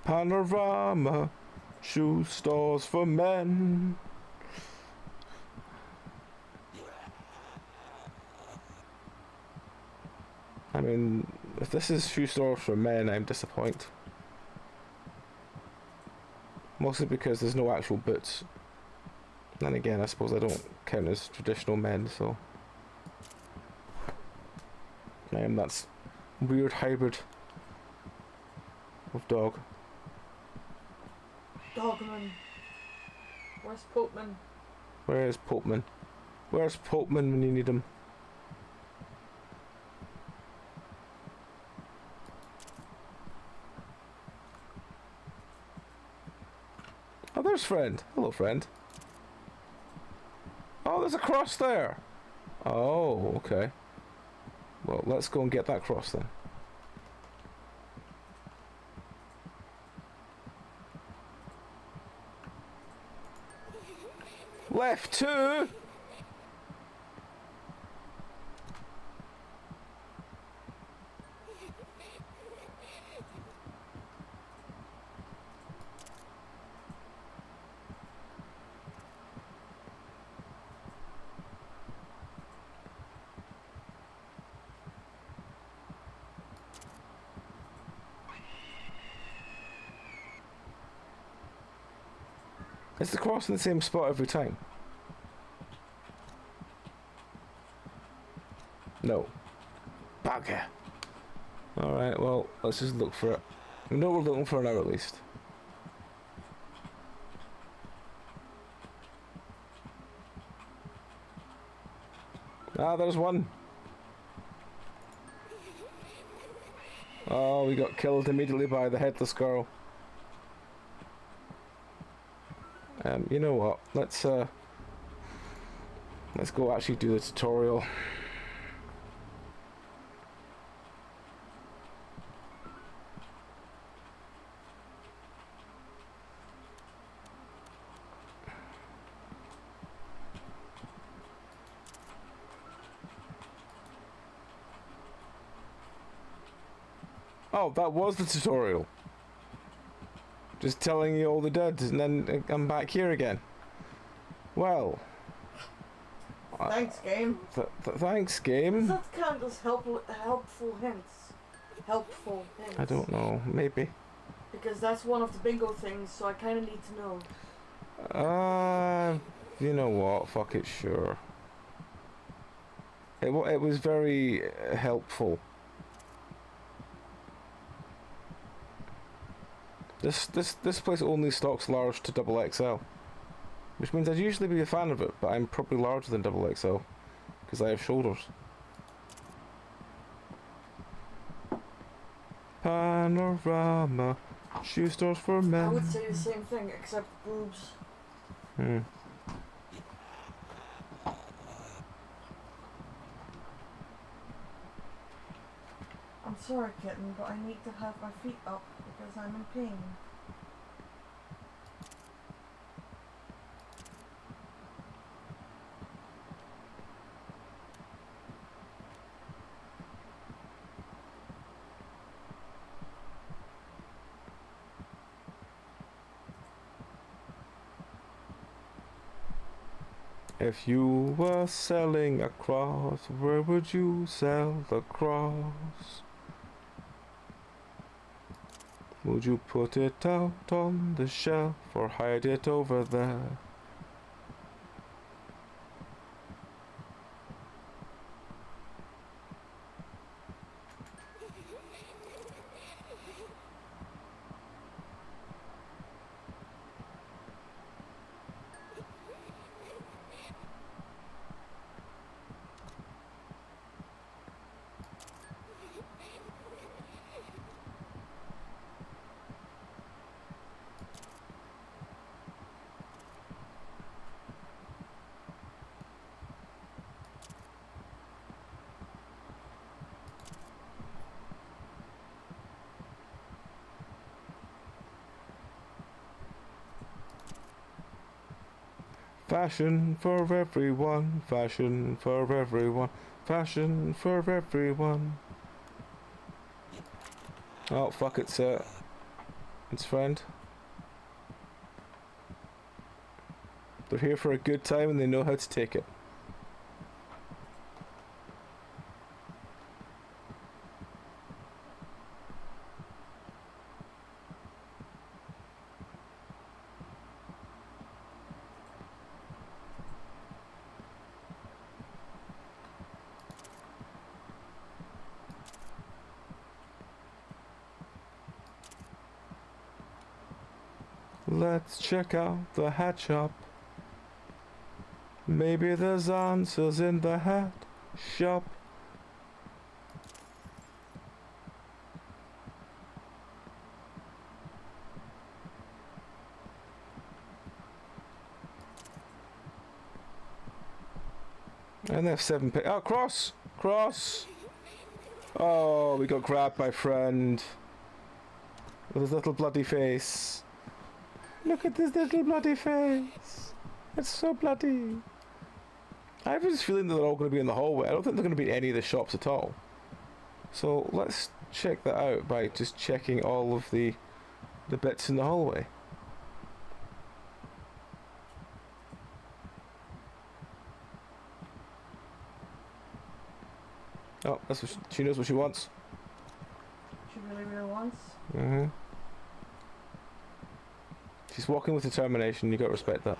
Panorama, shoe stores for men. I mean, if this is shoe stores for men, I'm disappointed. Mostly because there's no actual boots. Then again, I suppose I don't count as traditional men, so... that's weird hybrid of dog. Dogman. Where's Popeman? Where's Popeman? Where's Popeman when you need him? Oh, there's friend. Hello, friend. Oh, there's a cross there. Oh, okay. Well, let's go and get that cross then. Left 2. Is the cross in the same spot every time? No. Bugger. Alright, well, let's just look for it. We know we're looking for now at least. Ah, there's one. Oh, we got killed immediately by the headless girl. You know what? Let's go actually do the tutorial. Oh, that was the tutorial. Just telling you all the duds, and then I'm back here again. Well. Thanks, game. Thanks, game. Does that count as helpful hints? Helpful hints. I don't know. Maybe. Because that's one of the bingo things, so I kind of need to know. You know what? Fuck it, sure. It was very helpful. This place only stocks large to XXL, which means I'd usually be a fan of it, but I'm probably larger than XXL because I have shoulders. Panorama, shoe stores for men. I would say the same thing, except boobs. I'm sorry, kitten, but I need to have my feet up because I'm in pain. If you were selling a cross, where would you sell the cross? Would you put it out on the shelf or hide it over there? Fashion for everyone, fashion for everyone, fashion for everyone. Oh fuck, it's friend. They're here for a good time and they know how to take it. Let's check out the hat shop. Maybe there's answers in the hat shop. And they have 7 oh, cross! Cross! Oh, we got grabbed by friend. With his little bloody face. Look at this little bloody face. It's so bloody. I have this feeling that they're all going to be in the hallway. I don't think they're going to be in any of the shops at all. So let's check that out by just checking all of the bits in the hallway. Oh, that's what she knows what she wants. She really, really wants. She's walking with determination, you gotta respect that.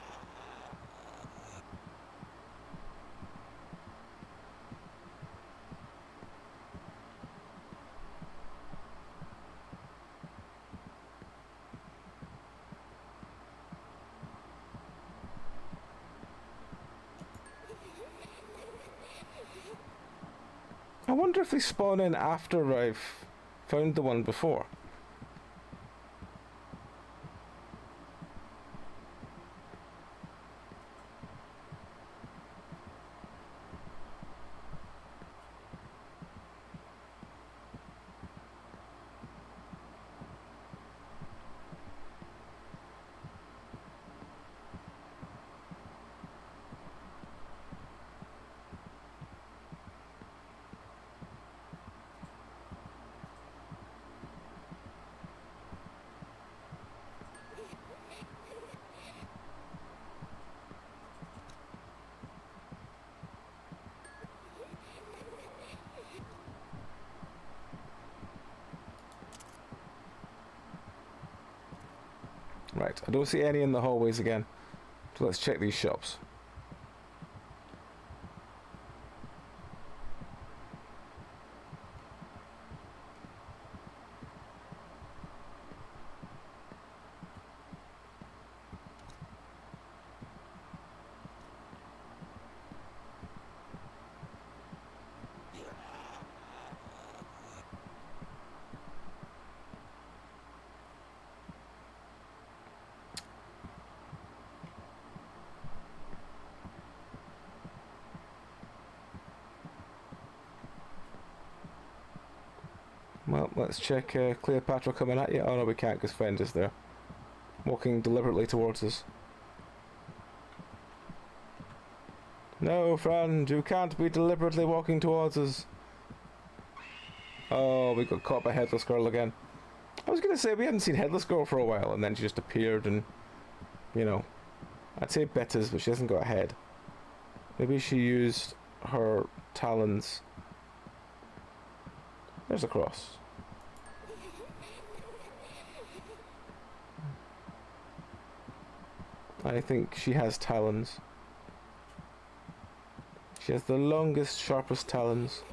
I wonder if they spawn in after I've found the one before. Right, I don't see any in the hallways again. So let's check these shops. Well, let's check Cleopatra coming at you. Oh no, we can't because Fend is there. Walking deliberately towards us. No, friend, you can't be deliberately walking towards us. Oh, we got caught by Headless Girl again. I was going to say, we hadn't seen Headless Girl for a while, and then she just appeared and, you know, I'd say bit us, but she hasn't got a head. Maybe she used her talons. There's a cross. I think she has talons. She has the longest, sharpest talons.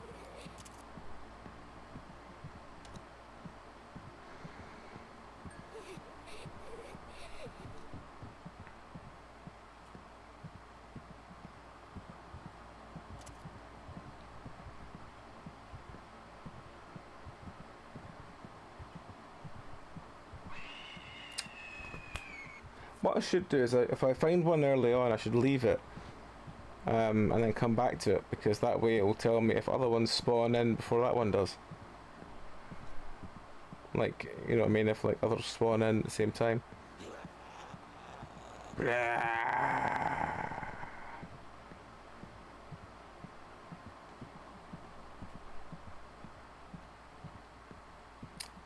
What I should do is, if I find one early on, I should leave it and then come back to it, because that way it will tell me if other ones spawn in before that one does. Like, you know what I mean, if like others spawn in at the same time.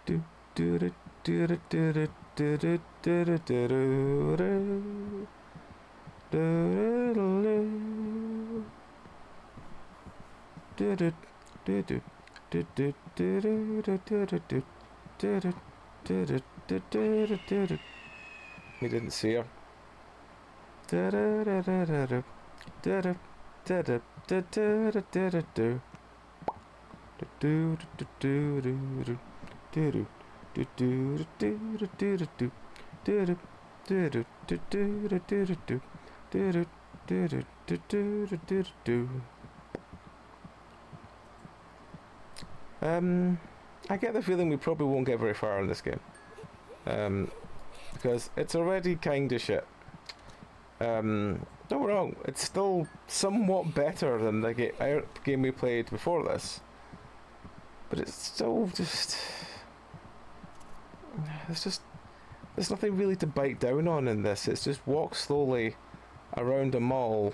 Do do do do do do do do do do do. We didn't see her. I get the feeling we probably won't get very far in this game. Because it's already kinda shit. Don't get me wrong, it's still somewhat better than the game we played before this. But it's still just... There's nothing really to bite down on in this. It's just walk slowly around a mall.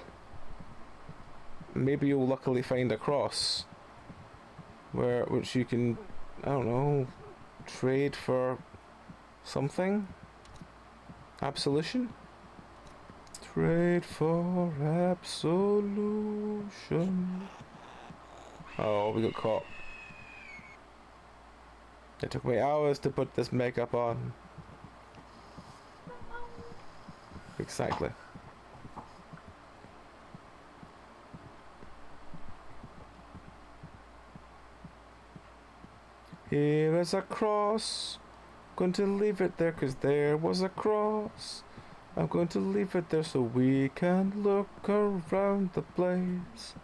Maybe you'll luckily find a cross which you can, I don't know, trade for something? Absolution? Trade for absolution. Oh, we got caught. It took me hours to put this makeup on. Exactly. Here is a cross. Going to leave it there because there was a cross. I'm going to leave it there so we can look around the place.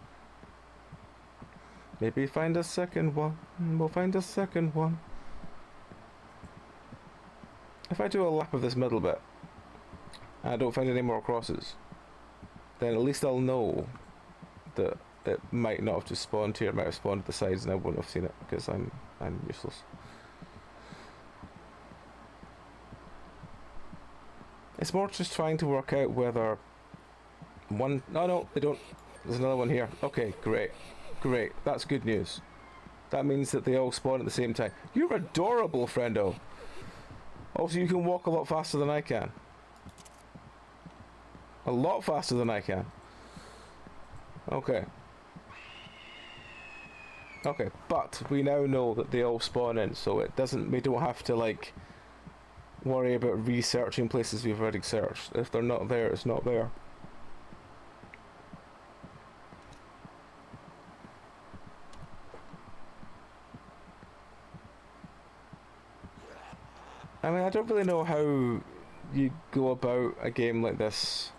Maybe find a second one. We'll find a second one. If I do a lap of this middle bit and I don't find any more crosses, then at least I'll know that it might not have just spawned here. It might have spawned at the sides and I wouldn't have seen it because I'm useless. It's more just trying to work out whether one... No, they don't. There's another one here. Okay, great. Great. That's good news. That means that they all spawn at the same time. You're adorable, friendo. Also, you can walk a lot faster than I can. A lot faster than I can. Okay. Okay, but we now know that they all spawn in, so it doesn't... We don't have to, like, worry about researching places we've already searched. If they're not there, it's not there. I mean, I don't really know how you go about a game like this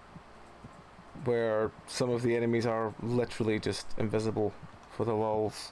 where some of the enemies are literally just invisible for the lols.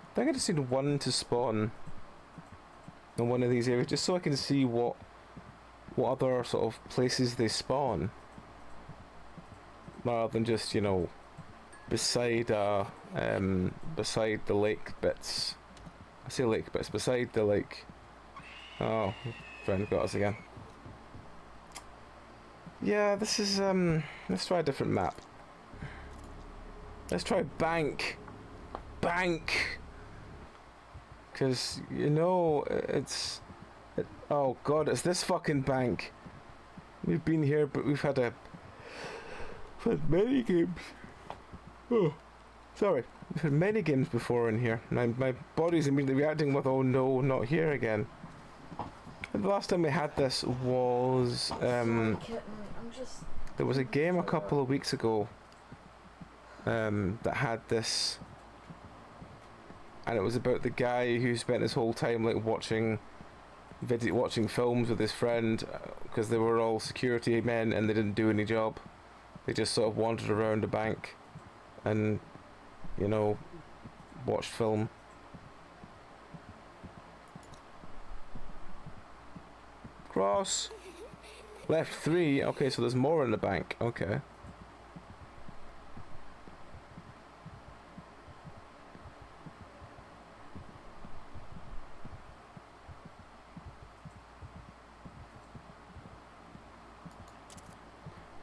I think I just need one to spawn in one of these areas, just so I can see what other sort of places they spawn, rather than just, you know, beside beside the lake bits. I say lake bits, beside the lake. Oh, friend got us again. Yeah, this is let's try a different map. Let's try bank. Because, you know, oh god, it's this fucking bank. We've been here, but we've had many games. Oh, sorry. We've had many games before in here. My body's immediately reacting with, oh no, not here again. And the last time we had this was, there was a game a couple of weeks ago that had this. And it was about the guy who spent his whole time like watching films with his friend, because they were all security men and they didn't do any job. They just sort of wandered around the bank and, you know, watched film. Cross. Left 3. Okay, so there's more in the bank. Okay.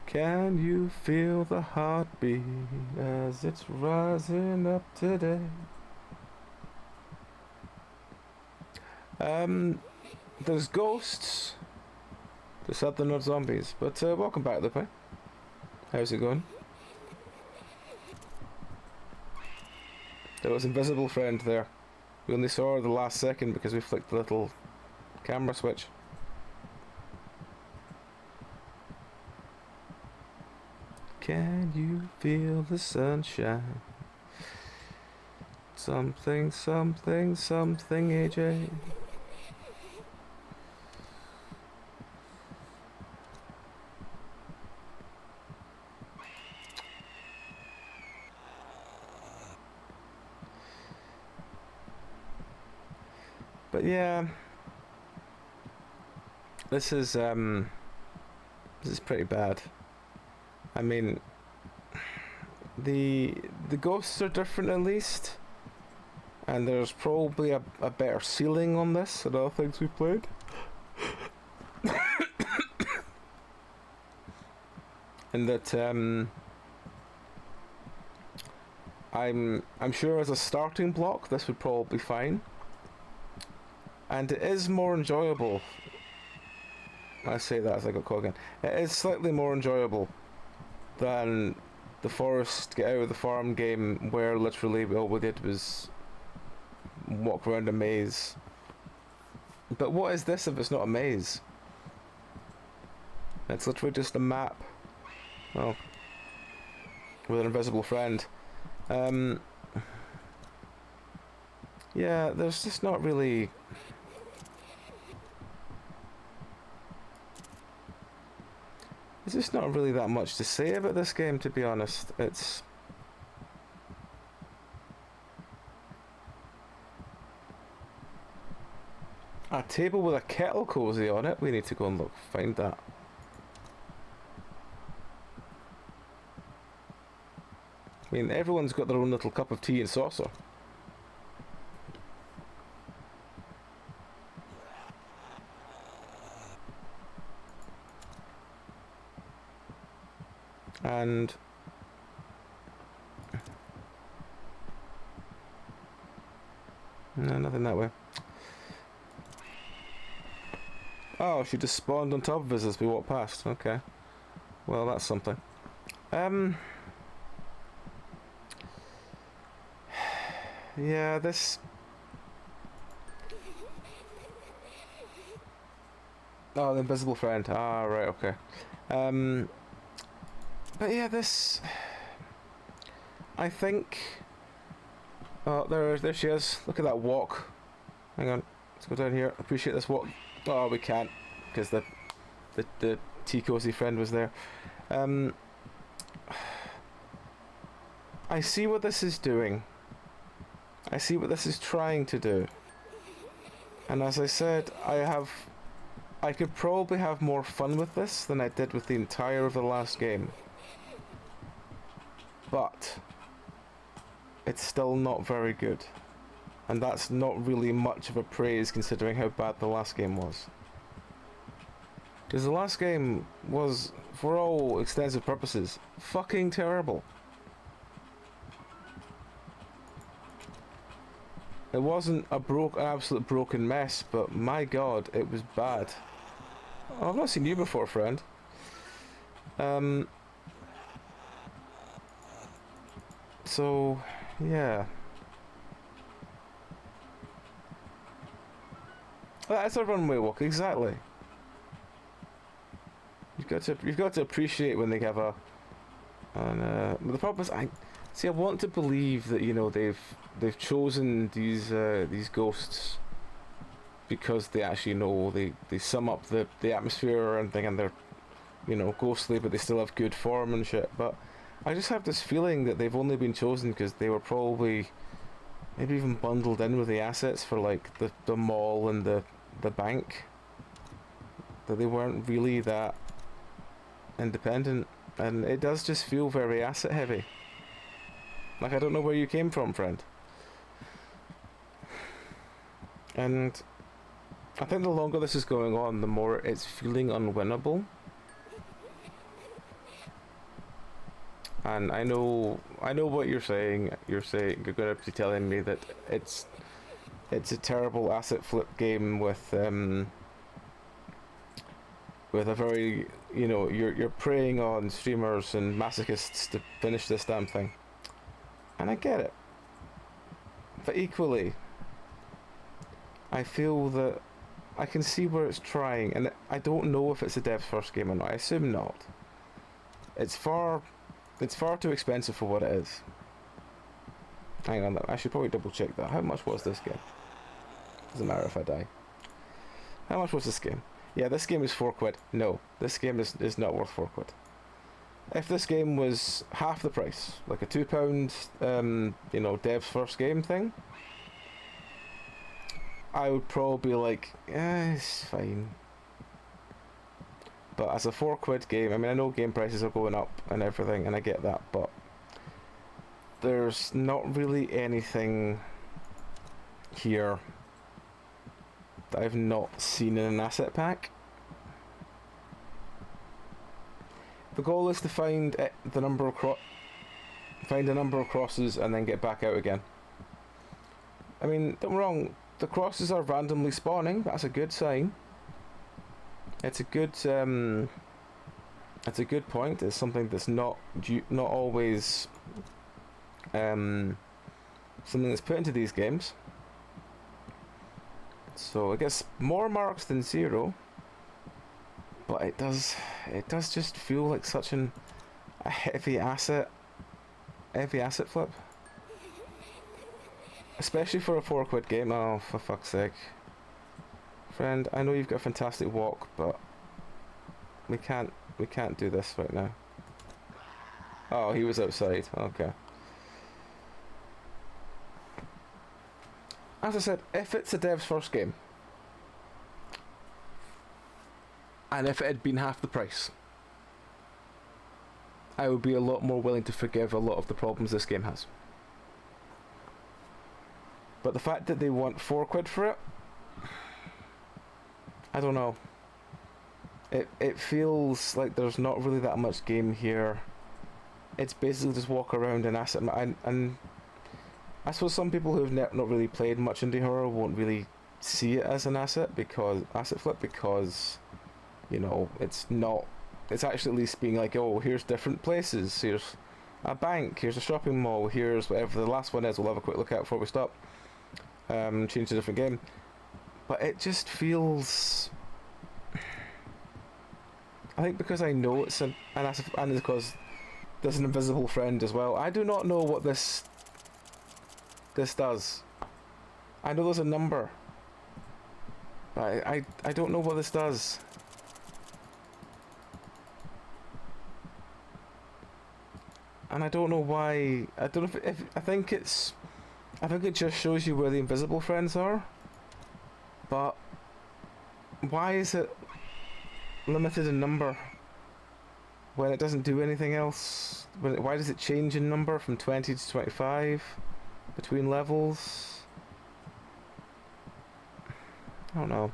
Can you feel the heartbeat as it's rising up today? There's ghosts. They said they're not zombies, but welcome back, Lupe. How's it going? There was invisible friend there. We only saw her the last second because we flicked the little camera switch. Can you feel the sunshine? Something, something, something, AJ. But yeah, this is pretty bad. I mean, the ghosts are different at least. and there's probably a better ceiling on this than other things we've played. And that I'm sure as a starting block this would probably be fine, and it is more enjoyable. I say that as I got caught again. It is slightly more enjoyable than the forest get out of the farm game, where literally all we did was walk around a maze. But what is this if it's not a maze? It's literally just a map. Well, with an invisible friend. Yeah, there's just not really... There's just not really that much to say about this game, to be honest. It's... a table with a kettle cozy on it. We need to go and find that. I mean, everyone's got their own little cup of tea and saucer. And no, nothing that way. Oh, she just spawned on top of us as we walked past. Okay. Well, that's something. Yeah, this... Oh, the invisible friend. Ah, right, okay. But yeah, this... I think... Oh, there she is. Look at that walk. Hang on. Let's go down here. Appreciate this walk. Oh, we can't, because the tea cozy friend was there. I see what this is doing. I see what this is trying to do. And as I said, I could probably have more fun with this than I did with the entire of the last game. But it's still not very good. And that's not really much of a praise considering how bad the last game was. Because the last game was, for all extensive purposes, fucking terrible. It wasn't an absolute broken mess, but my god, it was bad. Oh, I've not seen you before, friend. So, yeah. That's a runway walk, exactly. You've got to appreciate when they have a... And the problem is, I want to believe that, you know, they've chosen these ghosts because they actually know they sum up the atmosphere and thing, and they're, you know, ghostly, but they still have good form and shit. But I just have this feeling that they've only been chosen because they were probably maybe even bundled in with the assets for like the mall and the bank. That they weren't really that independent, and it does just feel very asset heavy. Like, I don't know where you came from, friend. And I think the longer this is going on, the more it's feeling unwinnable. And I know what you're saying. You're going to be telling me that it's a terrible asset flip game with a very, you know, you're preying on streamers and masochists to finish this damn thing. And I get it. But equally, I feel that I can see where it's trying, and I don't know if it's a dev's first game or not. I assume not. It's far too expensive for what it is. Hang on, I should probably double check that. How much was this game? Doesn't matter if I die. How much was this game? Yeah, this game is £4. No, this game is not worth £4. If this game was half the price, like a £2, you know, dev's first game thing, I would probably be like, it's fine. But as a £4 game, I mean, I know game prices are going up and everything, and I get that, but there's not really anything here that I've not seen in an asset pack. The goal is to find the number of find a number of crosses and then get back out again. I mean, don't get me wrong, the crosses are randomly spawning. That's a good sign. It's a good point. It's something that's not always something that's put into these games. So I guess more marks than 0, but it does just feel like such a heavy asset flip, especially for a £4 game. Oh, for fuck's sake, friend! I know you've got a fantastic walk, but we can't do this right now. Oh, he was outside. Okay. As I said, if it's a dev's first game, and if it had been half the price, I would be a lot more willing to forgive a lot of the problems this game has. But the fact that they want £4 for it, I don't know. It feels like there's not really that much game here. It's basically just walk around and asset, and I suppose some people who've not really played much indie horror won't really see it as an asset flip because, you know, it's actually at least being like, oh, here's different places, here's a bank, here's a shopping mall, here's whatever the last one is. We'll have a quick look at before we stop. Change to a different game, but it just feels, I think because I know it's an asset, and because there's an invisible friend as well. I do not know what this does. I know there's a number, but I don't know what this does. And I don't know why. I don't know if I think it just shows you where the invisible friends are. But why is it limited in number when it doesn't do anything else? Why does it change in number from 20 to 25 between levels? I don't know.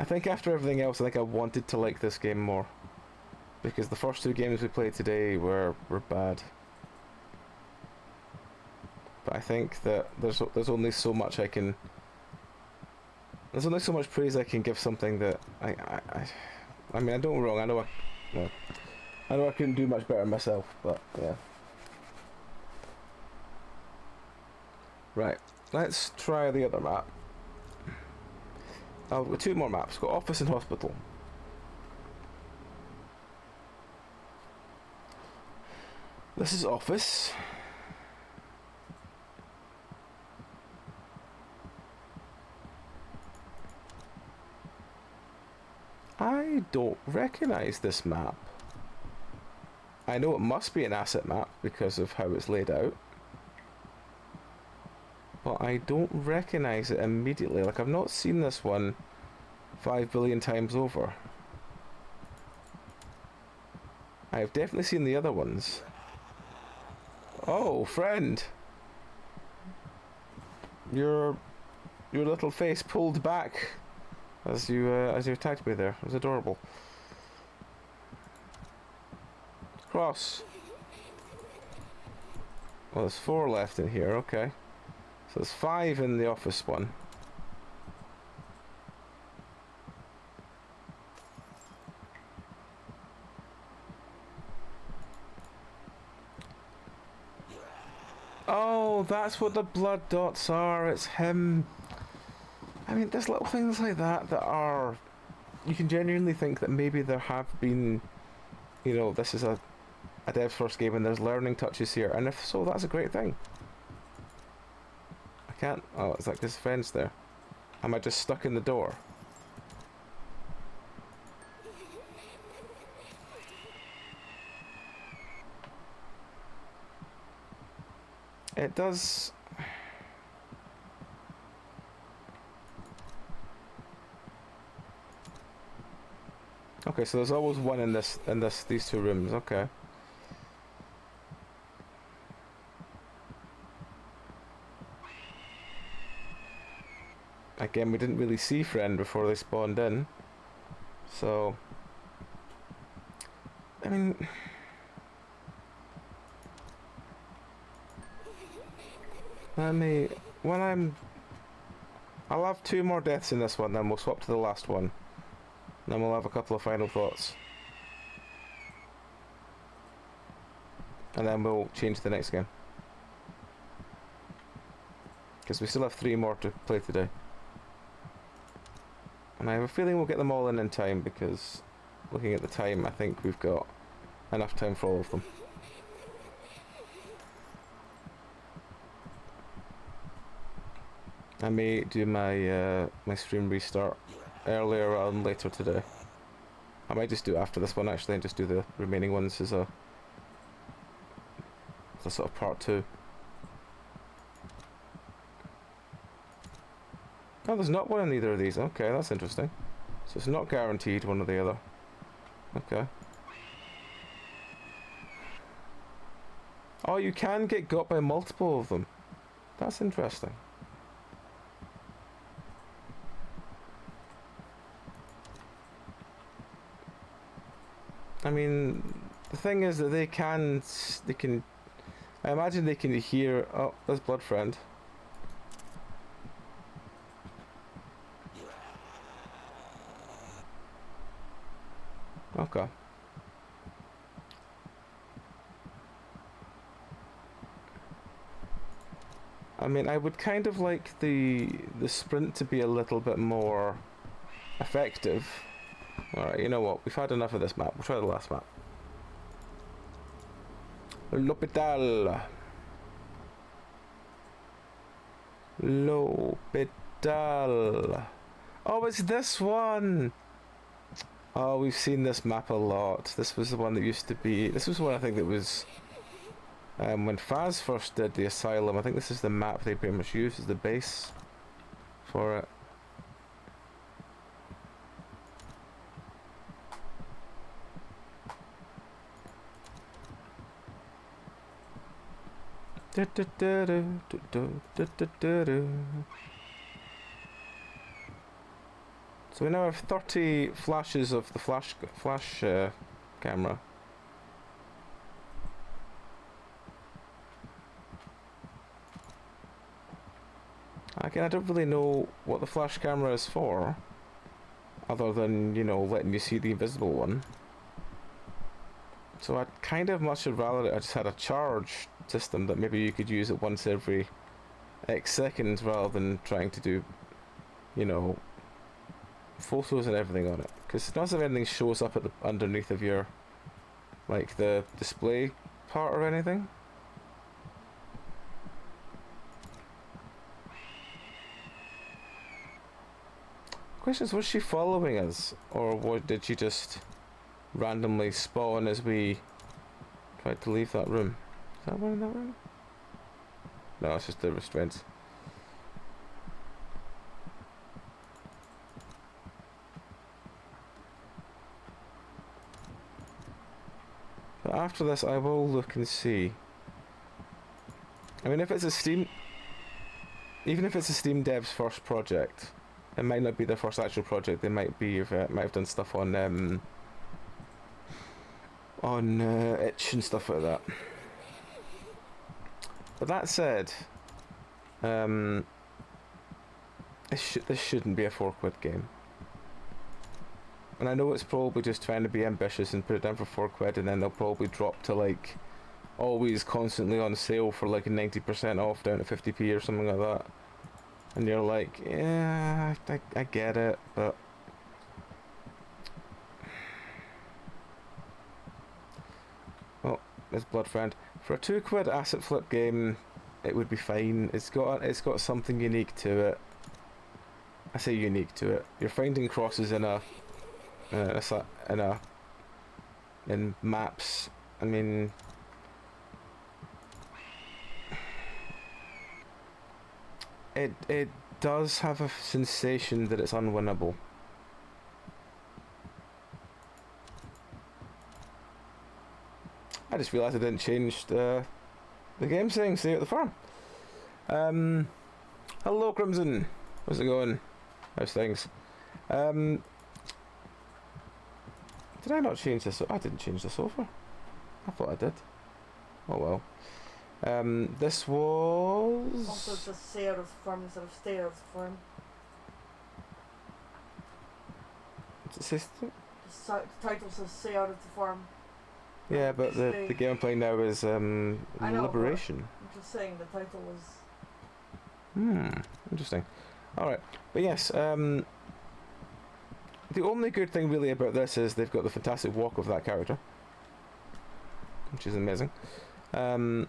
I think after everything else, I think I wanted to like this game more, because the first 2 games we played today were bad. But I think that there's only so much I can. There's only so much praise I can give something that I mean, I don't get me wrong. I know I couldn't do much better myself, but yeah. Right, let's try the other map. I've got 2 more maps. Got office and hospital. This is office. I don't recognise this map. I know it must be an asset map because of how it's laid out, but I don't recognise it immediately. Like, I've not seen this one 5 billion times over. I've definitely seen the other ones. Oh, friend! Your little face pulled back as you attacked me there. It was adorable. Cross. Well, there's 4 left in here. Okay, so there's 5 in the office one. Oh, that's what the blood dots are. It's him. I mean, there's little things like that are... You can genuinely think that maybe there have been... You know, this is a dev's first game and there's learning touches here. And if so, that's a great thing. I can't... Oh, it's like this fence there. Am I just stuck in the door? It does... Okay, so there's always one in these 2 rooms. Okay. again, we didn't really see friend before they spawned in. So, I mean, I'll have 2 more deaths in this one, then we'll swap to the last one. Then we'll have a couple of final thoughts. And then we'll change the next game. Because we still have 3 more to play today. And I have a feeling we'll get them all in time, because looking at the time, I think we've got enough time for all of them. I may do my my stream restart earlier rather than later today. I might just do it after this one actually, and just do the remaining ones as a sort of part 2. Oh, there's not one in either of these. Okay, that's interesting. So it's not guaranteed one or the other. Okay. Oh, you can get got by multiple of them. That's interesting. I mean, the thing is that they can, I imagine they can hear, oh, there's Blood Friend. Okay. I mean, I would kind of like the sprint to be a little bit more effective. Alright, you know what? We've had enough of this map. We'll try the last map. L'Hôpital. L'Hôpital. Oh, it's this one! Oh, we've seen this map a lot. This was the one that used to be... This was one I think that was... when Faz first did the Asylum, I think this is the map they pretty much used as the base for it. So we now have 30 flashes of the flash camera. Again, I don't really know what the flash camera is for, other than, you know, letting you see the invisible one. So I'd kind of much rather I just had a charge system that maybe you could use it once every X seconds rather than trying to do, you know, photos and everything on it. Because not as if anything shows up at the underneath of your, like, the display part or anything. Question is, was she following us, or what, did she just randomly spawn as we tried to leave that room? Is that one in that room? No, it's just the restraints. But after this, I will look and see. I mean, if it's a Steam, even if it's a Steam dev's first project, it might not be their first actual project. They might be might have done stuff on itch and stuff like that. But that said, this shouldn't be a £4 game. And I know it's probably just trying to be ambitious and put it down for £4, and then they'll probably drop to like always constantly on sale for like 90% off down to 50p or something like that. And you're like, yeah, I get it, but oh, there's Blood Friend. For a £2 asset flip game, it would be fine. It's got something unique to it. I say unique to it. You're finding crosses in maps. I mean, it does have a sensation that it's unwinnable. I just realised I didn't change the game settings here at the farm. Hello Crimson, how's it going? How's things? Did I not change this? I didn't change the sofa. I thought I did. Oh well. This was... Also, it says Sarah's Farm instead of Stairs Farm. Does it say The title says Sarah's Farm. yeah, but the game I'm playing now is I know, Liberation. I'm just saying the title was... Interesting. Alright, but yes, the only good thing really about this is they've got the fantastic walk of that character, which is amazing. Oh,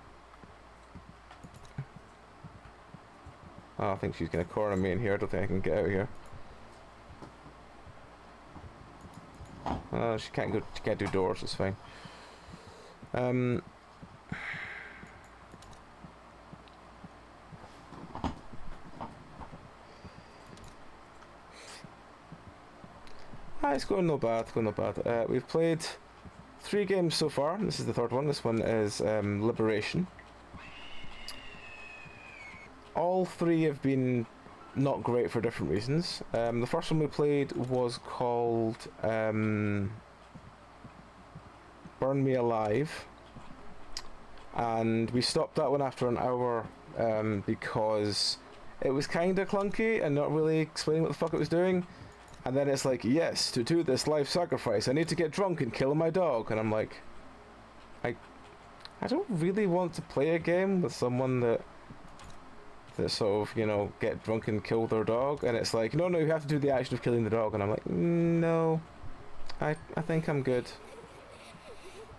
I think she's going to corner me in here. I don't think I can get out of here. Oh, she can't go. She can't do doors. It's fine. It's going no bad. Going no bad. We've played 3 games so far. This is the 3rd one. This one is Liberation. All 3 have been not great for different reasons. The first one we played was called Burn Me Alive, and we stopped that one after an hour because it was kind of clunky and not really explaining what the fuck it was doing. And then it's like, yes, to do this life sacrifice, I need to get drunk and kill my dog. And I'm like, I don't really want to play a game with someone that sort of, you know, get drunk and kill their dog. And it's like, no, you have to do the action of killing the dog. And I'm like, no, I think I'm good.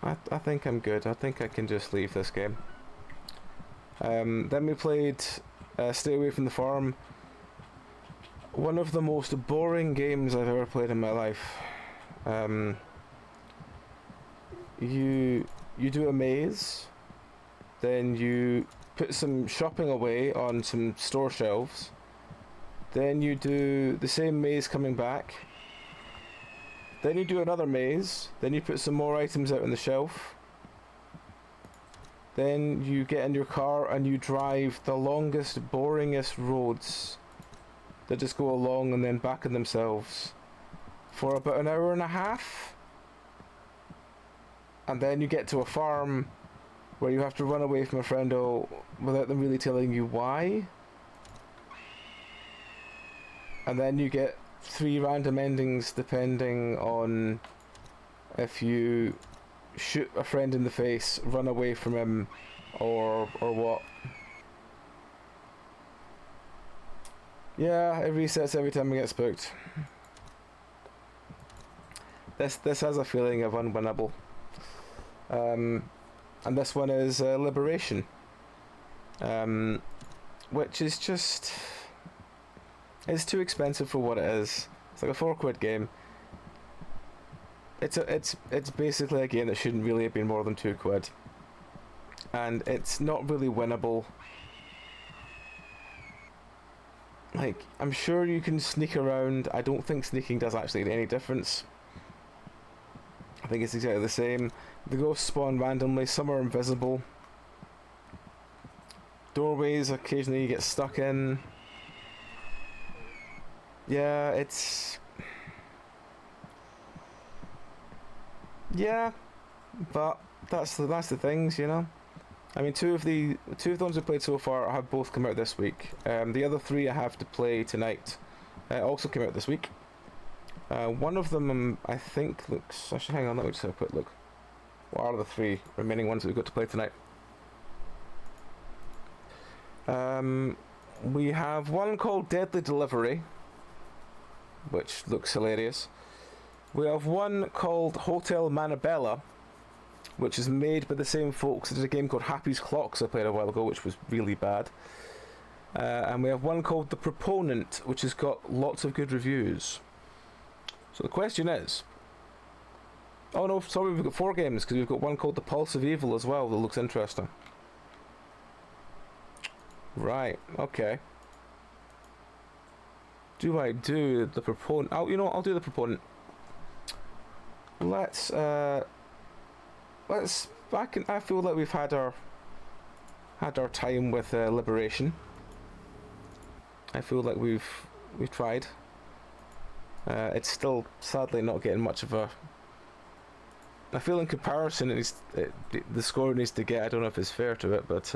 I think I'm good. I think I can just leave this game. Then we played Stay Away from the Farm. One of the most boring games I've ever played in my life. You do a maze, then you put some shopping away on some store shelves, then you do the same maze coming back, then you do another maze, then you put some more items out on the shelf, then you get in your car and you drive the longest, boringest roads that just go along and then back on themselves for about an hour and a half, and then you get to a farm where you have to run away from a friendo without them really telling you why, and then you get 3 random endings depending on if you shoot a friend in the face, run away from him, or what. Yeah, it resets every time I get spooked. This has a feeling of unwinnable. And this one is Liberation. Which is just... it's too expensive for what it is. It's like a £4 game. It's basically a game that shouldn't really have been more than £2. And it's not really winnable. Like, I'm sure you can sneak around. I don't think sneaking does actually any difference. I think it's exactly the same. The ghosts spawn randomly, some are invisible. Doorways occasionally you get stuck in. Yeah, it's... yeah, but that's the things, you know. I mean, two of the ones we've played so far have both come out this week. The other 3 I have to play tonight also came out this week. One of them, I think, looks... actually, hang on, let me just have a quick look. What are the 3 remaining ones that we've got to play tonight? We have one called Deadly Delivery, which looks hilarious. We have one called Hotel Manabella, which is made by the same folks that did a game called Happy's Clocks I played a while ago, which was really bad. And we have one called The Proponent, which has got lots of good reviews. So the question is... oh no, sorry, we've got 4 games, because we've got one called The Pulse of Evil as well that looks interesting. Right, okay. Do I do The Proponent? Oh, you know what, I'll do The Proponent. Let's I feel like we've had our time with Liberation. I feel like we've tried. It's still sadly not getting much of a. I feel in comparison, the score it needs to get. I don't know if it's fair to it, but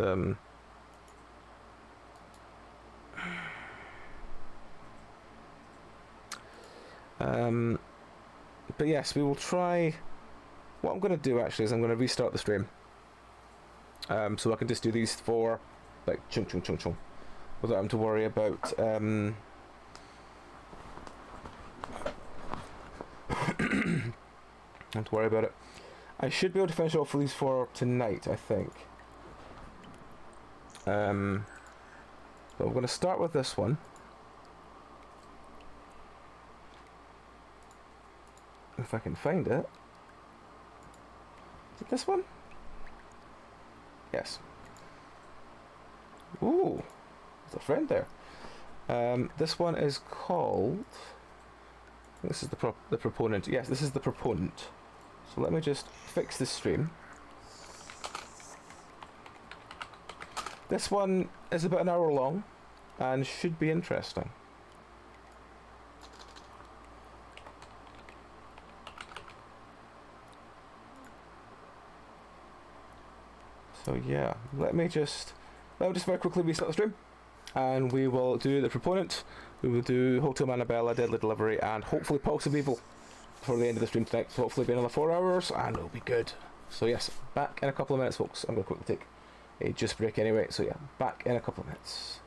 but yes, we will try. What I'm going to do actually is I'm going to restart the stream, so I can just do these 4, like chung chung chung chung, without having to worry about Don't worry about it. I should be able to finish off these 4 tonight, I think. But we're going to start with this one. If I can find it. Is it this one? Yes. Ooh, there's a friend there. This one is called. This is the proponent. Yes, this is the proponent. So let me just fix this stream. This one is about an hour long and should be interesting. So yeah, let me just very quickly restart the stream, and we will do the proponent. We will do Hotel Manabella, Deadly Delivery, and hopefully Pulse of Evil before the end of the stream tonight. So hopefully it'll be another 4 hours, and it'll be good. So yes, back in a couple of minutes, folks. I'm going to quickly take a juice break anyway. So yeah, back in a couple of minutes.